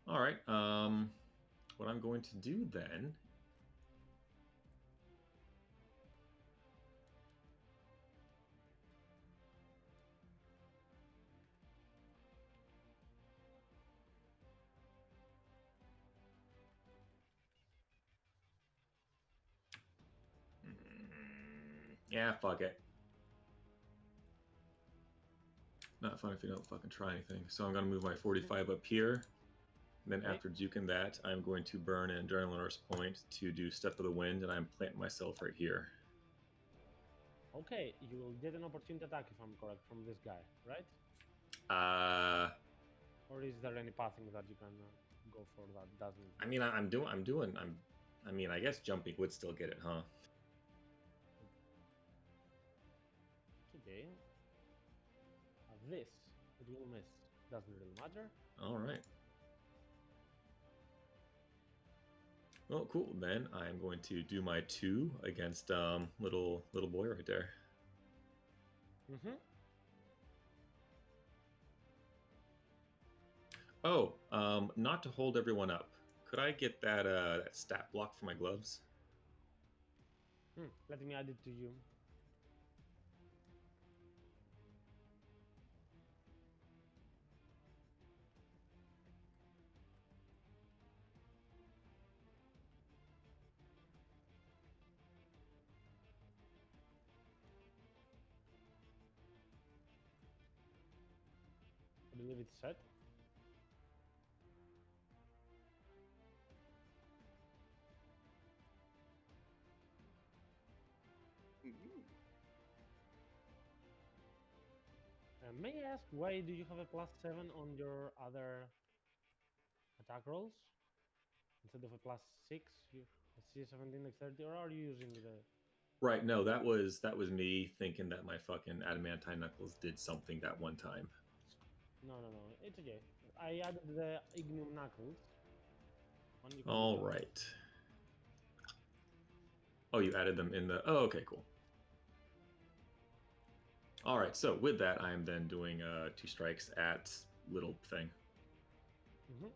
All right. What I'm going to do then. Yeah, fuck it. Not fun if you don't fucking try anything. So I'm gonna move my 45 up here. Then Okay. after juking that, I'm going to burn an Adrenaline Rush point to do Step of the Wind, and I'm planting myself right here. Okay, you will get an opportunity attack if I'm correct from this guy, right? Or is there any pathing that you can go for that doesn't? I mean, I mean, I guess jumping would still get it, huh? Okay. This it will miss. Doesn't really matter. All right. Well, cool. Then I'm going to do my 2 against little boy right there. Mm-hmm. Oh, not to hold everyone up. Could I get that stat block for my gloves? Let me add it to you. I believe it's set. Ooh. May I ask why do you have a +7 on your other attack rolls instead of a +6? You see 17 dexterity, or are you using the? Right. No, that was me thinking that my fucking adamantine knuckles did something that one time. No, no, no. It's okay. I added the Ignium Knuckles. One you can All use. right. Oh, you added them in the. Oh, okay, cool. All right. So with that, I am then doing 2 strikes at little thing. Mm-hmm.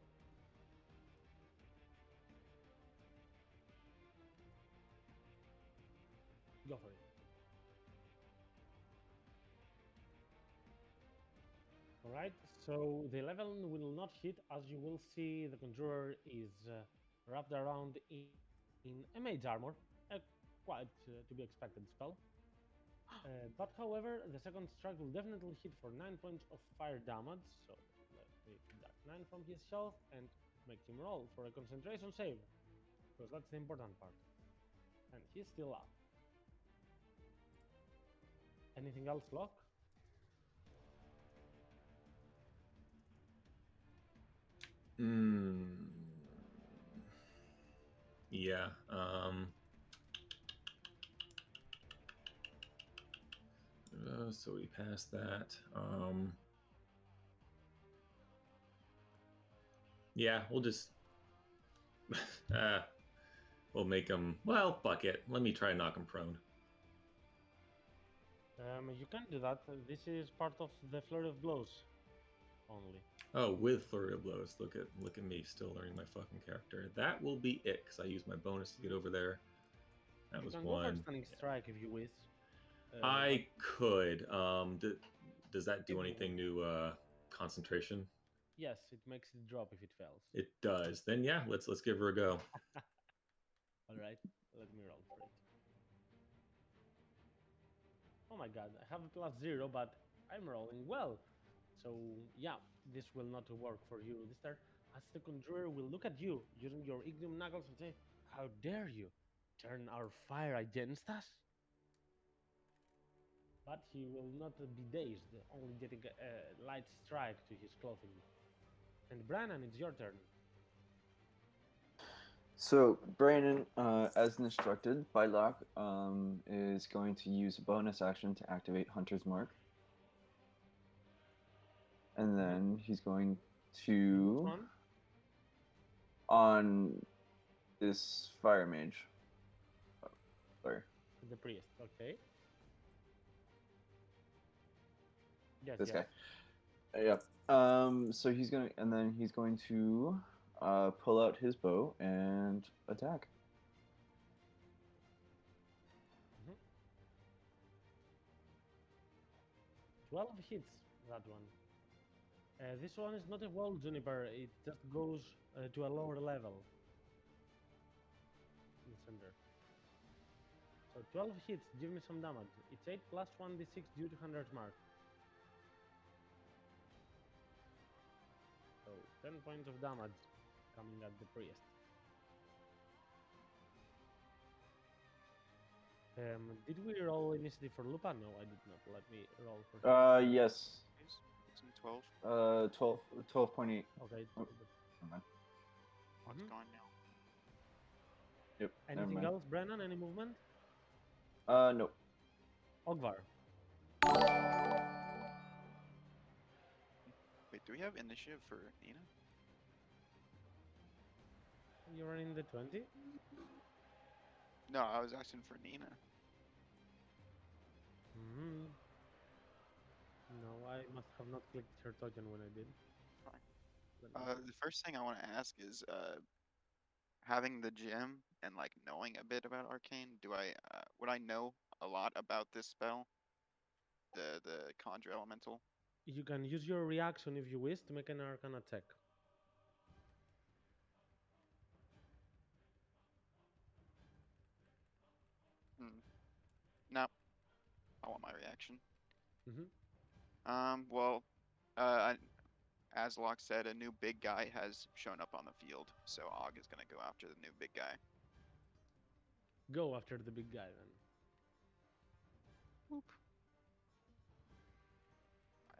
Go for it. Alright, so the 11 will not hit, as you will see the Conjurer is wrapped around in a mage armor, a quite to be expected spell. But however, the second strike will definitely hit for 9 points of fire damage, so let me deduct 9 from his health and make him roll for a concentration save, because that's the important part. And he's still up. Anything else, Locke? Hmm. Yeah. So we passed that. Yeah, we'll just. We'll make him. Well, fuck it. Let me try and knock him prone. You can do that. This is part of the flurry of blows only. Oh, with flurry of blows. Look at me, still learning my fucking character. That will be it, because I used my bonus to get over there. That You was can go for one. stunning Yeah. strike if you wish. I could. Does that do It anything to concentration? yes, it makes it drop if it fails. It does. Then yeah, let's give her a go. All right, let me roll for it. Oh my god, I have a +0, but I'm rolling well. So yeah, this will not work for you this turn, as the Conjurer will look at you using your Ignium Knuckles and say, "How dare you turn our fire against us?" But he will not be dazed, only getting a light strike to his clothing. And Brannan, it's your turn. So Brandon, as instructed by Locke, is going to use a bonus action to activate Hunter's Mark, and then he's going Which to one? on this fire mage. Oh, sorry, The priest. Okay. Yes, this yes. guy. Yep. So he's going, and then he's going to pull out his bow and attack. Mhm. 12 hits, that one. This one is not a wall juniper, it just goes to a lower level in the center. So 12 hits, give me some damage. It's 8 plus 1d6 due to Hunter's Mark. So 10 points of damage coming at the priest. Did we roll initiative for Lupa? No, I did not. Let me roll for him. Yes. It's in 12. 12.8. Okay. Oh, never mind. Oh, it's Mhm. gone now. Yep. Never Anything mind. else, Brennan? Any movement? Nope. Ogvar. Wait, do we have initiative for Nina? You're in the 20? No, I was asking for Nina. Hmm. No, I must have not clicked her token when I did. Fine. Let me see. The first thing I want to ask is, having the gym and like knowing a bit about arcane, would I know a lot about this spell, the conjure elemental? You can use your reaction if you wish to make an arcana check. Hmm. No, I want my reaction. Mm-hmm. Well, uh, as Locke said, a new big guy has shown up on the field, so Og is gonna go after the new big guy. Go after the big guy then. Whoop.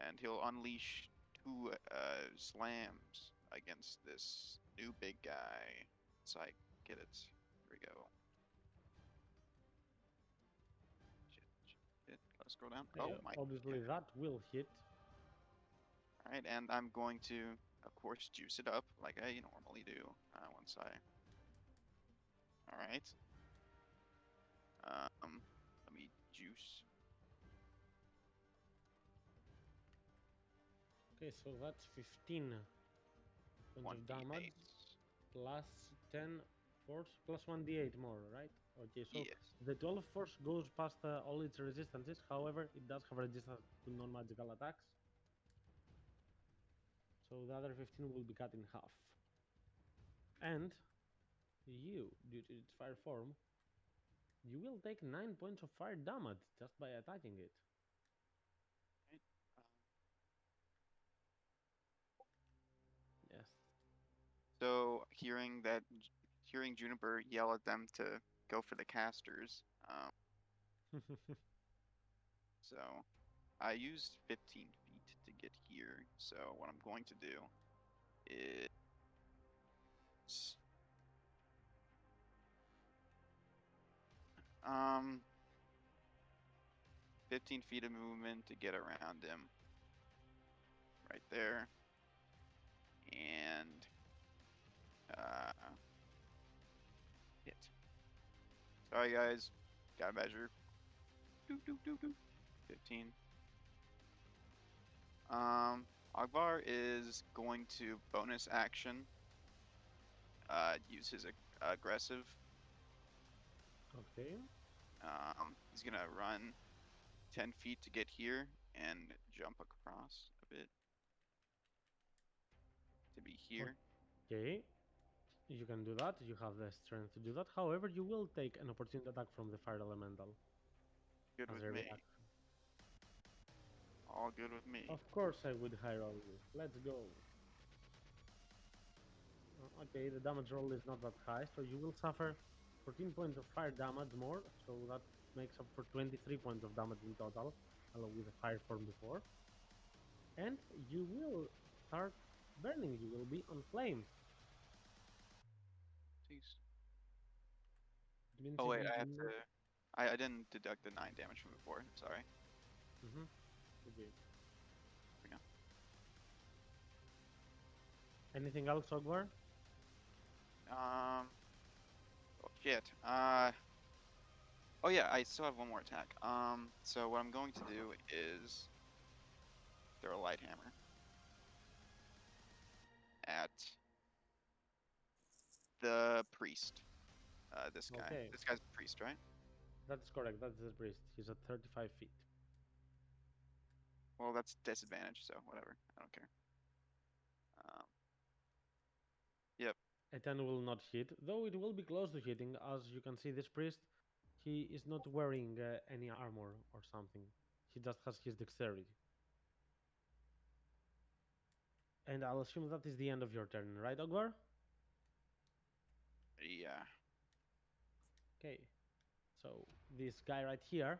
And he'll unleash two slams against this new big guy. So I get it. Here we go. Shit. Gotta scroll down. Okay, Oh my obviously god. that will hit. Alright, and I'm going to, of course, juice it up like I normally do once I. Alright. Let me juice. Okay, so that's 15 points of damage 1d8. plus 10 force plus 1d8 more, right? Okay, so Yes. the 12 force goes past all its resistances. However, it does have resistance to non-magical attacks. So the other 15 will be cut in half. And you, due to its fire form, you will take 9 points of fire damage just by attacking it. Right. Yes. So hearing Juniper yell at them to go for the casters. So I used 15 feet to get here. So what I'm going to do is 15 feet of movement to get around him. Right there. And hit. Sorry guys. Gotta measure. Doo, doo, doo, doo. 15. Ogvar is going to bonus action. Use his aggressive. Okay. He's gonna run 10 feet to get here and jump across a bit to be here. Okay. You can do that. You have the strength to do that. However, you will take an opportunity attack from the fire elemental Good as with a me. reaction. All good with me. Of course, I would hire all you. Let's go. Okay, the damage roll is not that high, so you will suffer 14 points of fire damage more, so that makes up for 23 points of damage in total, along with the fire form before. And you will start burning. You will be on flames. Jeez. It means Oh if wait, you I do have to. not... I didn't deduct the 9 damage from before. Sorry. Okay. Here we go. Anything else, Ogvar? Oh shit. Oh yeah, I still have one more attack. So what I'm going to do is throw a light hammer at the priest. This guy. Okay, This guy's the priest, right? that's correct. That's the priest. He's at 35 feet. Well, that's disadvantage, so whatever. I don't care. Um, yep. A 10 will not hit, though it will be close to hitting. As you can see, this priest, he is not wearing any armor or something. He just has his dexterity. And I'll assume that is the end of your turn, right, Ogvar? Yeah. Okay. So this guy right here,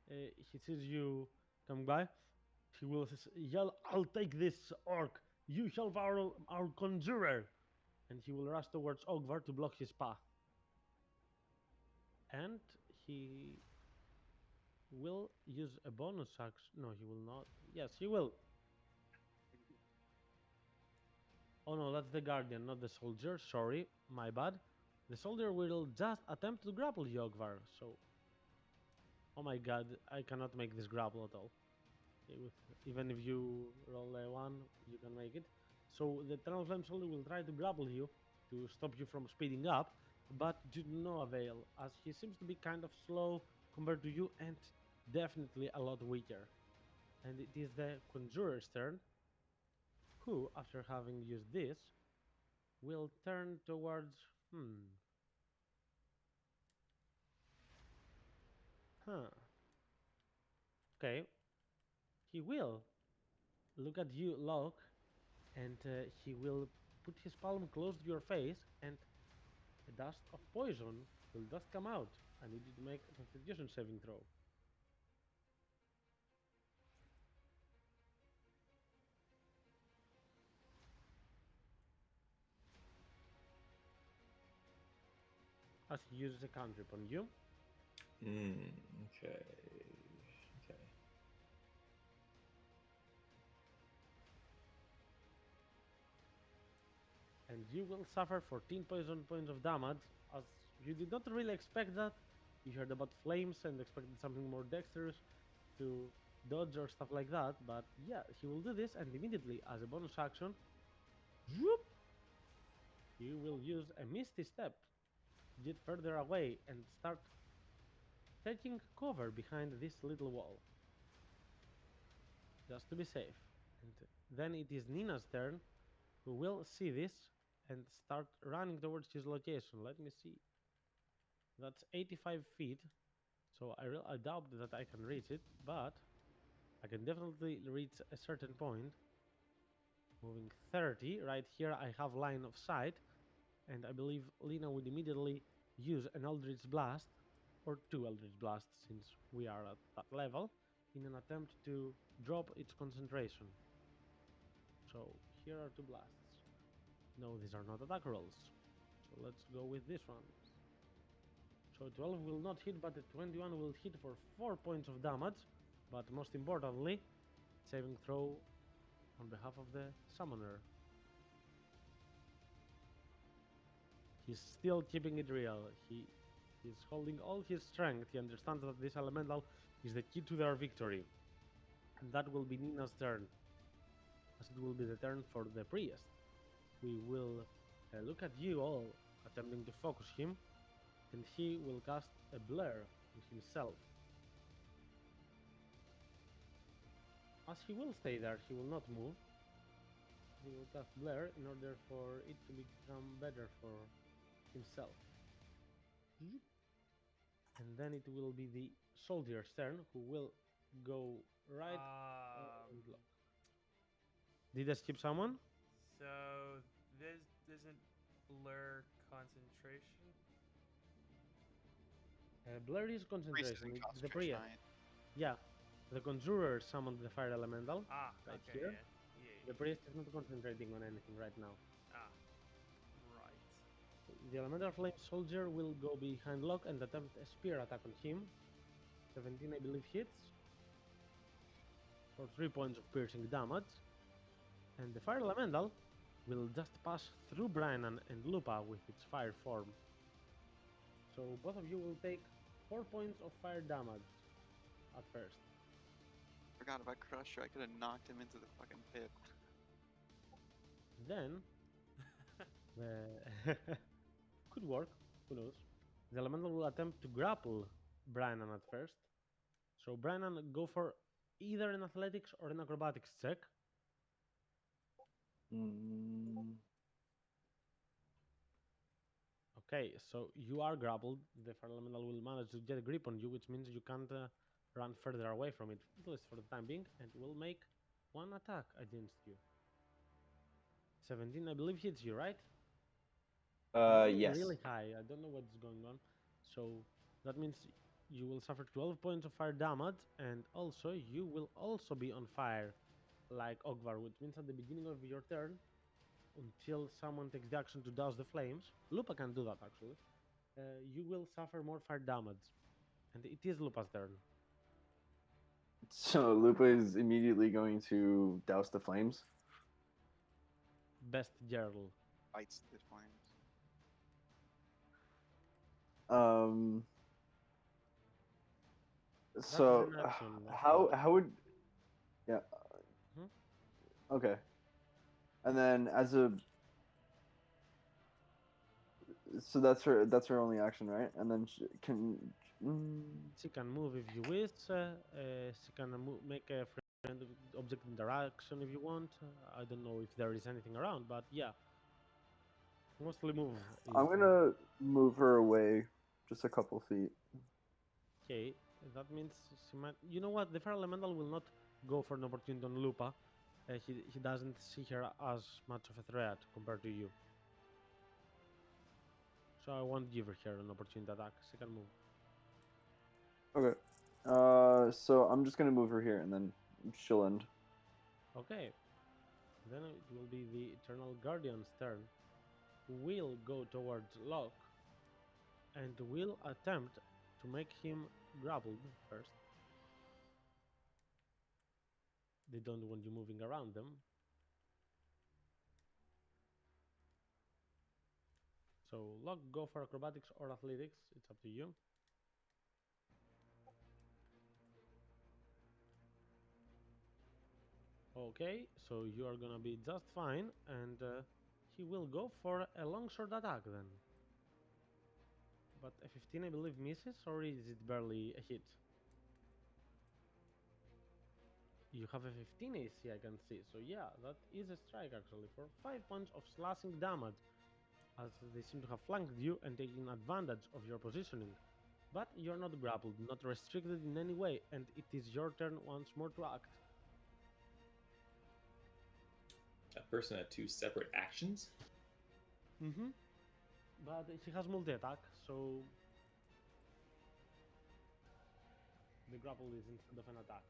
he sees you come by. He will yell, "I'll take this orc! You help our conjurer!" And he will rush towards Ogvar to block his path. And he will use a bonus action. No, he will not. Yes, he will. Oh no, that's the guardian, not the soldier. Sorry, my bad. The soldier will just attempt to grapple you, Ogvar. So, oh my god, I cannot make this grapple at all. Even if you roll a 1, you can make it. So the Eternal Flame Soldier will try to grapple you to stop you from speeding up, but to no avail, as he seems to be kind of slow compared to you and definitely a lot weaker. And it is the Conjurer's turn, who, after having used this, will turn towards... Huh. Okay. He will look at you, Locke, and he will put his palm close to your face, and a dust of poison will just come out. I need you to make a Constitution saving throw. As he uses a cantrip on you. Okay. Okay. And you will suffer 14 poison points of damage, as you did not really expect that. You heard about flames and expected something more dexterous to dodge or stuff like that, but yeah, he will do this, and immediately, as a bonus action, whoop, he will use a Misty Step to get further away and start taking cover behind this little wall, just to be safe. And then it is Nina's turn, who will see this and start running towards his location. Let me see. That's 85 feet, so I doubt that I can reach it, but I can definitely reach a certain point. Moving 30, right here I have line of sight, and I believe Lina would immediately use an Eldritch Blast, or 2 Eldritch Blasts since we are at that level, in an attempt to drop its concentration. So here are 2 blasts. No, these are not attack rolls, so let's go with this one. So 12 will not hit, but the 21 will hit for 4 points of damage, but most importantly, saving throw on behalf of the summoner. He's still keeping it real. He's holding all his strength. He understands that this elemental is the key to their victory. And that will be Nina's turn, as it will be the turn for the priest. We will look at you all, attempting to focus him, and he will cast a blur on himself. As he will stay there, he will not move. He will cast blur in order for it to become better for himself. And then it will be the soldier's turn, who will go right and block. Did I skip someone? So this isn't blur concentration. Blur is Priest is concentration. in It's the concentration, priest. right? Yeah, the conjurer summoned the fire elemental Ah, right okay, here. yeah. The priest is not concentrating on anything right now. Ah, right. The elemental flame soldier will go behind Locke and attempt a spear attack on him. 17, I believe, hits for 3 points of piercing damage. And the fire elemental will just pass through Brainan and Lupa with its fire form. So both of you will take 4 points of fire damage at first. Forgot about Crusher. I could have knocked him into the fucking pit. Then could work, who knows. The elemental will attempt to grapple Brainan at first. So Brainan, go for either an athletics or an acrobatics check. Mm, Okay, so you are grappled. The fire elemental will manage to get a grip on you, which means you can't run further away from it, at least for the time being, and will make 1 attack against you. 17, I believe, hits you, right? Rolling yes. really high. I don't know what's going on. So that means you will suffer 12 points of fire damage, and also you will also be on fire, like Ogvar, which means at the beginning of your turn, until someone takes the action to douse the flames, Lupa can do that actually, you will suffer more fire damage. And it is Lupa's turn. So Lupa is immediately going to douse the flames. best Jarl? Bites the flames. That's So an action. That's how fine. how would yeah Mhm. okay, and then as a so that's her only action, right? And then she can mm, She can move if you wish. She can make a friend object interaction if you want. I don't know if there is anything around, but yeah, mostly move is I'm gonna move her away just a couple feet. okay. That means she might. You know what? The Fire Elemental will not go for an opportunity on Lupa. He doesn't see her as much of a threat compared to you. So I won't give her an opportunity attack. She can move. Okay. So I'm just gonna move her here, and then she'll end. Okay. Then it will be the Eternal Guardian's turn, who will go towards Locke and will attempt to make him grappled first. They don't want you moving around them. So Locke, go for acrobatics or athletics. It's up to you. Okay, so you are gonna be just fine, and he will go for a long sword attack then. But a 15, I believe, misses, or is it barely a hit? You have a 15 AC, I can see. So yeah, that is a strike actually for 5 points of slashing damage, as they seem to have flanked you and taken advantage of your positioning. But you're not grappled, not restricted in any way, and it is your turn once more to act. That person had two separate actions. Mm-hmm. But he has multi-attack, so the grapple is instead of an attack.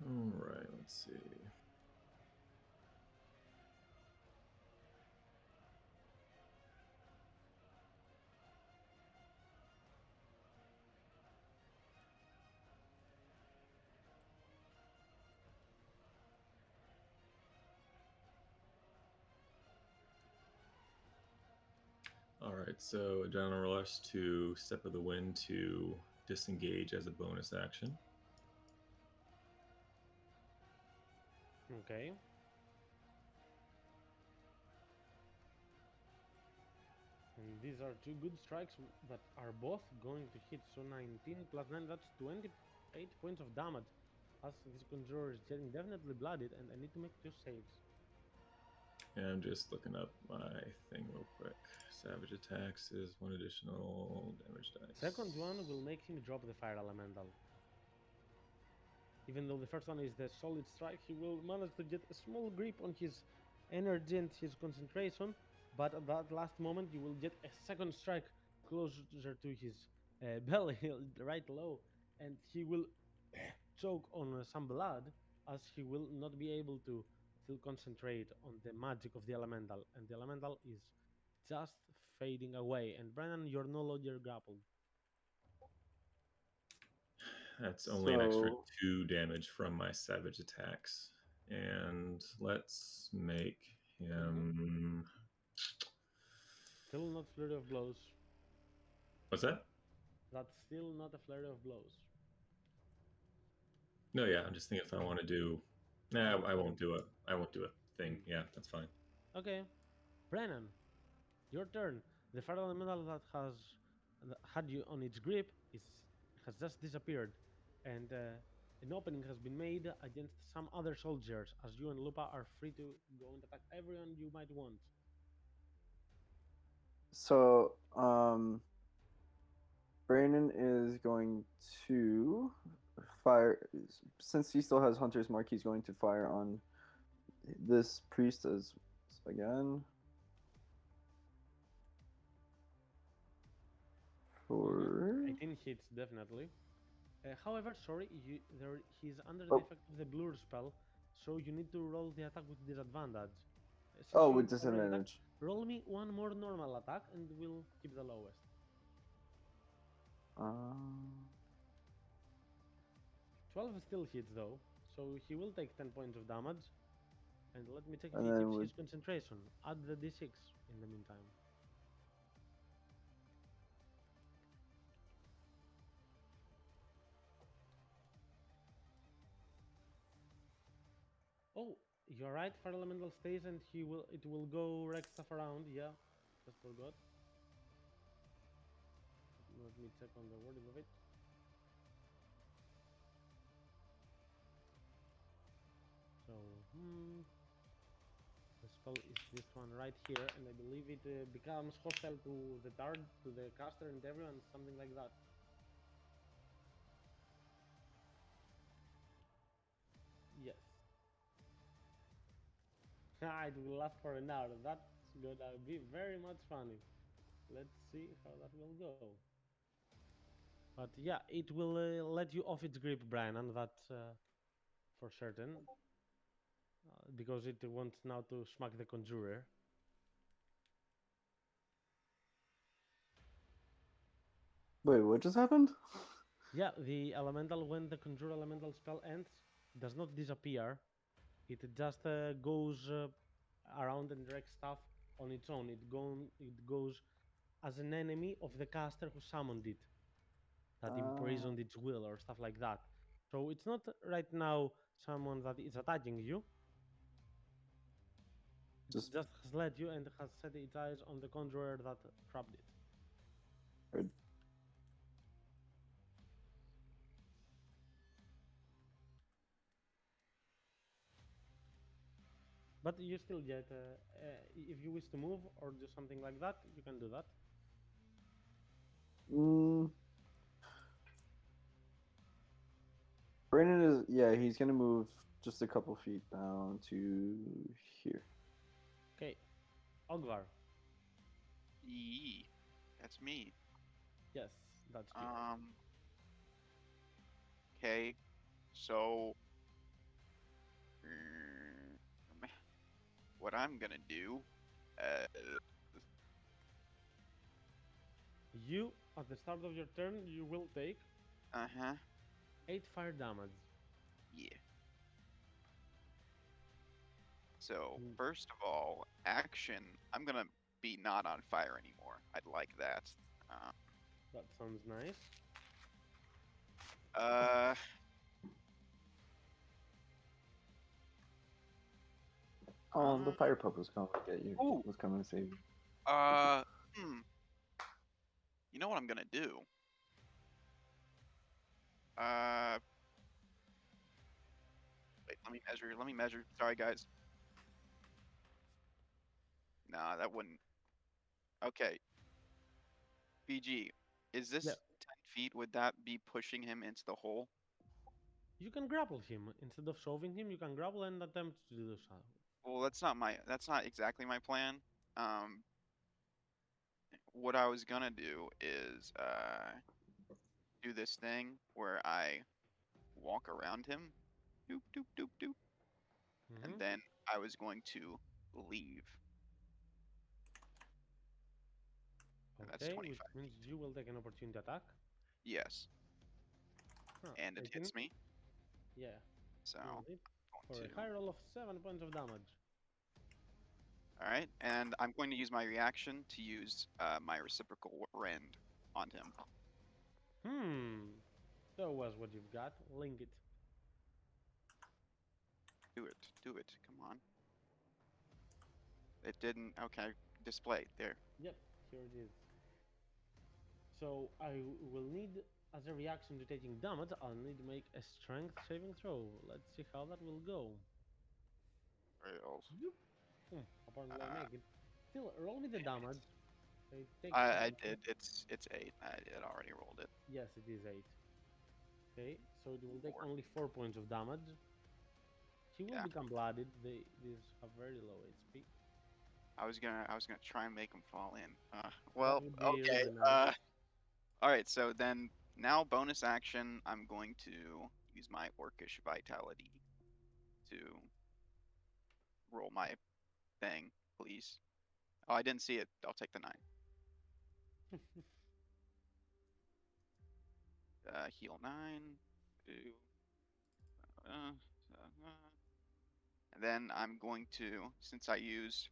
All right, let's see. All right, so Adrenaline Rush to Step of the Wind to disengage as a bonus action. Okay. And these are two good strikes that are both going to hit. So 19 plus 9, that's 28 points of damage. As this conjurer is getting definitely blooded, and I need to make 2 saves. And I'm just looking up my thing real quick. Savage attacks is 1 additional damage dice. Second one will make him drop the fire elemental. Even though the first one is the solid strike, he will manage to get a small grip on his energy and his concentration. But at that last moment, you will get a second strike closer to his belly, right low, and he will choke on some blood, as he will not be able to still concentrate on the magic of the elemental, and the elemental is just fading away. And Brennan, you're no longer grappled. That's only an extra So 2 damage from my savage attacks. And let's make him. Still not flurry of blows. What's that? That's still not a flurry of blows. No, yeah, I'm just thinking if I want to do. Nah, I won't do it. I won't do a thing. Yeah, that's fine. Okay, Brennan, your turn. The fire elemental that had you on its grip has just disappeared, and an opening has been made against some other soldiers, as you and Lupa are free to go and attack everyone you might want. so Brandon is going to fire, since he still has Hunter's Mark. He's going to fire on this priest as again for 18 hits definitely. However, sorry, he's under the Oh, effect of the blur spell, so you need to roll the attack with disadvantage. Since oh, you with already attacked, disadvantage. roll me one more normal attack and we'll keep the lowest. 12 still hits though, so he will take 10 points of damage. And let me check if And he then keeps with his concentration. Add the d6 in the meantime. Oh, you're right. Fire elemental stays, and it will go wreck stuff around. Yeah, just forgot. Let me check on the wording of it. So, the spell is this one right here, and I believe it becomes hostile to the target, to the caster, and everyone, something like that. Yes. It will last for an hour. That's gonna be very much funny. Let's see how that will go. But yeah, it will let you off its grip, Brian, and that's for certain. Because it wants now to smack the conjurer. wait, what just happened? Yeah, the elemental, when the conjure elemental spell ends, does not disappear. It just goes around and wrecks stuff on its own. It goes as an enemy of the caster who summoned it, that imprisoned its will or stuff like that. So it's not right now someone that is attacking you. It Just just has led you and has set its eyes on the conjurer that trapped it. heard. But you still get, if you wish to move or do something like that, you can do that. Mm, Brandon is, yeah, he's gonna move just a couple feet down to here. Okay, Ogvar. Yee, that's me. Yes, that's you. Okay, so what I'm gonna do, uh, You, at the start of your turn, you will take uh-huh, 8 fire damage. yeah. So Mm, first of all, action, I'm gonna be not on fire anymore. I'd like that. that sounds nice. Uh, Oh, the uh, fire pup was coming to get you. ooh, Was coming to save you. uh, hmm. You know what I'm gonna do? Uh, wait, let me measure. Let me measure. Sorry, guys. Nah, that wouldn't. Okay, BG, is Yeah, this 10 feet? Would that be pushing him into the hole? you can grapple him. Instead of shoving him, you can grapple and attempt to do so. Well, that's not exactly my plan. Um, what I was gonna do is do this thing where I walk around him, doop doop doop doop, and Mm-hmm. then I was going to leave, and that's Okay, which 25 means feet. you will take an opportunity attack. Yes, Huh, and it 18? hits me, Yeah, so nailed it. I'm For going a to. high roll of 7 points of damage. All right, and I'm going to use my reaction to use my reciprocal rend on him. Show us what you've got. Link it. Do it, come on. It didn't. Okay, display there. Yep, here it is. So I will need, as a reaction to taking damage, I'll need to make a strength saving throw. Let's see how that will go. Rails. Yoop. Apparently I Uh, make it. Still, roll me the damn it. damage. It takes I 8. did. It's 8. I had already rolled it. Yes, it is 8. Okay, so it will take 4. only 4 points of damage. He will Yeah. become blooded. These have very low HP. I was gonna try and make him fall in. That Well, would be okay. really nice. All right. So then now bonus action, I'm going to use my Orcish Vitality to roll my thing, please. Oh, I didn't see it. I'll take the 9. Heal 9. Do, uh, and then I'm going to, since I used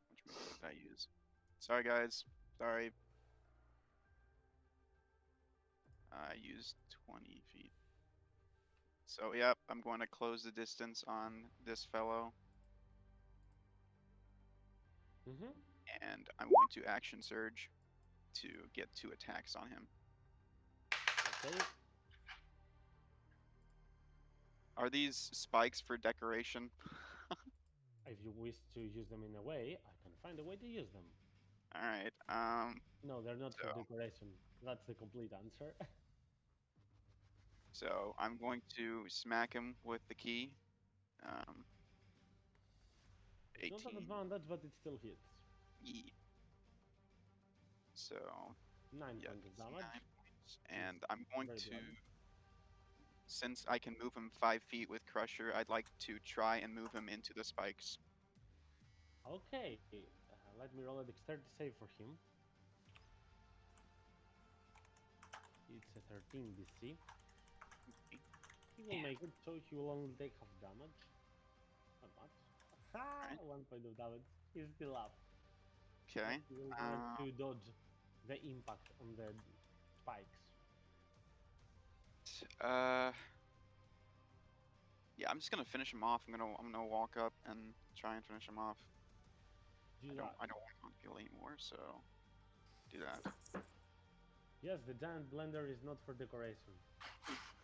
which move did I use? Sorry guys. Sorry. I used 20 feet. So yep, I'm going to close the distance on this fellow. Mm-hmm. And I'm going to action surge to get 2 attacks on him. Okay. Are these spikes for decoration? If you wish to use them in a way, I can find a way to use them. Alright, No, they're not for So- decoration. That's the complete answer. so I'm going to smack him with the key. It's not an 18. advantage, but it still hits. Ye- So 9 yeah, points of it's damage. 9 points. And I'm going very to, bloody. since I can move him 5 feet with Crusher, I'd like to try and move him into the spikes. Okay, let me roll a dexterity save for him. It's a 13 DC. He will make it, so he will only take half damage. Not much. Ha! Alright. 1 point of damage. He's still up. Okay. But he will manage to dodge the impact on the spikes. Yeah, I'm just gonna finish him off. I'm gonna walk up and try and finish him off. Do I that. don't want to kill anymore, so do that. Yes, the giant blender is not for decoration.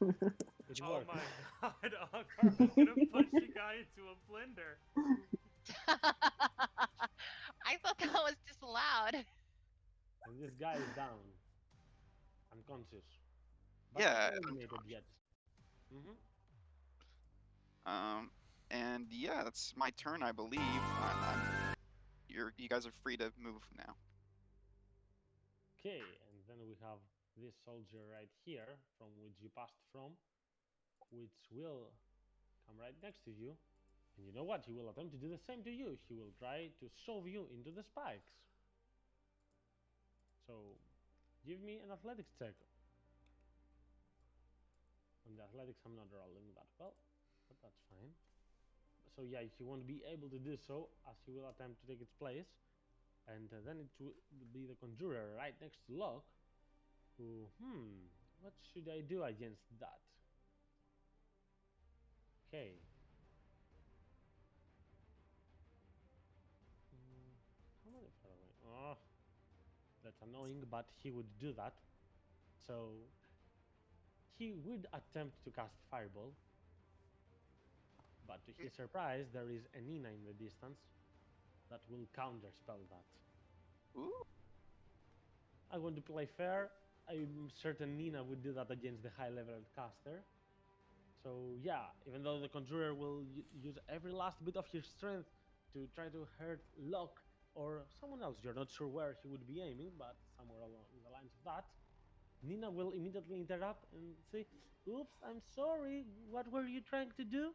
It Oh works. my god, Akar's gonna punch the guy into a blender. I thought that was disallowed. And this guy is down. Unconscious. But Yeah, not eliminated yet. Mm-hmm. And yeah, that's my turn, I believe. You guys are free to move now. Okay, and then we have this soldier right here, from which you passed from, which will come right next to you. And you know what? He will attempt to do the same to you. He will try to shove you into the spikes. So, give me an athletics check. On the athletics, I'm not rolling that well, but that's fine. So yeah, he won't be able to do so, as he will attempt to take its place. And then it will be the Conjurer right next to Locke, who, what should I do against that? Okay. How many far away? Oh, that's annoying, but he would do that. So he would attempt to cast Fireball, but to his surprise, there is a Nina in the distance that will counterspell that. Ooh. I want to play fair. I'm certain Nina would do that against the high-level caster. So yeah, even though the Conjurer will use every last bit of his strength to try to hurt Locke or someone else, you're not sure where he would be aiming, but somewhere along the lines of that, Nina will immediately interrupt and say, "Oops, I'm sorry, what were you trying to do?"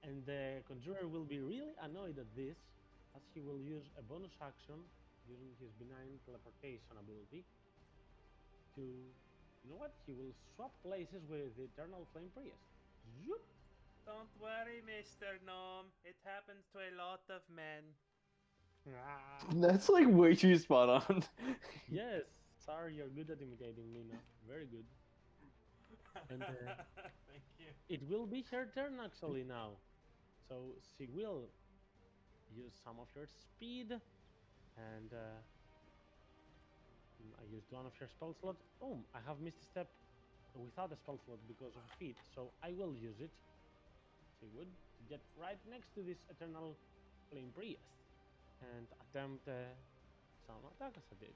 And the Conjurer will be really annoyed at this, as he will use a bonus action using his benign teleportation ability to, you know what? He will swap places with the Eternal Flame Priest. Zoop! Don't worry, Mr. Gnome. It happens to a lot of men. Ah. That's like way too spot on. Yes, sorry, you're good at imitating Nina. Very good. And Thank you. it will be her turn actually now. So she will use some of her speed, and I used one of her spell slots. Oh, I have Misty Step without a spell slot because of a feat, so I will use it. She would get right next to this Eternal Flame Priest and attempt some attacks at it.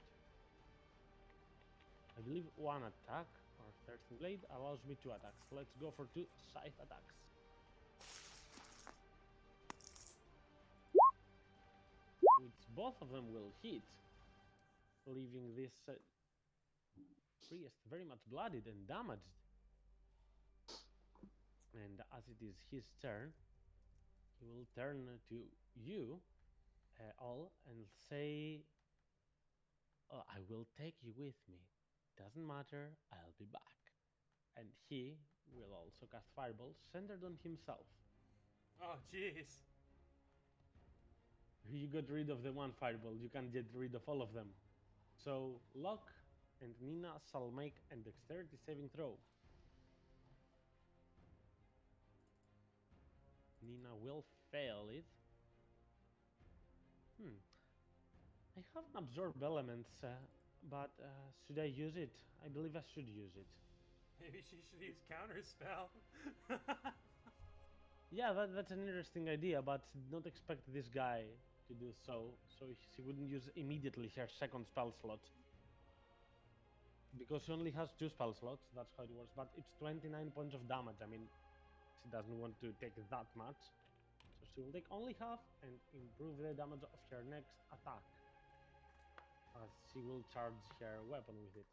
I believe one attack or Thirsting Blade allows me 2 attacks. Let's go for 2 scythe attacks. Which both of them will hit, leaving this priest very much bloodied and damaged. And as it is his turn, he will turn to you all and say, oh, I will take you with me. Doesn't matter, I'll be back. And he will also cast Fireball centered on himself. Oh, jeez. You got rid of the one Fireball, you can get rid of all of them. So Locke and Nina shall make a dexterity saving throw. Nina will fail it. I have an absorb elements, but should I use it? I believe I should use it. Maybe she should use counter spell. Yeah, that's an interesting idea, but not expect this guy to do so. So she wouldn't use immediately her second spell slot. Because she only has 2 spell slots, that's how it works. But it's 29 points of damage. I mean, she doesn't want to take that much. So she will take only half and improve the damage of her next attack, as she will charge her weapon with it.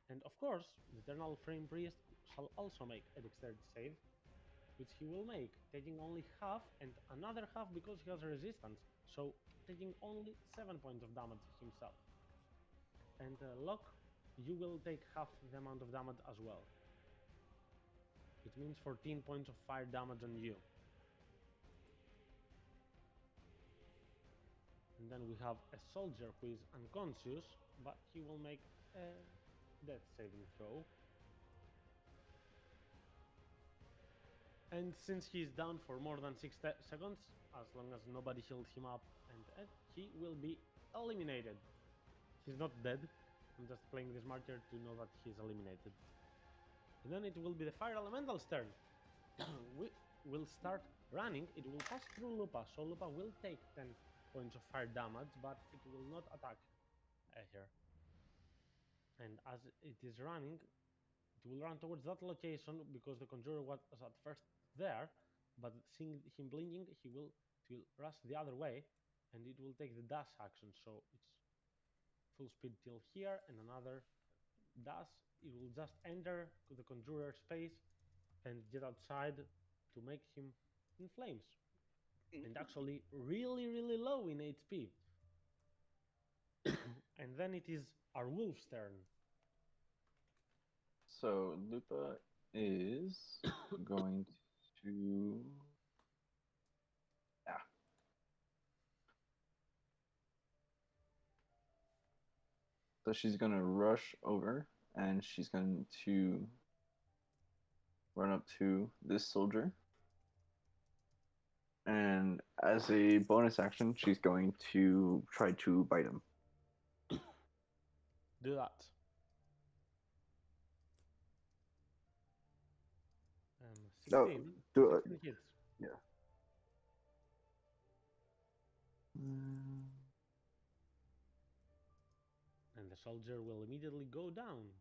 And of course, the Eternal Flame Priest shall also make a dexterity save, which he will make, taking only half and another half because he has resistance, so taking only 7 points of damage himself. And Locke, you will take half the amount of damage as well. It means 14 points of fire damage on you. And then we have a soldier who is unconscious, but he will make a death saving throw. And since he's down for more than 6 seconds, as long as nobody heals him up, and he will be eliminated. He's not dead. I'm just playing this marker to know that he's eliminated. And then it will be the Fire Elemental's turn. We will start running. It will pass through Lupa, so Lupa will take 10 points of fire damage, but it will not attack here. And as it is running, it will run towards that location because the Conjurer was at first there, but seeing him blinking, he will rush the other way, and it will take the dash action, so it's full speed till here, and another dash. It will just enter the Conjurer space and get outside to make him in flames. And actually really, really low in HP. And then it is our wolf's turn. So Lupa is going to. Yeah. So she's gonna rush over and she's going to run up to this soldier. And as a bonus action, she's going to try to bite him. Do that. 16. No, do it. 16 hits. Yeah. And the soldier will immediately go down.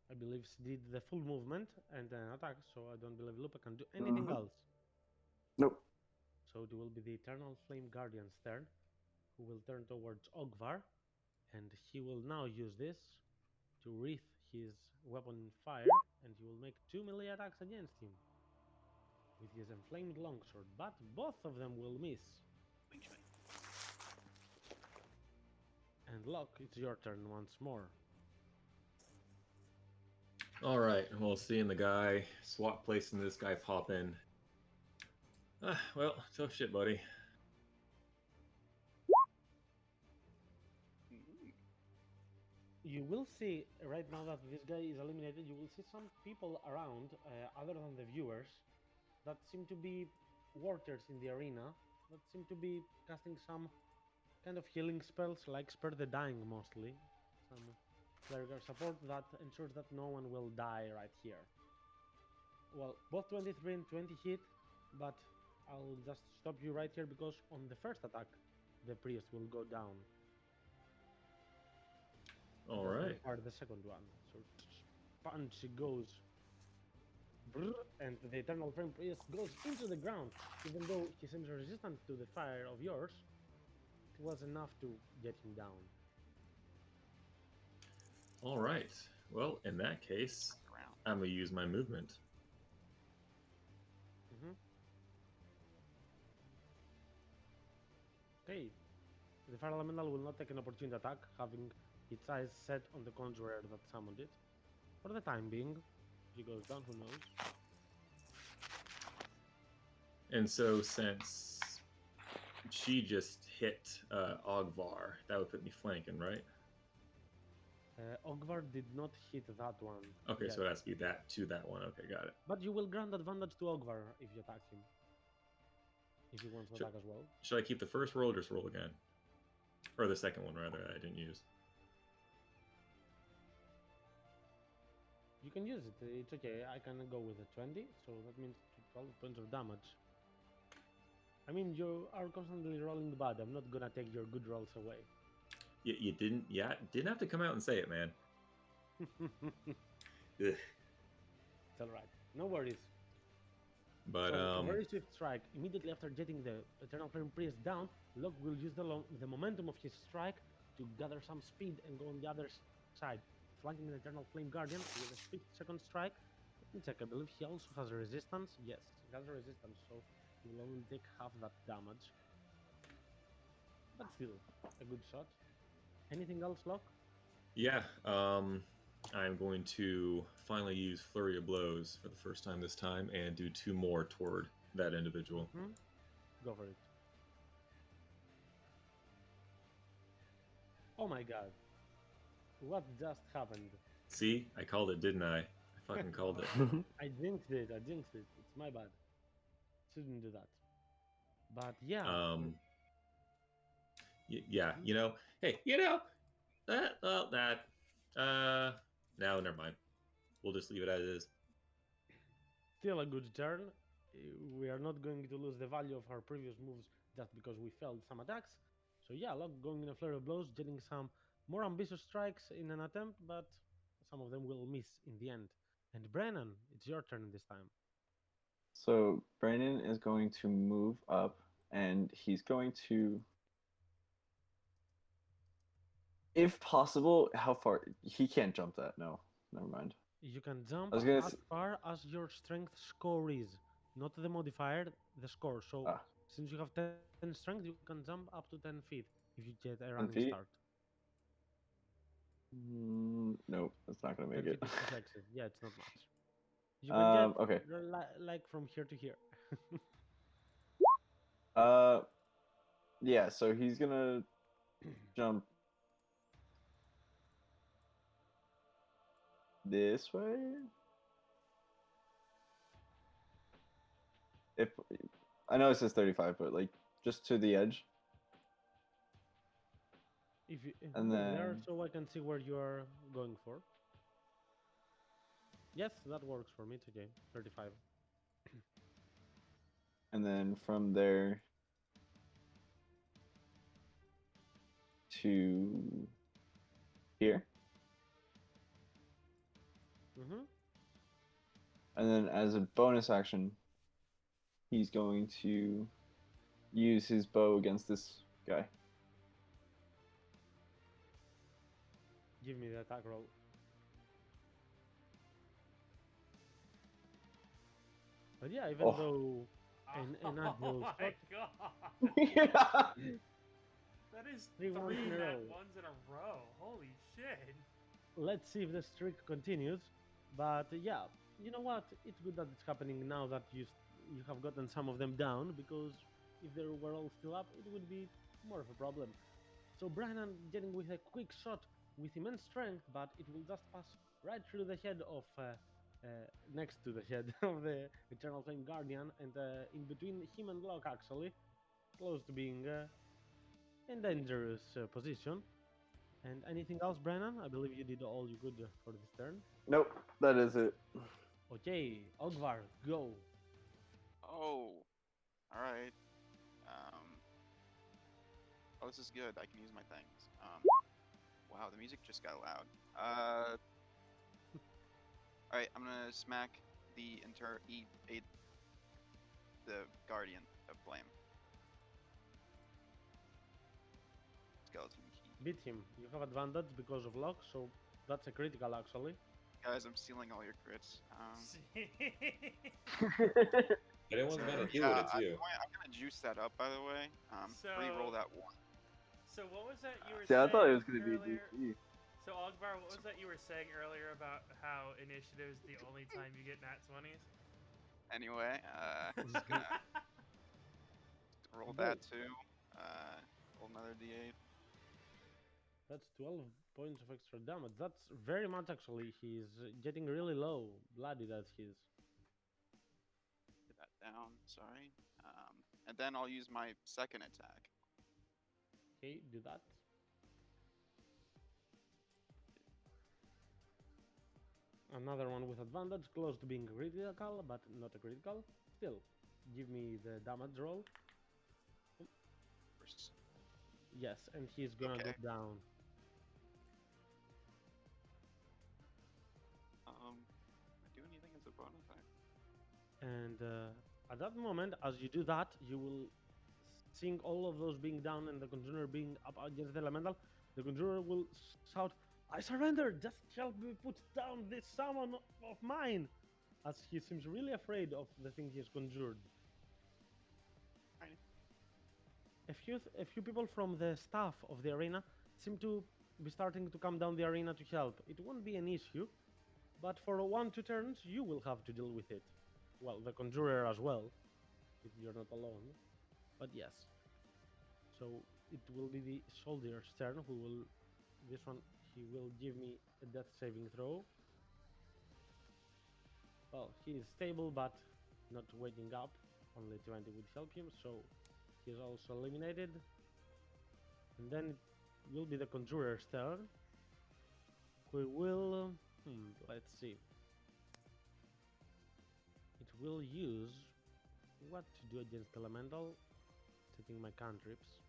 I believe she did the full movement and an attack, so I don't believe Lupa can do anything else. Nope. So it will be the Eternal Flame Guardian's turn, who will turn towards Ogvar, and he will now use this to wreath his weapon in fire, and he will make 2 melee attacks against him with his Enflamed Longsword, but both of them will miss. And Locke, it's your turn once more. All right. Well, seeing the guy swap placing this guy pop in. Well, tough shit, buddy. You will see, right now that this guy is eliminated, you will see some people around, other than the viewers, that seem to be workers in the arena, that seem to be casting some kind of healing spells, like Spare the Dying mostly. Some clerical support that ensures that no one will die right here. Well, both 23 and 20 hit, but I'll just stop you right here because on the first attack, the priest will go down. All Doesn't right. require the second one. So punch it goes. Brrr, and the Eternal Flame Priest goes into the ground. Even though he seems resistant to the fire of yours, it was enough to get him down. All right. Well, in that case, Ground. I'm gonna use my movement. Mhm. Okay. The Fire Elemental will not take an opportunity attack, having its eyes set on the conjurer that summoned it. For the time being, if he goes down, who knows? And so, since she just hit Ogvar, that would put me flanking, right? Ogvar did not hit that one. Okay, yet. so it has to be that to that one. Okay, got it. But you will grant advantage to Ogvar if you attack him. If he wants to Sure. attack as well. Should I keep the first roll or just roll again? Or the second one, rather, I didn't use. You can use it. It's okay. I can go with a 20, so that means 12 points of damage. I mean, you are constantly rolling bad. I'm not gonna take your good rolls away. You didn't, yeah, didn't have to come out and say it, man. Ugh. It's alright. No worries. But So, a very swift strike. Immediately after getting the Eternal Flame Priest down, Locke will use the momentum of his strike to gather some speed and go on the other side, flanking the Eternal Flame Guardian with a swift second strike. Let me check. I believe he also has a resistance. Yes, he has a resistance, so he will only take half that damage. But still, a good shot. Anything else, Locke? yeah, I'm going to finally use Flurry of Blows for the first time this time and do 2 more toward that individual. Go for it. Oh my god. What just happened? See, I called it, didn't I? I fucking called it. I jinxed it. I jinxed it. It's my bad. Shouldn't do that. But yeah. Yeah, you know, hey, no, never mind. We'll just leave it as is. Still a good turn. We are not going to lose the value of our previous moves just because we failed some attacks. So yeah, Locke going in a flurry of blows, getting some more ambitious strikes in an attempt, but some of them will miss in the end. And Brennan, it's your turn this time. So Brandon is going to move up, and he's going to, if possible, how far? He can't jump that. No, never mind. You can jump I was gonna as far as your strength score is, not the modifier, the score. So Ah, since you have 10 strength, you can jump up to 10 feet if you get a 10 running feet? start. Nope, that's not gonna 10 make feet it. is effective. Yeah, it's not much. You can get Okay. like from here to here. Yeah. So he's gonna jump this way. If I know it says 35, but like just to the edge. If you And move there, then- so I can see where you are going for. Yes, that works for me. It's okay. 35. And then from there to here. Mm-hmm. And then as a bonus action, he's going to use his bow against this guy. Give me the attack roll. But yeah, even Oh. though an agile Oh my shot, god! Yeah. That is 3 three ones in a nat row. ones in a row. Holy shit! Let's see if the streak continues. But yeah, you know what? It's good that it's happening now that you have gotten some of them down, because if they were all still up, it would be more of a problem. So Brannan getting with a quick shot with immense strength, but it will just pass right through the head of next to the head of the Eternal Flame Guardian, and in between him and Locke, actually, close to being in dangerous position. And anything else, Brennan? I believe you did all you could for this turn. Nope, that is it. Okay, Ogvar, go. Oh, all right. Oh, this is good. I can use my things. Wow, the music just got loud. All right, I'm gonna smack aid the guardian of flame. Skeleton key. Beat him. You have advantage because of luck, so that's a critical actually. Guys, I'm stealing all your crits. Anyone's got a heal Yeah, it, it's you. I'm gonna juice that up, by the way. Re-roll So- that one. So what was that you were See, I saying thought it was gonna be a earlier? DC. So Ogvar, what was that you were saying earlier about how initiative is the only time you get nat 20s? Anyway, just gonna roll that too. Roll another d8. That's 12 points of extra damage. That's very much actually. He's getting really low. Bloody that he's. Get that down. Sorry. And then I'll use my second attack. Okay, do that. Another one with advantage, close to being critical, but not a critical. Still, give me the damage roll. First. Yes, and he's gonna Okay. go down. I do anything as a bonus action? And at that moment, as you do that, you will seeing all of those being down and the conjurer being up against the elemental. The conjurer will shout, "I surrender! Just help me put down this summon of mine!" As he seems really afraid of the thing he has conjured. Alrighty. A few people from the staff of the arena seem to be starting to come down the arena to help. It won't be an issue, but for 1-2 turns, you will have to deal with it. Well, the conjurer as well, if you're not alone. But yes. So it will be the soldier's turn who will. This one, he will give me a death saving throw. Well, he is stable but not waking up. Only 20 would help him, so he is also eliminated. And then it will be the conjurer's turn. Who will. Let's see. It will use what to do against elemental. Setting my cantrips.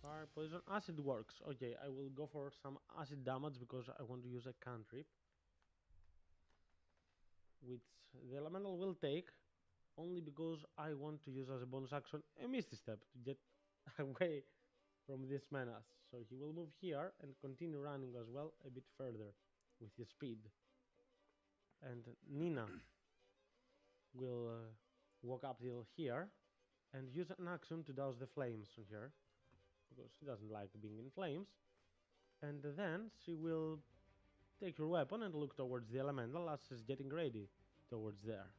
Fire, poison, acid works. Okay, I will go for some acid damage because I want to use a cantrip. Which the elemental will take only because I want to use as a bonus action a misty step to get away from this menace. So he will move here and continue running as well a bit further with his speed. And Nina will walk up till here and use an action to douse the flames on her because she doesn't like being in flames. And then she will take her weapon and look towards the elemental as she's getting ready towards there.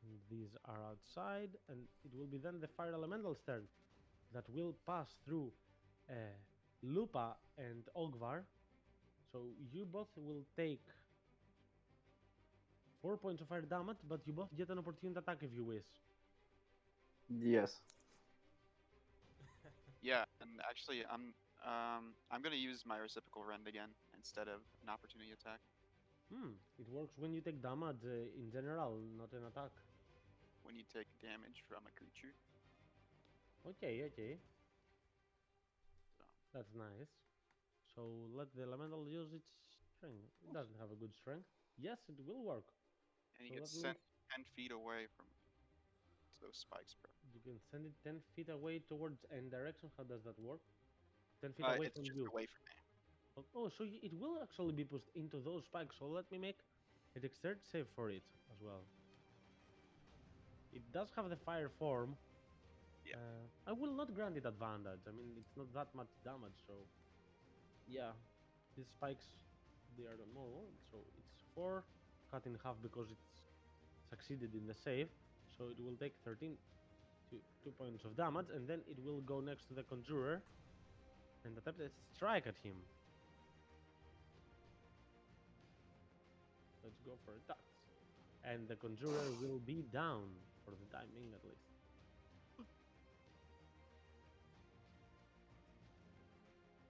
And these are outside, and it will be then the fire elemental's turn that will pass through Lupa and Ogvar. So you both will take 4 points of fire damage, but you both get an opportunity attack if you wish. Yes. Yeah, and actually, I'm gonna use my reciprocal rend again instead of an opportunity attack. It works when you take damage in general, not an attack. When you take damage from a creature. Okay. So, That's nice. So let the elemental use its strength. It doesn't have a good strength. Yes, it will work. and So you get that means sent 10 feet away from those spikes, bro. you can send it 10 feet away towards any direction. How does that work? 10 feet away It's from just you. away from me. Oh, so it will actually be pushed into those spikes. So let me make a dexterity save for it as well. It does have the fire form. Yeah. I will not grant it advantage. I mean, it's not that much damage, so yeah. These spikes, they are normal. So it's 4 cut in half because it's succeeded in the save. So it will take 13 to 2 points of damage, and then it will go next to the conjurer and attempt a strike at him. Let's go for that. And the conjurer will be down for the time being at least.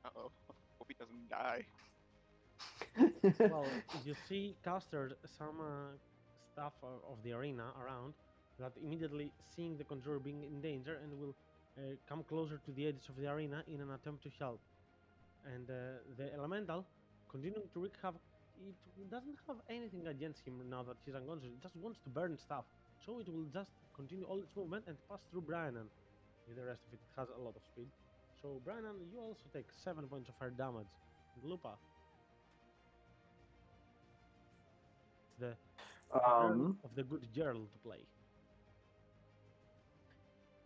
Uh-oh. Hope he doesn't die. Well, you see caster some stuff of the arena around that immediately seeing the conjurer being in danger and will come closer to the edge of the arena in an attempt to help. And the elemental, continuing to wreak havoc, it doesn't have anything against him now that he's unconscious. It just wants to burn stuff. So it will just continue all its movement and pass through Brianan. With the rest of it has a lot of speed. So Brianan, you also take 7 points of fire damage. And Lupa, it's the turn of the good girl to play.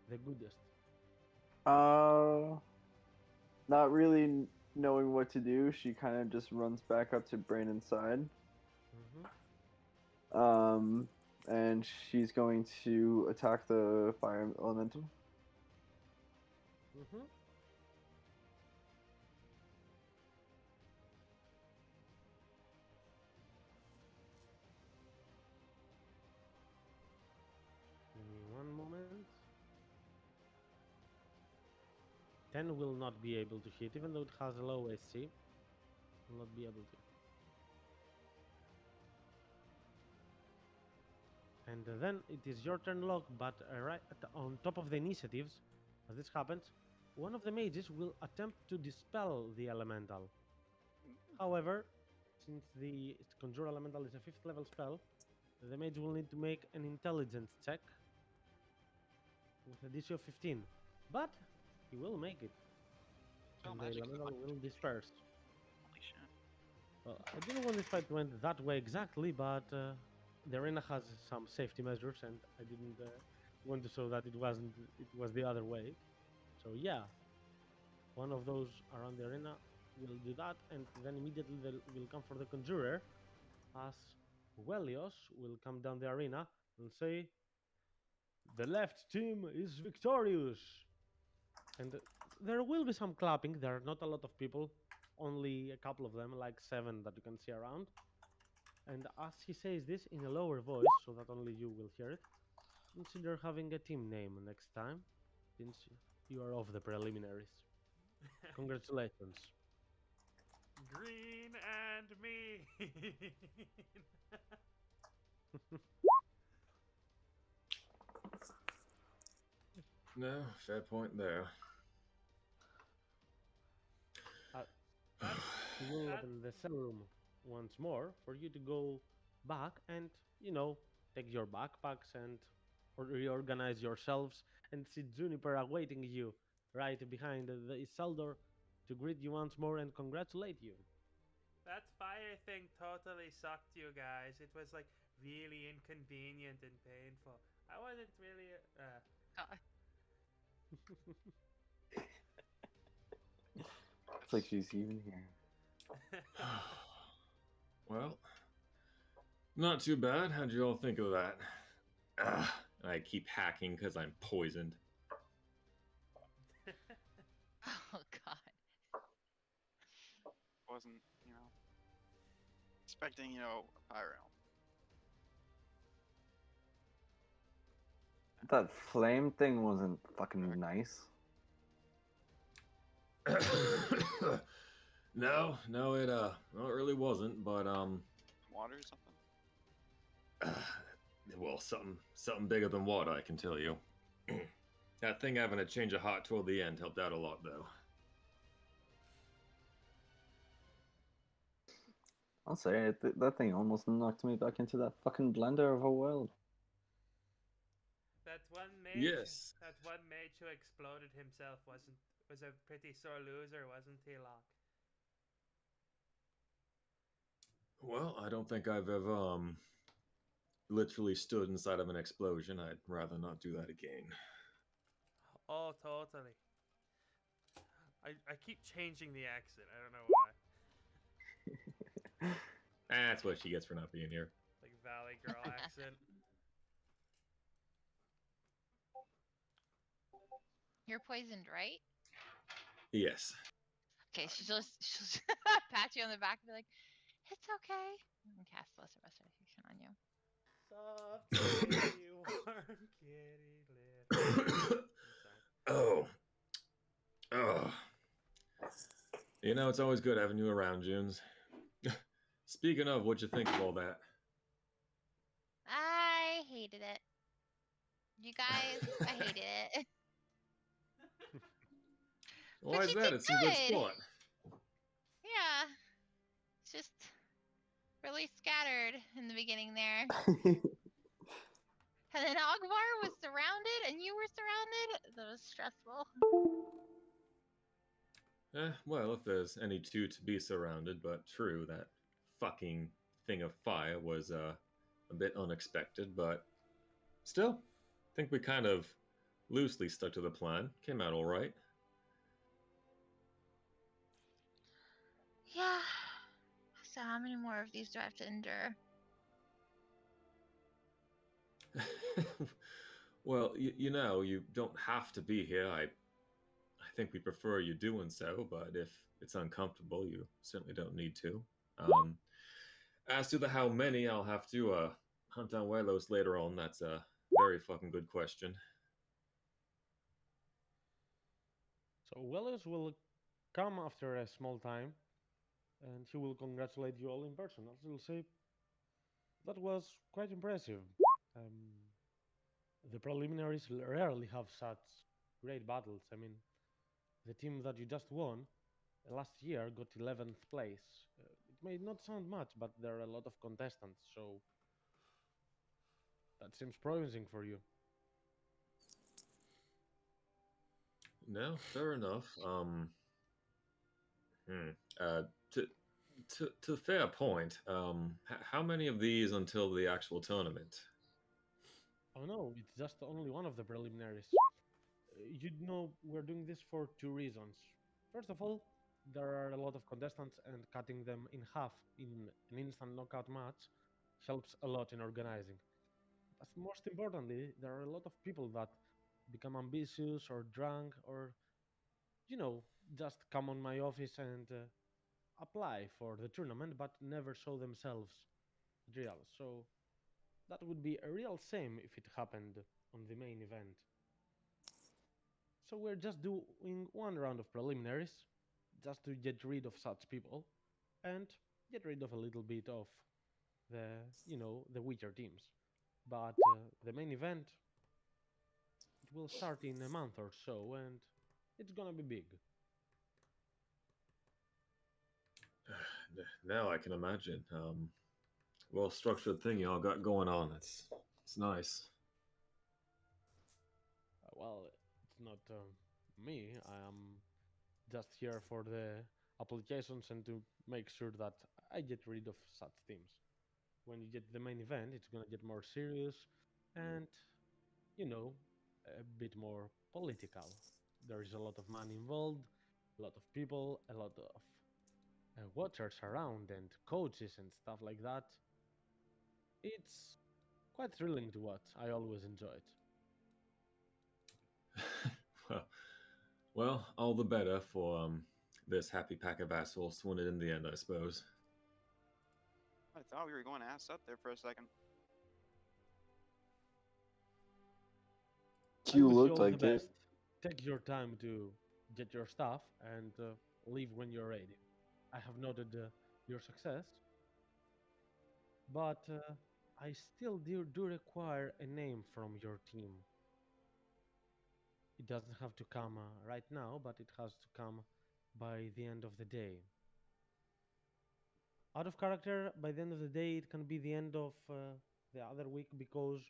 The goodest. Not really knowing what to do, she kind of just runs back up to Brandon's side. And she's going to attack the fire elemental. Give me one moment. 10 will not be able to hit, even though it has a low SC. Will not be able to. And then it is your turn, Locke, but on top of the initiatives, as this happens, one of the mages will attempt to dispel the elemental. However, since the Conjure Elemental is a 5th level spell, the mage will need to make an intelligence check with a DC of 15. But he will make it. Oh, And the magic. elemental will disperse. Holy shit. Well, I don't know when this fight went that way exactly, but the arena has some safety measures, and I didn't want to show that it was the other way. So yeah, one of those around the arena will do that, and then immediately they will come for the Conjurer, as Welios will come down the arena and say, "The left team is victorious!" And there will be some clapping. There are not a lot of people, only a couple of them, like 7 that you can see around. And as he says this in a lower voice, so that only you will hear it, consider having a team name next time, since you are off the preliminaries. Congratulations. Green and mean. No, fair point there. He will open the cell room once more for you to go back and, take your backpacks and reorganize yourselves, and see Juniper awaiting you right behind the Isildur to greet you once more and congratulate you. That fire thing totally sucked, you guys. It was like really inconvenient and painful. I wasn't really. It's like she's even here. Well, not too bad. How'd you all think of that? I keep hacking because I'm poisoned. Oh god. Wasn't, expecting, a pyro. That flame thing wasn't fucking nice. No, it really wasn't, but Water or something? well, something bigger than water, I can tell you. That thing having a change of heart toward the end helped out a lot, though. I'll say it, that thing almost knocked me back into that fucking blender of a world. That one mage. Yes. That one mage who exploded himself was a pretty sore loser, wasn't he, Locke? Well, I don't think I've ever literally stood inside of an explosion. I'd rather not do that again. Oh, totally. I keep changing the accent. I don't know why. That's what she gets for not being here. Like Valley Girl accent. You're poisoned, right? Yes. Okay, she'll pat you on the back and be like, "It's okay." And cast Lesser Restoration on you. Soft kitty, warm kitty, little. Oh. It's always good having you around, Junes. Speaking of, what'd you think of all that? I hated it. You guys, I hated it. Why But is you that? did It's some good good. sport. Yeah. It's just really scattered in the beginning there. And then Ogvar was surrounded and you were surrounded. That was stressful. Well, if there's any two to be surrounded, but true, that fucking thing of fire was a bit unexpected, but still, I think we kind of loosely stuck to the plan. Came out all right. Yeah. So how many more of these do I have to endure? Well, you know, you don't have to be here. I think we prefer you doing so, but if it's uncomfortable, you certainly don't need to. As to the how many, I'll have to hunt down Welos later on. That's a very fucking good question. So Welles will come after a small time, and he will congratulate you all in person. Also, he'll say that was quite impressive. Um, the preliminaries rarely have such great battles. I mean, the team that you just won last year got 11th place. It may not sound much, but there are a lot of contestants, so that seems promising for you. No, fair enough. Uh, to to fair point. How many of these until the actual tournament? Oh no, it's just only one of the preliminaries. You know, we're doing this for two reasons. First of all, there are a lot of contestants, and cutting them in half in an instant knockout match helps a lot in organizing. But most importantly, there are a lot of people that become ambitious or drunk or, you know, just come on my office and apply for the tournament but never show themselves real. So that would be a real shame if it happened on the main event. So we're just doing one round of preliminaries, just to get rid of such people, and get rid of a little bit of the, the weaker teams. But the main event, it will start in a month or so, and it's gonna be big. Now I can imagine. Well structured thing y'all got going on. It's nice. Well, it's not me. I am just here for the applications and to make sure that I get rid of such teams. When you get the main event, it's gonna get more serious and, you know, a bit more political. There is a lot of money involved, a lot of people, a lot of watchers around, and coaches and stuff like that. It's quite thrilling to watch. I always enjoy it. well, well, all the better for this happy pack of assholes to win it in the end, I suppose. I thought we were going ass up there for a second. I You wish looked all the like it. best. Take your time to get your stuff and leave when you're ready. I have noted your success, but I still do require a name from your team. It doesn't have to come right now, but it has to come by the end of the day. Out of character, by the end of the day, it can be the end of the other week because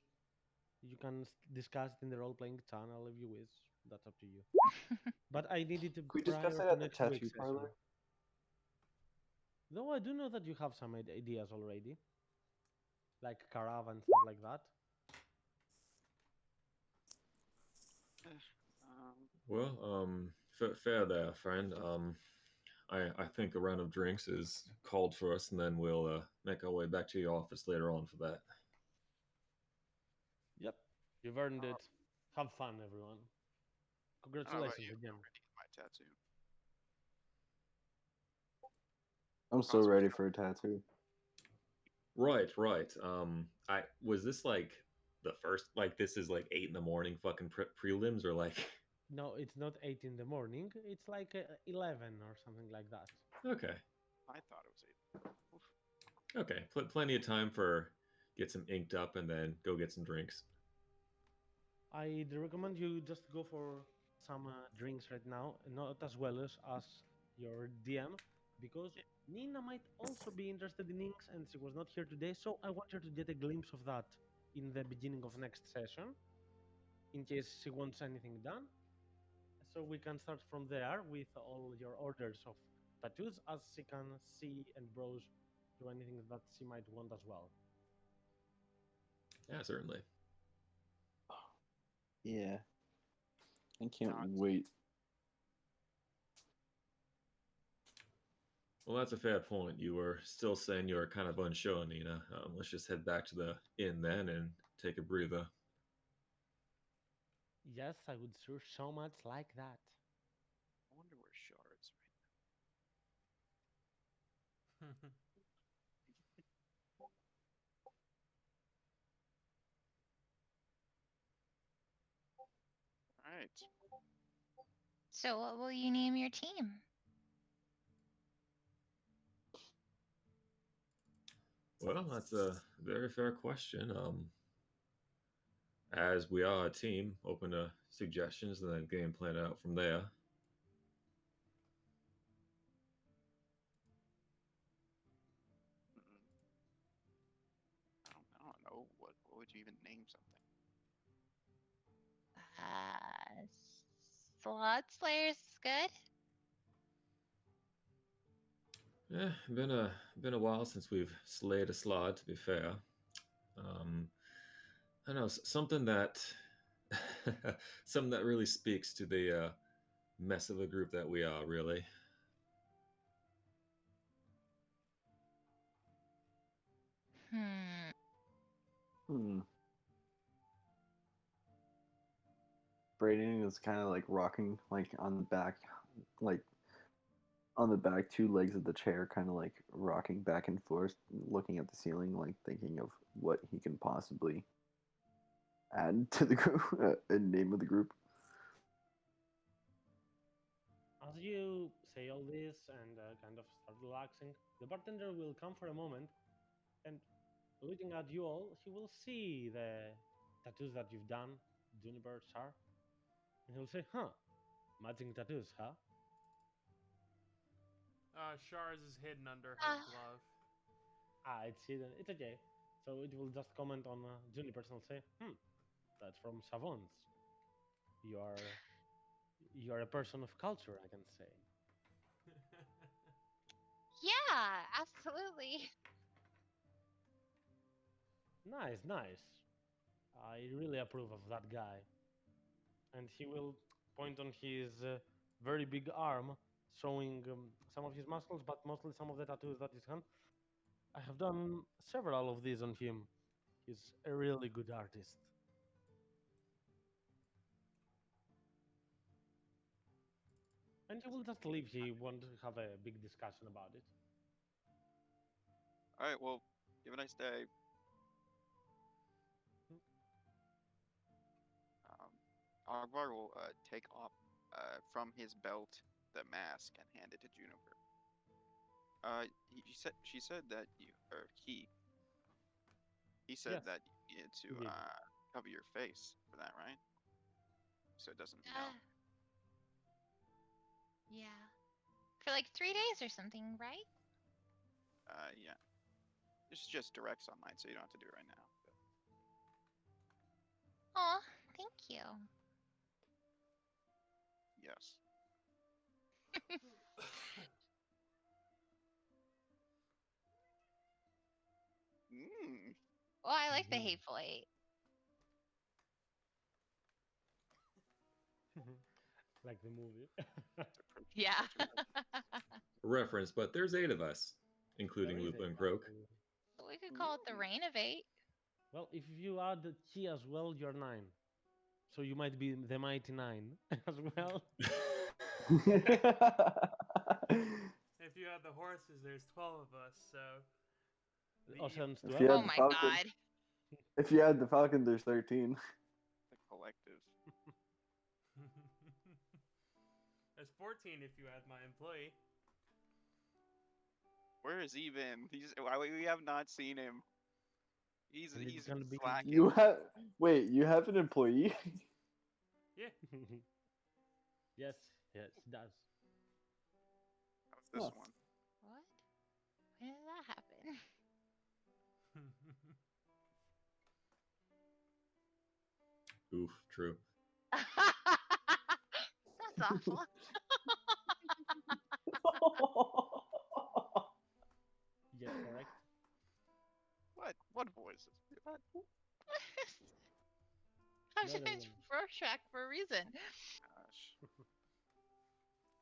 you can discuss it in the role playing channel if you wish. That's up to you. But I need it Could we discuss prior that to at the next tattoo week's session. parlor? Though I do know that you have some ideas already, like caravan stuff like that. Well, fair there, friend. I think a round of drinks is called for us, and then we'll make our way back to your office later on for that. Yep, you've earned it. Have fun, everyone. I don't know about Congratulations you, again. I'm ready to get my tattoo. I'm so ready for a tattoo. Right, right. I was this like the first like this is like 8 in the morning fucking prelims or like No, it's not 8 in the morning. It's like 11 or something like that. okay, I thought it was 8. Oof. okay, plenty of time for get some inked up and then go get some drinks. I'd recommend you just go for some drinks right now, not as well as your DM, because Nina might also be interested in inks and she was not here today, so I want her to get a glimpse of that in the beginning of next session, in case she wants anything done. So we can start from there with all your orders of tattoos, as she can see and browse through anything that she might want as well. Yeah, certainly. Yeah. I can't Nuts. wait. Well, that's a fair point. You were still saying you were kind of unsure, Nina. Let's just head back to the inn then and take a breather. Yes, I would sure so much like that. I wonder where Shards right. All right. So, what will you name your team? Well, that's a very fair question. As we are a team, open to suggestions and then game plan out from there. Mm, I don't know. What would you even name something? Slot Slayers is good. Yeah, been a while since we've slayed a slot. To be fair, I don't know something that something that really speaks to the mess of a group that we are. Really, Hmm. Hmm. Brayden is kind of like rocking, like on the back, like on the back two legs of the chair, kind of like rocking back and forth, looking at the ceiling, like thinking of what he can possibly add to the group, name of the group. As you say all this and kind of start relaxing, the bartender will come for a moment and looking at you all, he will see the tattoos that you've done, Juniper, Char, and he'll say, huh, matching tattoos, huh? Shards is hidden under her Ah. glove. Ah, it's hidden. It's okay. So it will just comment on Juniper's and say, that's from Savons. You are a person of culture, I can say. Yeah, absolutely. Nice, nice. I really approve of that guy. And he will point on his very big arm, showing some of his muscles, but mostly some of the tattoos that he's done. I have done several of these on him. He's a really good artist. And he will just leave. He won't have a big discussion about it. All right. Well, you have a nice day. Ogvar will take off from his belt the mask and hand it to Juniper. She said that he said Yes, that you needed to he did. cover your face for that, right? So it doesn't, Yeah. For like 3 days or something, right? yeah. It's just direct sunlight, so you don't have to do it right now. Aw, thank you. Yes. Mm. Well, I like the Mhm. Hateful Eight. Like the movie. Yeah. a reference, but there's 8 of us, including There is Lupa it, and Croak. actually. We could call it the Reign of Eight. Well, if you add the key as well, you're 9. So you might be the Mighty 9 as well. If you add the horses, there's 12 of us, so. Ocean's If 12. you Oh add the my Falcon, god. if you add the Falcon, there's 13. The collective. There's 14 if you add my employee. Where is he been? We have not seen him. He's And it's he's gonna be- slacking. You have you have an employee? Yeah. Yes, yes, it does. How's this Huh. one? Oof, true. That's awful. Yes, correct. What voices? What? I'm The other just one. Rorschach for a reason. Gosh.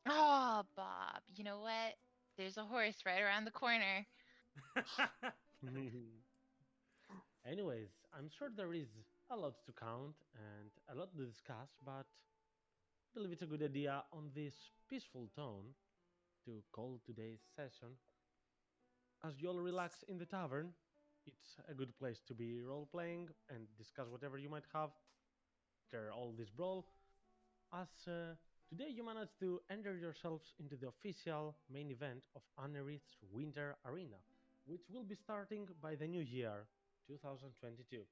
Oh, Bob, you know what? There's a horse right around the corner. Anyways, I'm sure there is a lot to count and a lot to discuss, but I believe it's a good idea on this peaceful tone to call today's session. As you all relax in the tavern, it's a good place to be role playing and discuss whatever you might have after all this brawl. As today you managed to enter yourselves into the official main event of Anerith's Winter Arena, which will be starting by the new year, 2022.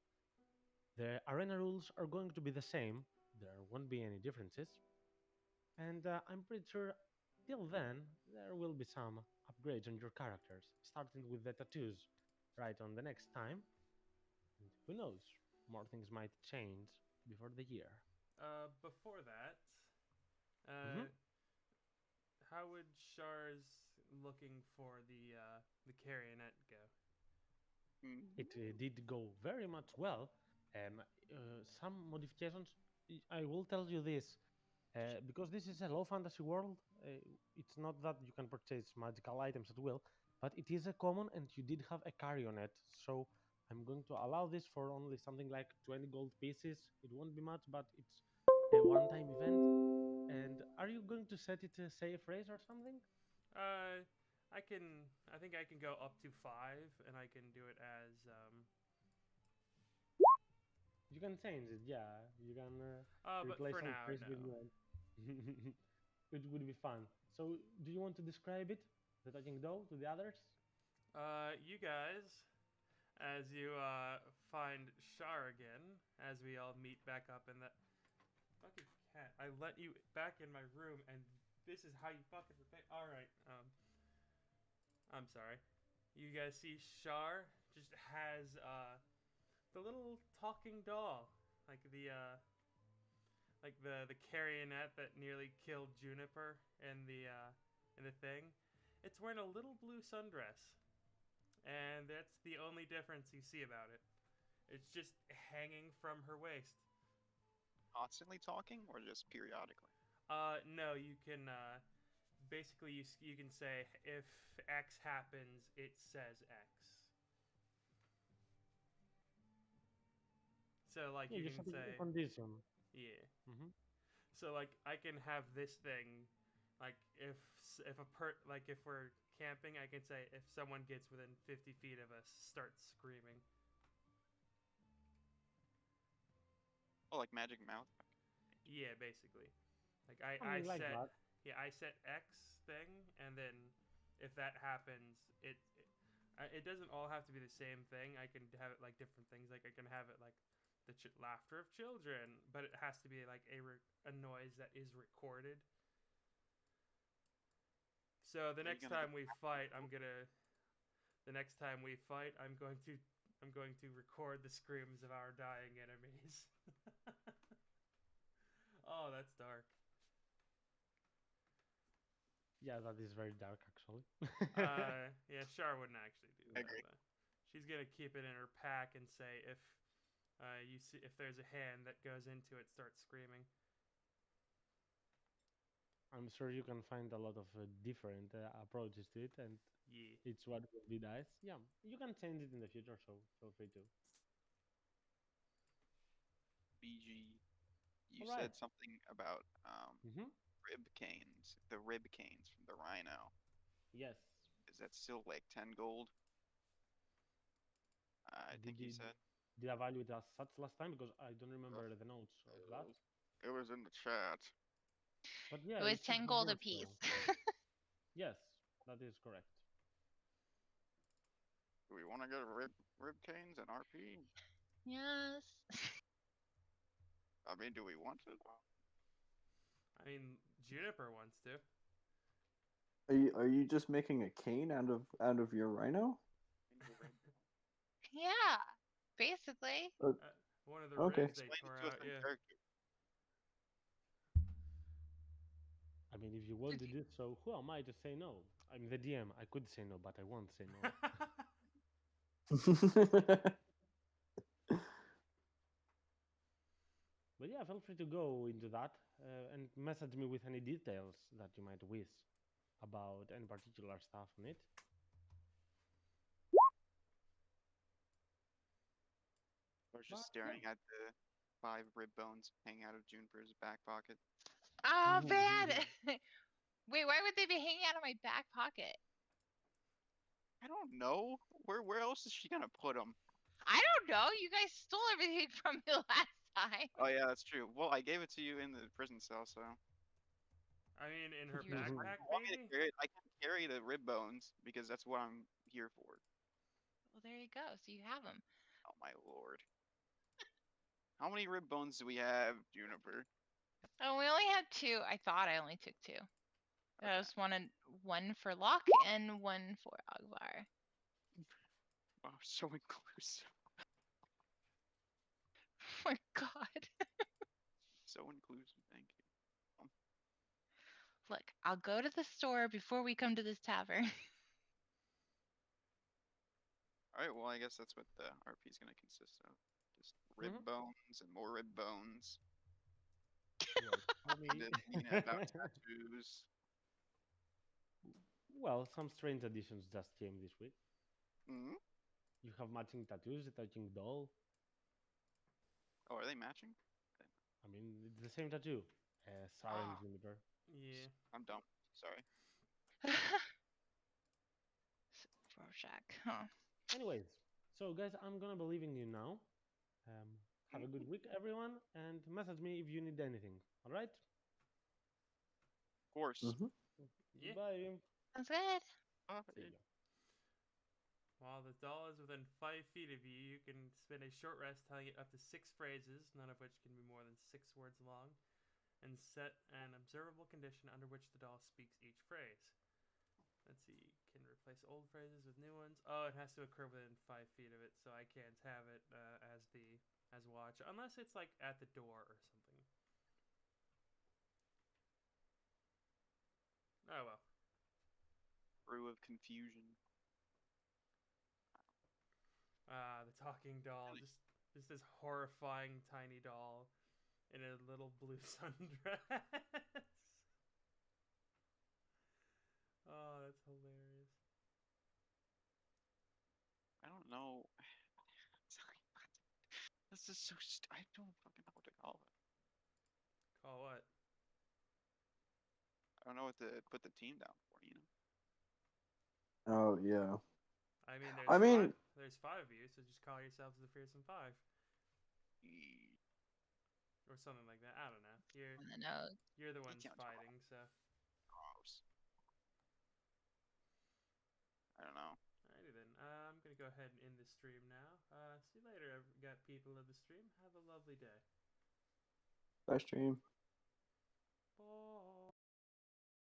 The arena rules are going to be the same, there won't be any differences, and I'm pretty sure till then there will be some upgrades on your characters, starting with the tattoos right on the next time. And who knows, more things might change before the year. Before that, Mhm. how would Char's looking for the carionet go? Mm. It did go very much well. Some modifications. I will tell you this because this is a low fantasy world. It's not that you can purchase magical items at will, but it is a common, and you did have a carionet. So I'm going to allow this for only something like 20 gold pieces. It won't be much, but it's a one-time event. And are you going to set it a safe race or something? Uh, I can. I think I can go up to 5, and I can do it as You can change it, yeah. You can But replace for some now, phrase no. with one. It would be fun. So, do you want to describe it that I can go to the others? You guys, as you find Char again, as we all meet back up in that fucking cat. I let you back in my room, and this is how you fucking repay. All right. I'm sorry. You guys see Char just has the little talking doll, like the carionet that nearly killed Juniper in the thing. It's wearing a little blue sundress, and that's the only difference you see about it. It's just hanging from her waist. Constantly talking or just periodically? No, you can basically you can say if X happens, it says X. So like Yeah, you just can have a say condition. yeah. Hmm. So like I can have this thing, like if like if we're camping, I can say if someone gets within 50 feet of us, start screaming. Oh, like magic mouth? Yeah, basically. Like I Something like set that. yeah I set X thing, and then if that happens, it doesn't all have to be the same thing. I can have it like different things. Like I can have it like the laughter of children, but it has to be like a noise that is recorded. So the Are you next gonna time get we fight, I'm going to record the screams of our dying enemies. Oh, that's dark. Yeah, that is very dark, actually. Yeah, Char wouldn't actually do I that. agree. Though. She's gonna keep it in her pack and say if you see if there's a hand that goes into it, start screaming. I'm sure you can find a lot of different approaches to it, and Yeah. it's what will be nice. Yeah, you can change it in the future, so feel free to. BG. You All right. said something about Mm-hmm. rib canes. The rib canes from the rhino. Yes. Is that still like 10 gold? I Did, think you did, said. did I value it as such last time? Because I don't Ugh, remember the notes of that. it was in the chat. But yeah, It was it should 10 be gold here apiece. still. Yes, that is correct. Do we want to get rib canes and RP? Yes. I mean, do we want to? I mean, Juniper wants to. Are you just making a cane out of your rhino? Yeah, basically. Uh, One of the Okay. ribs they Explain tore it to us out. in Yeah. character. I mean, if you want to do so, who am I to say no? I'm the DM. I could say no, but I won't say no. But yeah, feel free to go into that and message me with any details that you might wish about any particular stuff on it. I was But, just staring at the 5 rib bones hanging out of Juniper's back pocket. Oh, bad. Wait, why would they be hanging out of my back pocket? I don't know. Where else is she gonna put them? I don't know. You guys stole everything from me last time. Oh yeah, that's true. Well, I gave it to you in the prison cell, so. I mean, in her You're Mhm. smart. backpack, You want me to maybe? carry it? I can carry the rib bones because that's what I'm here for. Well, there you go. So you have them. Oh my lord. How many rib bones do we have, Juniper? Oh, we only had 2. I thought I only took 2. Okay. I just wanted one for Locke and one for Ogvar. Oh, so inclusive. Oh my god. So inclusive, thank you. Look, I'll go to the store before we come to this tavern. Alright, well I guess that's what the RP is gonna consist of. Just rib Mhm. bones and more rib bones. Well, for me, And then Nina about tattoos. well, some strange additions just came this week. Hmm? You have matching tattoos, a matching doll. Oh, are they matching? I mean, it's the same tattoo. Siren Ah. Juniper. Yeah. I'm dumb. Sorry. Rorschach, huh? Anyways, so guys, I'm gonna be leaving you now. Have a good week, everyone, and message me if you need anything. All right? Of course. Mhm. Yeah. Bye. Sounds good. See ya. While the doll is within 5 feet of you, you can spend a short rest telling it up to 6 phrases, none of which can be more than 6 words long, and set an observable condition under which the doll speaks each phrase. Let's see, can replace old phrases with new ones. Oh, it has to occur within 5 feet of it, so I can't have it as watch, unless it's like at the door or something. Oh well. Brew of confusion. The talking doll, just this horrifying tiny doll in a little blue sundress. Oh, that's hilarious. I don't know. This is so I don't fucking know what to call it. Call what? I don't know what to put the team down for, you know? Oh yeah. I mean, there's I mean- there's 5 of you, so just call yourselves the Fearsome 5 or something like that. I don't know. On the nose. You're the ones sounds fighting, so. Gross. I don't know. Alrighty then. I'm gonna go ahead and end the stream now. See you later, got people of the stream. Have a lovely day. Bye, stream.